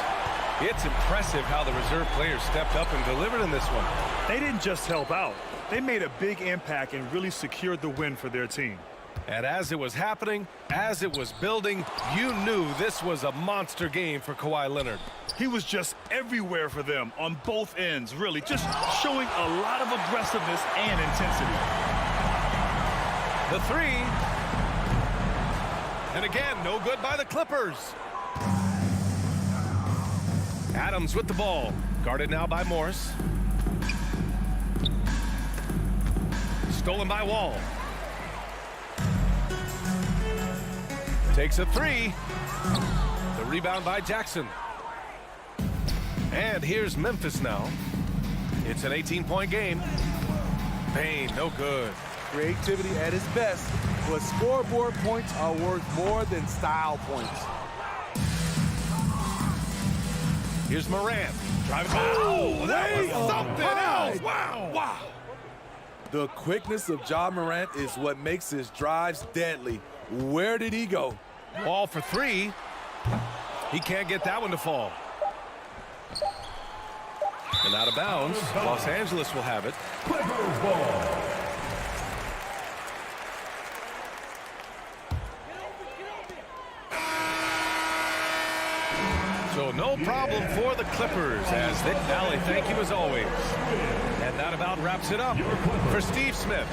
It's impressive how the reserve players stepped up and delivered in this one. They didn't just help out. They made a big impact and really secured the win for their team. And as it was happening, as it was building, you knew this was a monster game for Kawhi Leonard. He was just everywhere for them on both ends, really, just showing a lot of aggressiveness and intensity. The three. And again, no good by the Clippers. Adams with the ball. Guarded now by Morris. Stolen by Wall. Takes a three. The rebound by Jackson. And here's Memphis now. It's an 18-point game. Payne, no good. Creativity at its best, but scoreboard points are worth more than style points. Here's Morant. Driving. Oh, that was something else. Wow. Wow. The quickness of Ja Morant is what makes his drives deadly. Where did he go? Wall for three. He can't get that one to fall. And out of bounds. Los Angeles will have it. Clippers ball. So no problem for the Clippers as they Allie, thank you as always. And that about wraps it up for Steve Smith.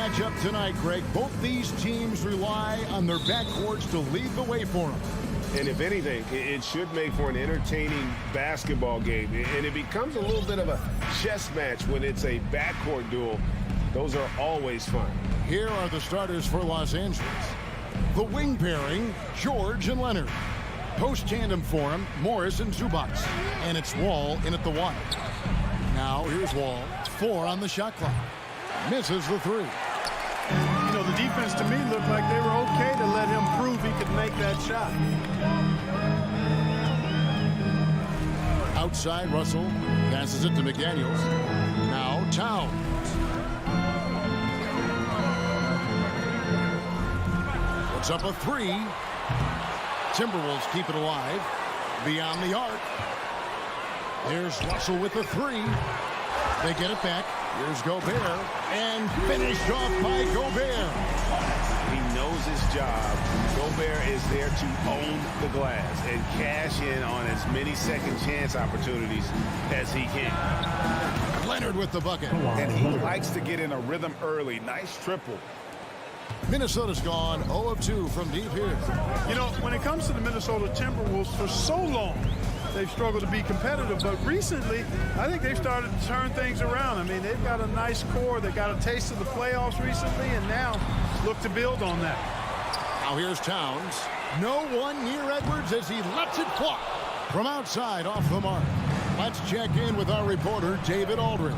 matchup tonight, Greg. Both these teams rely on their backcourts to lead the way for them. And if anything, it should make for an entertaining basketball game. And it becomes a little bit of a chess match when it's a backcourt duel. Those are always fun. Here are the starters for Los Angeles. The wing pairing, George and Leonard. Post tandem for him, Morris and Zubac. And it's Wall in at the 1. Now here's Wall. 4 on the shot clock. Misses the 3. You know, the defense to me looked like they were okay to let him prove he could make that shot. Outside, Russell passes it to McDaniels. Now Towns. Puts up a 3. Timberwolves keep it alive. Beyond the arc. Here's Russell with the 3. They get it back. Here's Gobert. And finished off by Gobert. He knows his job. Gobert is there to own the glass and cash in on as many second chance opportunities as he can. Leonard with the bucket. And he likes to get in a rhythm early. Nice triple. Minnesota's gone 0 of 2 from deep here. You know, when it comes to the Minnesota Timberwolves, for so long, they've struggled to be competitive. But recently, I think they've started to turn things around. I mean, they've got a nice core. They got a taste of the playoffs recently, and now look to build on that. Now here's Towns. No one near Edwards as he lets it fly. From outside, off the mark. Let's check in with our reporter, David Aldridge.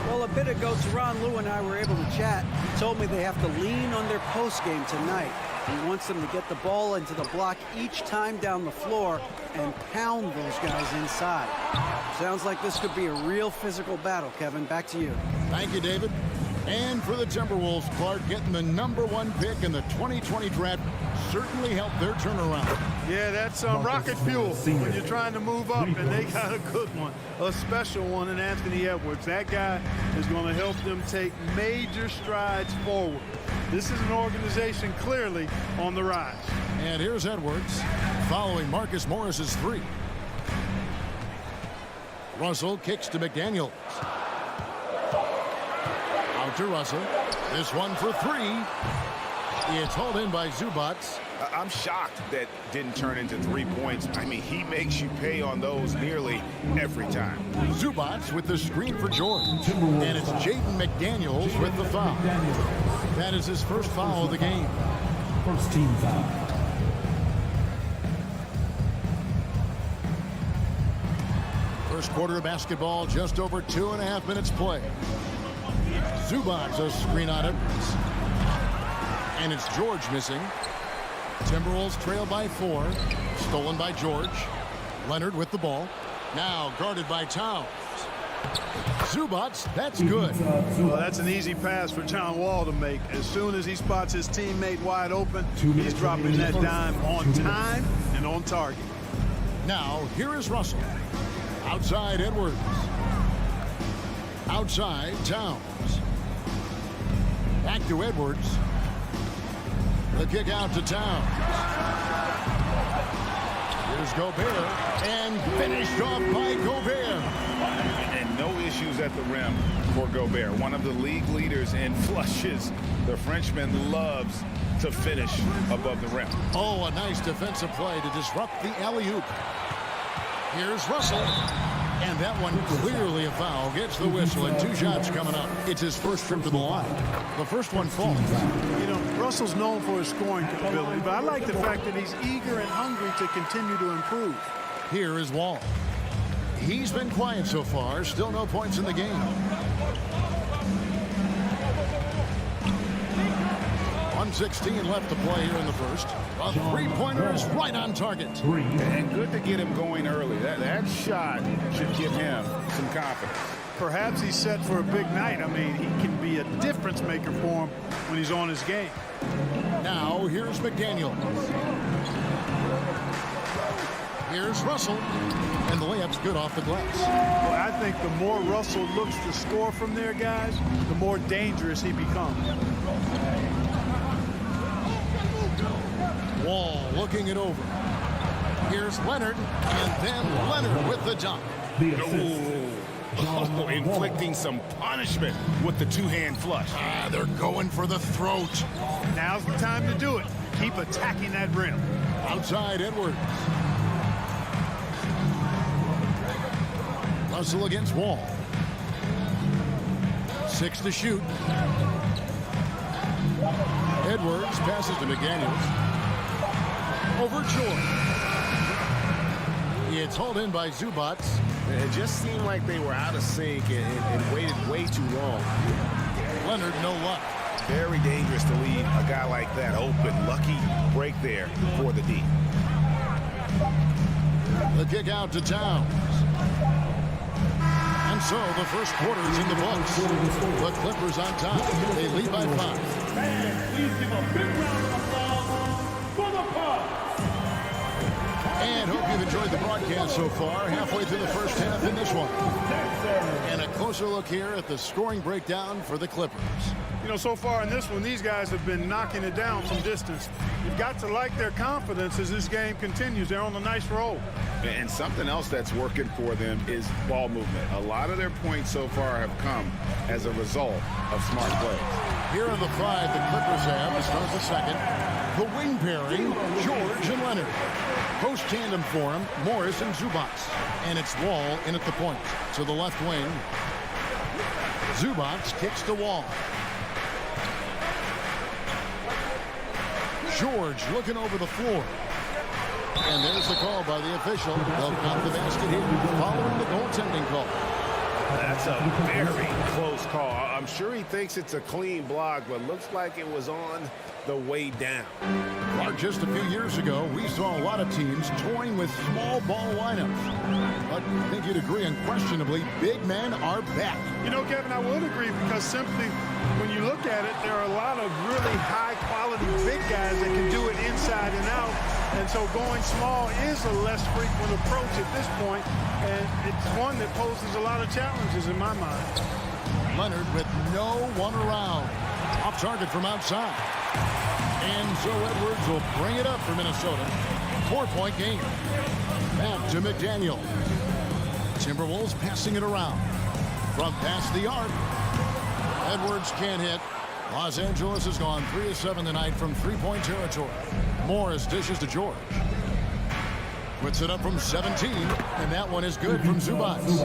Well, a bit ago, Teron Lue and I were able to chat. He told me they have to lean on their post game tonight. He wants them to get the ball into the block each time down the floor and pound those guys inside. Sounds like this could be a real physical battle, Kevin. Back to you. Thank you, David. And for the Timberwolves, Clark, getting the #1 pick in the 2020 draft certainly helped their turnaround. Yeah, that's rocket fuel when you're trying to move up, and they got a good one, a special one in Anthony Edwards. That guy is going to help them take major strides forward. This is an organization clearly on the rise. And here's Edwards following Marcus Morris's 3. Russell kicks to McDaniels. Out to Russell. This one for 3. It's hauled in by Zubac. I'm shocked that didn't turn into 3 points. I mean, he makes you pay on those nearly every time. Zubac with the screen for George. And it's Jaden McDaniels with the foul. That is his first foul of the game. First team foul. First quarter of basketball, just over 2.5 minutes play. Zubac a screen on it. And it's George missing. Timberwolves trail by 4. Stolen by George. Leonard with the ball. Now guarded by Towns. Zubac, that's good. Well, that's an easy pass for John Wall to make. As soon as he spots his teammate wide open, he's dropping that dime on time and on target. Now, here is Russell. Outside Edwards. Outside Towns. Back to Edwards. The kick out to Towns. Here's Gobert. And finished off by Gobert. And no issues at the rim for Gobert. One of the league leaders in flushes. The Frenchman loves to finish above the rim. Oh, a nice defensive play to disrupt the alley-oop. Here's Russell. And that one clearly a foul. Gets the whistle and 2 shots coming up. It's his first trip to the line. The first one falls. You know, Russell's known for his scoring ability, but I like the fact that he's eager and hungry to continue to improve. Here is Wall. He's been quiet so far. Still no points in the game. 1:16 left to play here in the first. A 3-pointer is right on target. And good to get him going early. That shot should give him some confidence. Perhaps he's set for a big night. I mean, he can be a difference maker for him when he's on his game. Now, here's McDaniels. Here's Russell. And the layup's good off the glass. Well, I think the more Russell looks to score from there, guys, the more dangerous he becomes. Wall looking it over. Here's Leonard. And then Leonard with the dunk. The assist. Oh, inflicting some punishment with the two-hand flush. They're going for the throat. Now's the time to do it. Keep attacking that rim. Outside Edwards. Russell against Wall. 6 to shoot. Edwards passes to McDaniels. Over George. It's hauled in by Zubats. It just seemed like they were out of sync and waited way too long. Leonard, no luck. Very dangerous to leave a guy like that open. Lucky break there for the D. The kick out to Towns. And so the first quarter is in the books. The Clippers on top. They lead by 5. Fans, please give a big round of applause for the Bucks. And hope you've enjoyed the broadcast so far. Halfway through the first half in this one. And a closer look here at the scoring breakdown for the Clippers. You know, so far in this one, these guys have been knocking it down from distance. You've got to like their confidence as this game continues. They're on a nice roll. And something else that's working for them is ball movement. A lot of their points so far have come as a result of smart plays. Here are the 5 the Clippers have to start the second. The wing pairing, George and Leonard. Post tandem for him, Morris and Zubats. And it's Wall in at the point. To the left wing. Zubats kicks the Wall. George looking over the floor. And there's the call by the official. They'll count the basket here following the goaltending call. That's a very close call. I'm sure he thinks it's a clean block, but looks like it was on the way down. Clark, just a few years ago, we saw a lot of teams toying with small ball lineups. But I think you'd agree unquestionably, big men are back. You know, Kevin, I would agree because simply when you look at it, there are a lot of really high-quality big guys that can do it inside and out. And so going small is a less frequent approach at this point, and it's one that poses a lot of challenges in my mind. Leonard with no one around. Off target from outside. And so Edwards will bring it up for Minnesota. 4-point game. Back to McDaniel. Timberwolves passing it around. From past the arc. Edwards can't hit. Los Angeles has gone 3 of 7 tonight from 3-point territory. Morris dishes to George. Puts it up from 17, and that one is good from Zubats.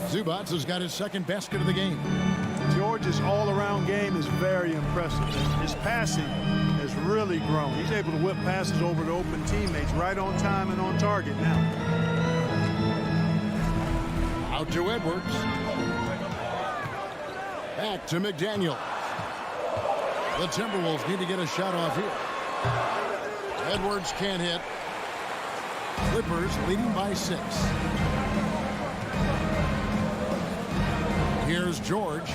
Zubats has got his second basket of the game. George's all-around game is very impressive. His passing has really grown. He's able to whip passes over to open teammates right on time and on target now. Out to Edwards. Back to McDaniel. The Timberwolves need to get a shot off here. Edwards can't hit. Clippers leading by 6. Here's George.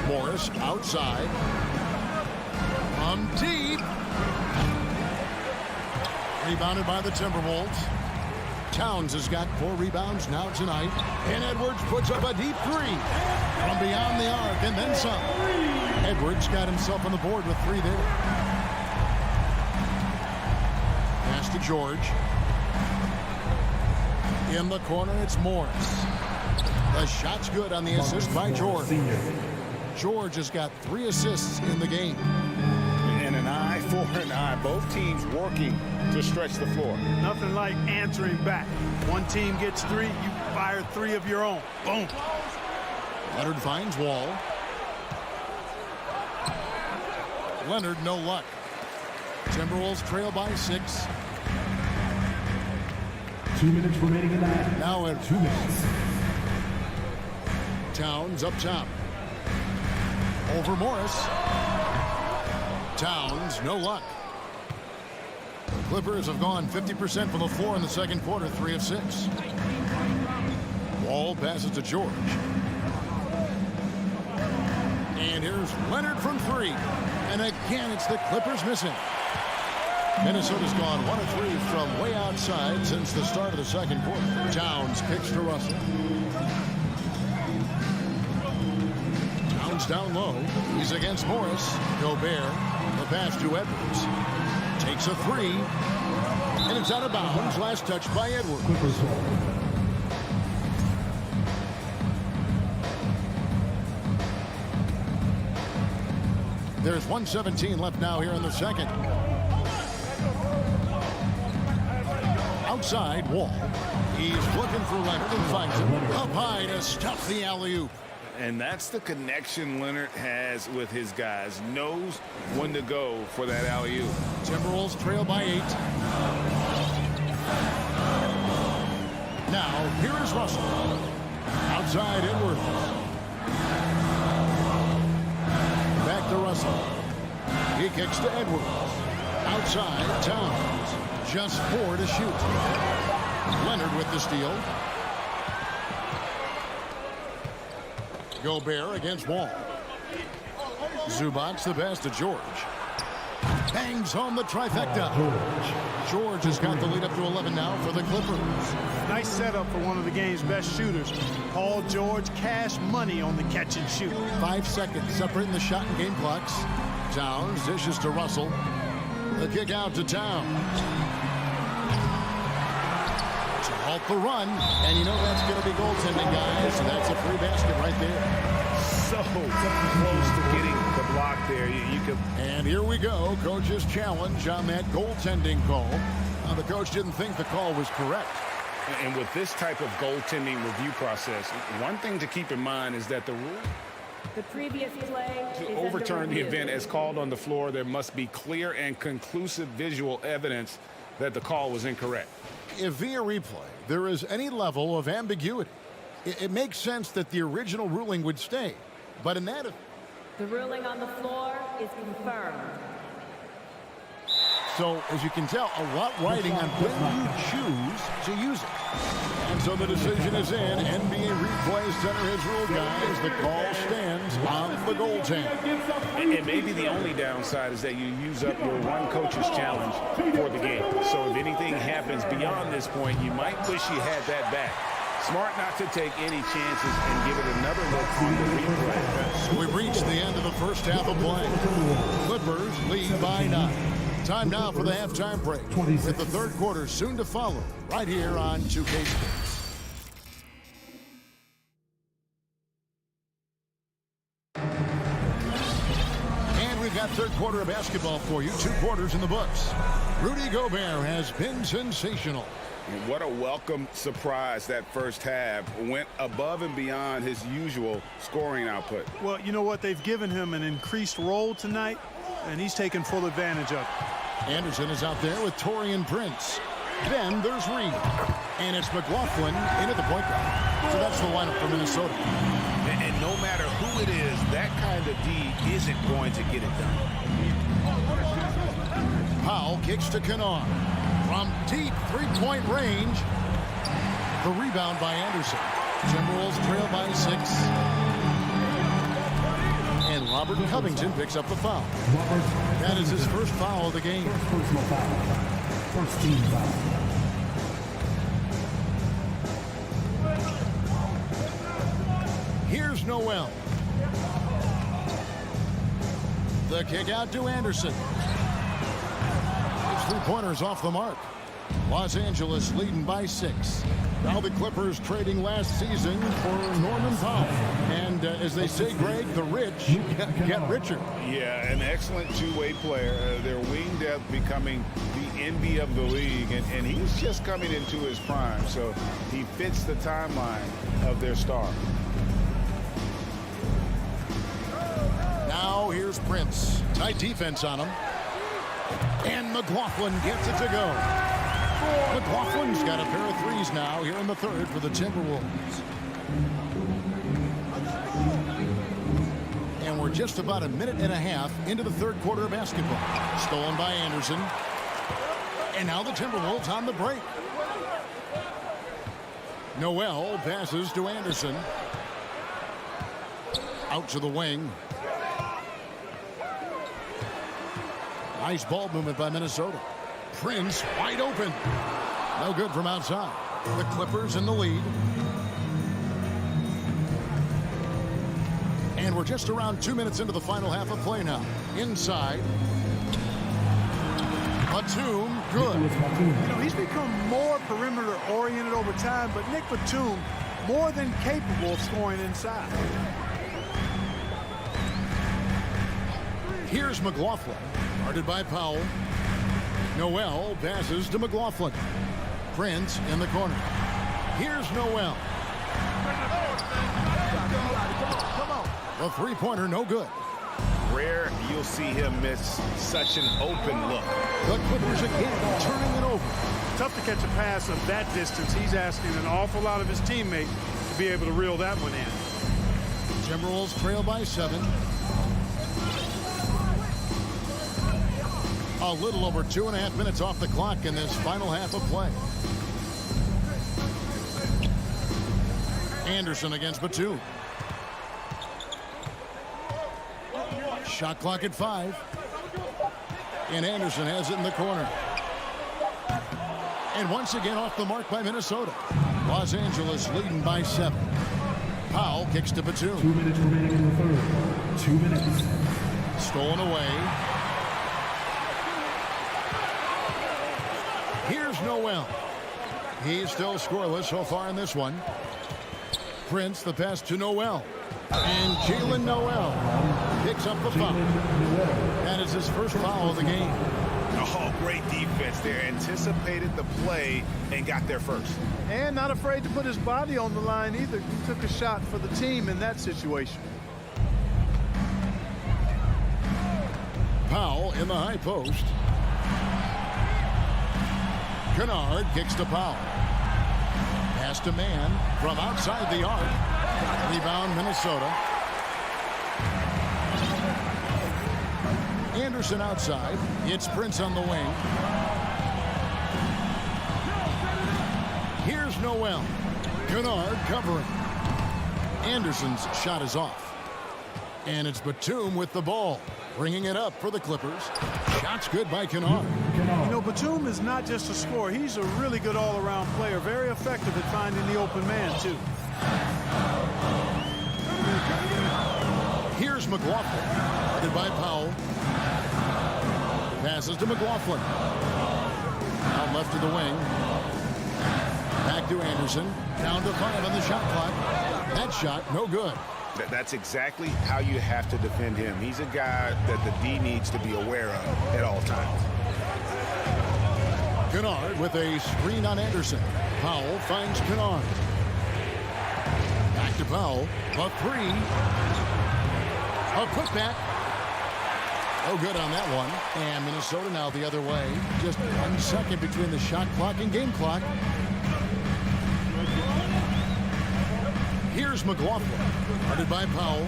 Morris outside. From deep. Rebounded by the Timberwolves. Towns has got 4 rebounds now tonight. And Edwards puts up a deep 3 from beyond the arc and then some. Edwards got himself on the board with 3 there. Pass to George. In the corner, it's Morris. The shot's good on the assist by George. George has got 3 assists in the game. And an eye for an eye. Both teams working to stretch the floor. Nothing like answering back. One team gets 3, you fire 3 of your own. Boom. Leonard finds Wall. Leonard, no luck. Timberwolves trail by 6. 2 minutes remaining in the half. Now at 2 minutes. Towns up top. Over Morris. Towns, no luck. The Clippers have gone 50% from the floor in the second quarter, 3 of 6. Wall passes to George. And here's Leonard from 3. And again, it's the Clippers missing. Minnesota's gone 1 of 3 from way outside since the start of the second quarter. Towns kicks to Russell. Towns down low. He's against Morris. Gobert. The pass to Edwards. Takes a 3. And it's out of bounds. Last touch by Edwards. There's 1:17 left now here in the second. Outside, Wall. He's looking for Leonard and finds him. Up high to stuff the alley-oop. And that's the connection Leonard has with his guys. Knows when to go for that alley-oop. Timberwolves trail by 8. Now, here is Russell. Outside, Edwards. Back to Russell. He kicks to Edwards. Outside, Towns. Just 4 to shoot. Leonard with the steal. Gobert against Wall. Zubac's the pass to George. Bangs home the trifecta. George has got the lead up to 11 now for the Clippers. Nice setup for one of the game's best shooters. Paul George, cash money on the catch and shoot. 5 seconds separating the shot and game clocks. Towns dishes to Russell. The kick out to Towns. To halt the run. And you know that's going to be goaltending, guys. So that's a free basket right there. So close to getting the block there. You could. And here we go. Coach's challenge on that goaltending call. The coach didn't think the call was correct. And with this type of goaltending review process, one thing to keep in mind is that the rule The previous play to overturn the event as called on the floor, there must be clear and conclusive visual evidence that the call was incorrect. If via replay there is any level of ambiguity, it makes sense that the original ruling would stay. But in that, the ruling on the floor is confirmed. So, as you can tell, a lot riding on when you choose to use it. And so the decision is in. NBA replay center has ruled, guys. The call stands on the goaltend. And maybe the only downside is that you use up your one coach's challenge for the game. So if anything happens beyond this point, you might wish you had that back. Smart not to take any chances and give it another look on the replay. We've reached the end of the first half of play. Clippers lead by 9. Time now for the halftime break, with the third quarter soon to follow, right here on 2K Sports. And we've got third quarter of basketball for you, 2 quarters in the books. Rudy Gobert has been sensational. And what a welcome surprise that first half. Went above and beyond his usual scoring output. Well, you know what? They've given him an increased role tonight, and he's taken full advantage of it. Anderson is out there with Taurean Prince. Then there's Reed. And it's McLaughlin in at the point guard. So that's the lineup for Minnesota. And no matter who it is, that kind of D isn't going to get it done. Powell kicks to Kennard. From deep three-point range. The rebound by Anderson. Timberwolves trail by 6. And Robert Covington picks up the foul. That is his first foul of the game. Personal foul. First team foul. Here's Noel. The kick out to Anderson. His three-pointers off the mark. Los Angeles leading by 6. Now the Clippers trading last season for Norman Powell. And as they say, Greg, the rich get richer. Yeah, an excellent two-way player. Their wing depth becoming the envy of the league. And he's just coming into his prime. So he fits the timeline of their star. Now here's Prince. Tight defense on him. And McLaughlin gets it to go. McLaughlin's got a pair of threes now here in the third for the Timberwolves. And we're just about a minute and a half into the third quarter of basketball. Stolen by Anderson. And now the Timberwolves on the break. Noel passes to Anderson. Out to the wing. Nice ball movement by Minnesota. Prince wide open. No good from outside. The Clippers in the lead. And we're just around 2 minutes into the final half of play now. Inside. Batum, good. You know, he's become more perimeter-oriented over time, but Nick Batum more than capable of scoring inside. Here's McLaughlin, guarded by Powell. Noel passes to McLaughlin. Prince in the corner. Here's Noel. The three-pointer, no good. Rare you'll see him miss such an open look. The Clippers again turning it over. Tough to catch a pass of that distance. He's asking an awful lot of his teammate to be able to reel that one in. Timberwolves trail by 7. A little over 2.5 minutes off the clock in this final half of play. Anderson against Batum. Shot clock at 5. And Anderson has it in the corner. And once again off the mark by Minnesota. Los Angeles leading by 7. Powell kicks to Batum. 2 minutes remaining in the third. 2 minutes. Stolen away. Here's Noel. He's still scoreless so far in this one. Prince, the pass to Noel. And Jalen Noel picks up the foul. That is his first foul of the game. Oh, great defense there. Anticipated the play and got there first. And not afraid to put his body on the line either. He took a shot for the team in that situation. Powell in the high post. Kennard kicks to Powell. Pass to man from outside the arc. Rebound Minnesota. Anderson outside. It's Prince on the wing. Here's Noel. Kennard covering. Anderson's shot is off. And it's Batum with the ball. Bringing it up for the Clippers. Shot's good by Kennard. You know, Batum is not just a scorer. He's a really good all-around player. Very effective at finding the open man, too. Here's McLaughlin. Guarded by Powell. Passes to McLaughlin. Out left to the wing. Back to Anderson. Down to 5 on the shot clock. That shot, no good. That's exactly how you have to defend him. He's a guy that the D needs to be aware of at all times. Kennard with a screen on Anderson. Powell finds Kennard. Back to Powell. A 3. A putback. No good on that one. And Minnesota now the other way. Just 1 second between the shot clock and game clock. Here's McLaughlin. Guarded by Powell.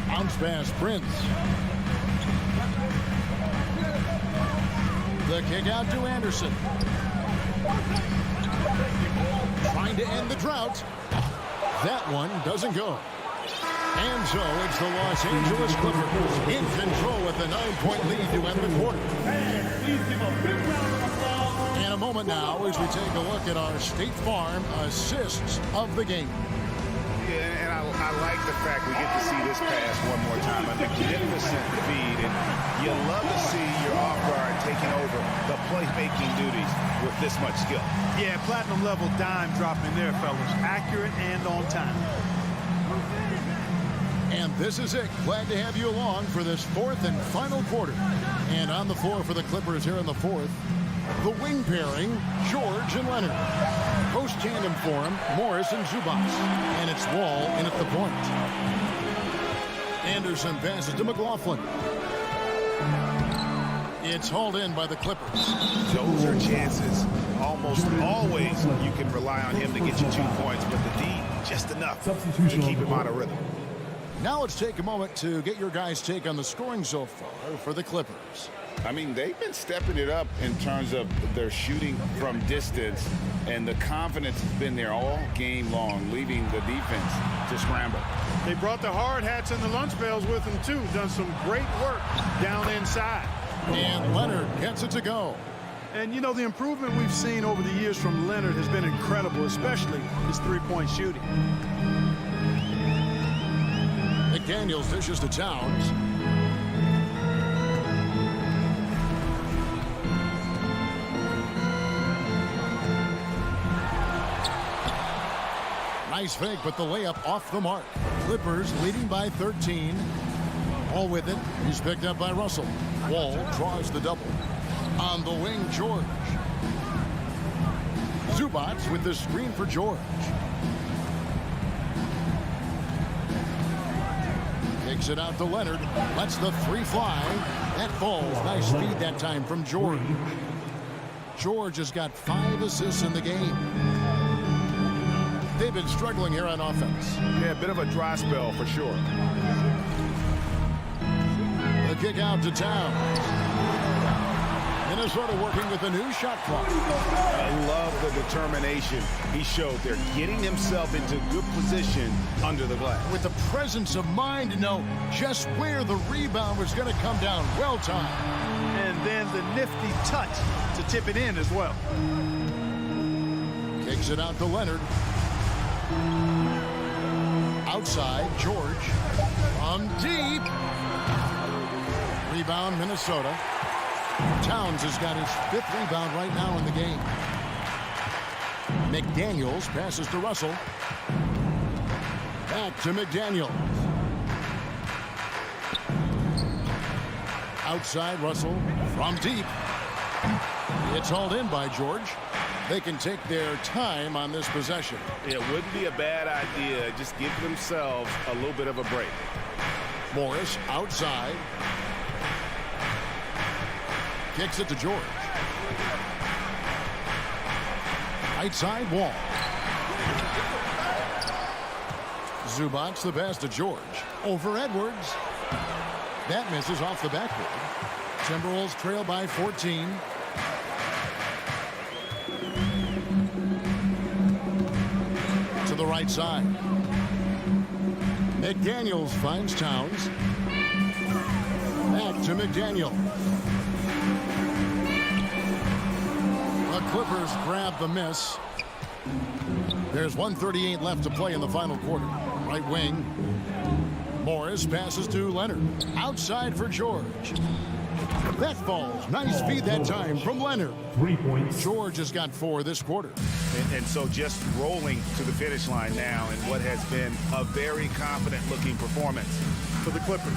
Bounce pass, Prince. The kick out to Anderson. Trying to end the drought. That one doesn't go. And so it's the Los Angeles Clippers in control with a 9-point lead to end the quarter. In a moment now as we take a look at our State Farm assists of the game. Yeah, and I like the fact we get to see this pass one more time. A magnificent feed, and you love to see your off guard taking over the playmaking duties with this much skill. Yeah, platinum level dime dropping there, fellas. Accurate and on time. And this is it. Glad to have you along for this 4th and final quarter. And on the floor for the Clippers here in the 4th, the wing pairing, George and Leonard. Post tandem for him, Morris and Zubac. And it's Wall in at the point. Anderson passes to McLaughlin. It's hauled in by the Clippers. Those are chances. Almost always you can rely on him to get you 2 points, but the D, just enough to keep him out of rhythm. Now let's take a moment to get your guys' take on the scoring so far for the Clippers. I mean, they've been stepping it up in terms of their shooting from distance, and the confidence has been there all game long, leaving the defense to scramble. They brought the hard hats and the lunch pails with them, too. Done some great work down inside. And Leonard gets it to go. And, you know, the improvement we've seen over the years from Leonard has been incredible, especially his three-point shooting. McDaniels dishes to Towns. Nice fake, but the layup off the mark. Clippers leading by 13. All with it. He's picked up by Russell. Wall draws the double. On the wing, George. Zubac with the screen for George. Takes it out to Leonard. Lets the three fly. That falls. Nice feed that time from George. George has got 5 assists in the game. They've been struggling here on offense. Yeah, a bit of a dry spell for sure. The kick out to Towns. Minnesota working with a new shot clock. I love the determination he showed there, getting himself into good position under the glass. With the presence of mind to know just where the rebound was going to come down. Well timed. And then the nifty touch to tip it in as well. Kicks it out to Leonard. Outside, George. From deep. Rebound, Minnesota. Towns has got his 5th rebound right now in the game. McDaniels passes to Russell. Back to McDaniels. Outside, Russell from deep. It's hauled in by George. They can take their time on this possession. It wouldn't be a bad idea. Just give themselves a little bit of a break. Morris outside. Kicks it to George. Right side, Wall. Zubac the pass to George. Over Edwards. That misses off the backboard. Timberwolves trail by 14. To the right side. McDaniels finds Towns. Back to McDaniel. The Clippers grab the miss. There's 1:38 left to play in the final quarter. Right wing. Morris passes to Leonard. Outside for George. That falls. Nice feed that time from Leonard. 3 points. George has got 4 this quarter. And so just rolling to the finish line now in what has been a very confident-looking performance for the Clippers.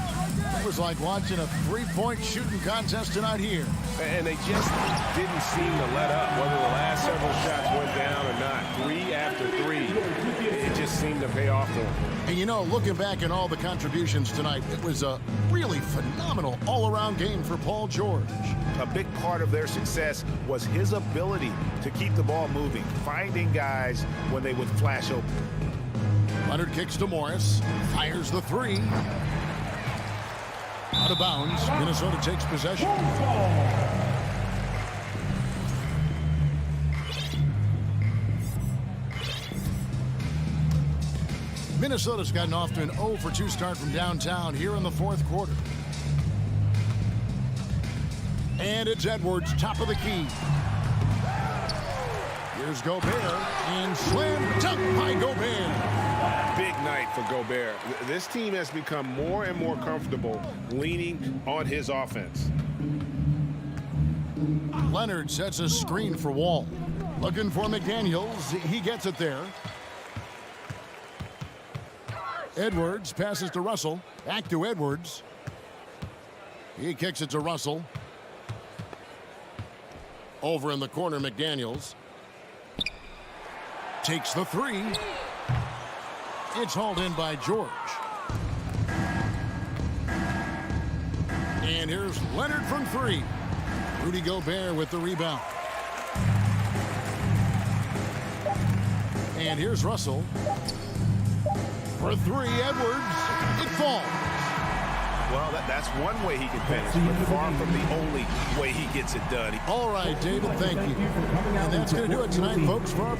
It was like watching a 3-point shooting contest tonight here. And they just didn't seem to let up, whether the last several shots went down or not. 3 after 3. It just seemed to pay off for them. And you know, looking back at all the contributions tonight, it was a really phenomenal all-around game for Paul George. A big part of their success was his ability to keep the ball moving, finding guys when they would flash open. Leonard kicks to Morris, fires the 3. Out of bounds, Minnesota takes possession. Minnesota's gotten off to an 0 for 2 start from downtown here in the 4th quarter. And it's Edwards, top of the key. Here's Gobert, and slam dunk by Gobert. Big night for Gobert. This team has become more and more comfortable leaning on his offense. Leonard sets a screen for Wall. Looking for McDaniels. He gets it there. Edwards passes to Russell. Back to Edwards. He kicks it to Russell. Over in the corner, McDaniels. Takes the 3. It's hauled in by George. And here's Leonard from 3. Rudy Gobert with the rebound. And here's Russell. For 3, Edwards. It falls. Well, that's one way he can finish, but far from the only way he gets it done. All right, David, thank you. And that's going to do it tonight, folks, for our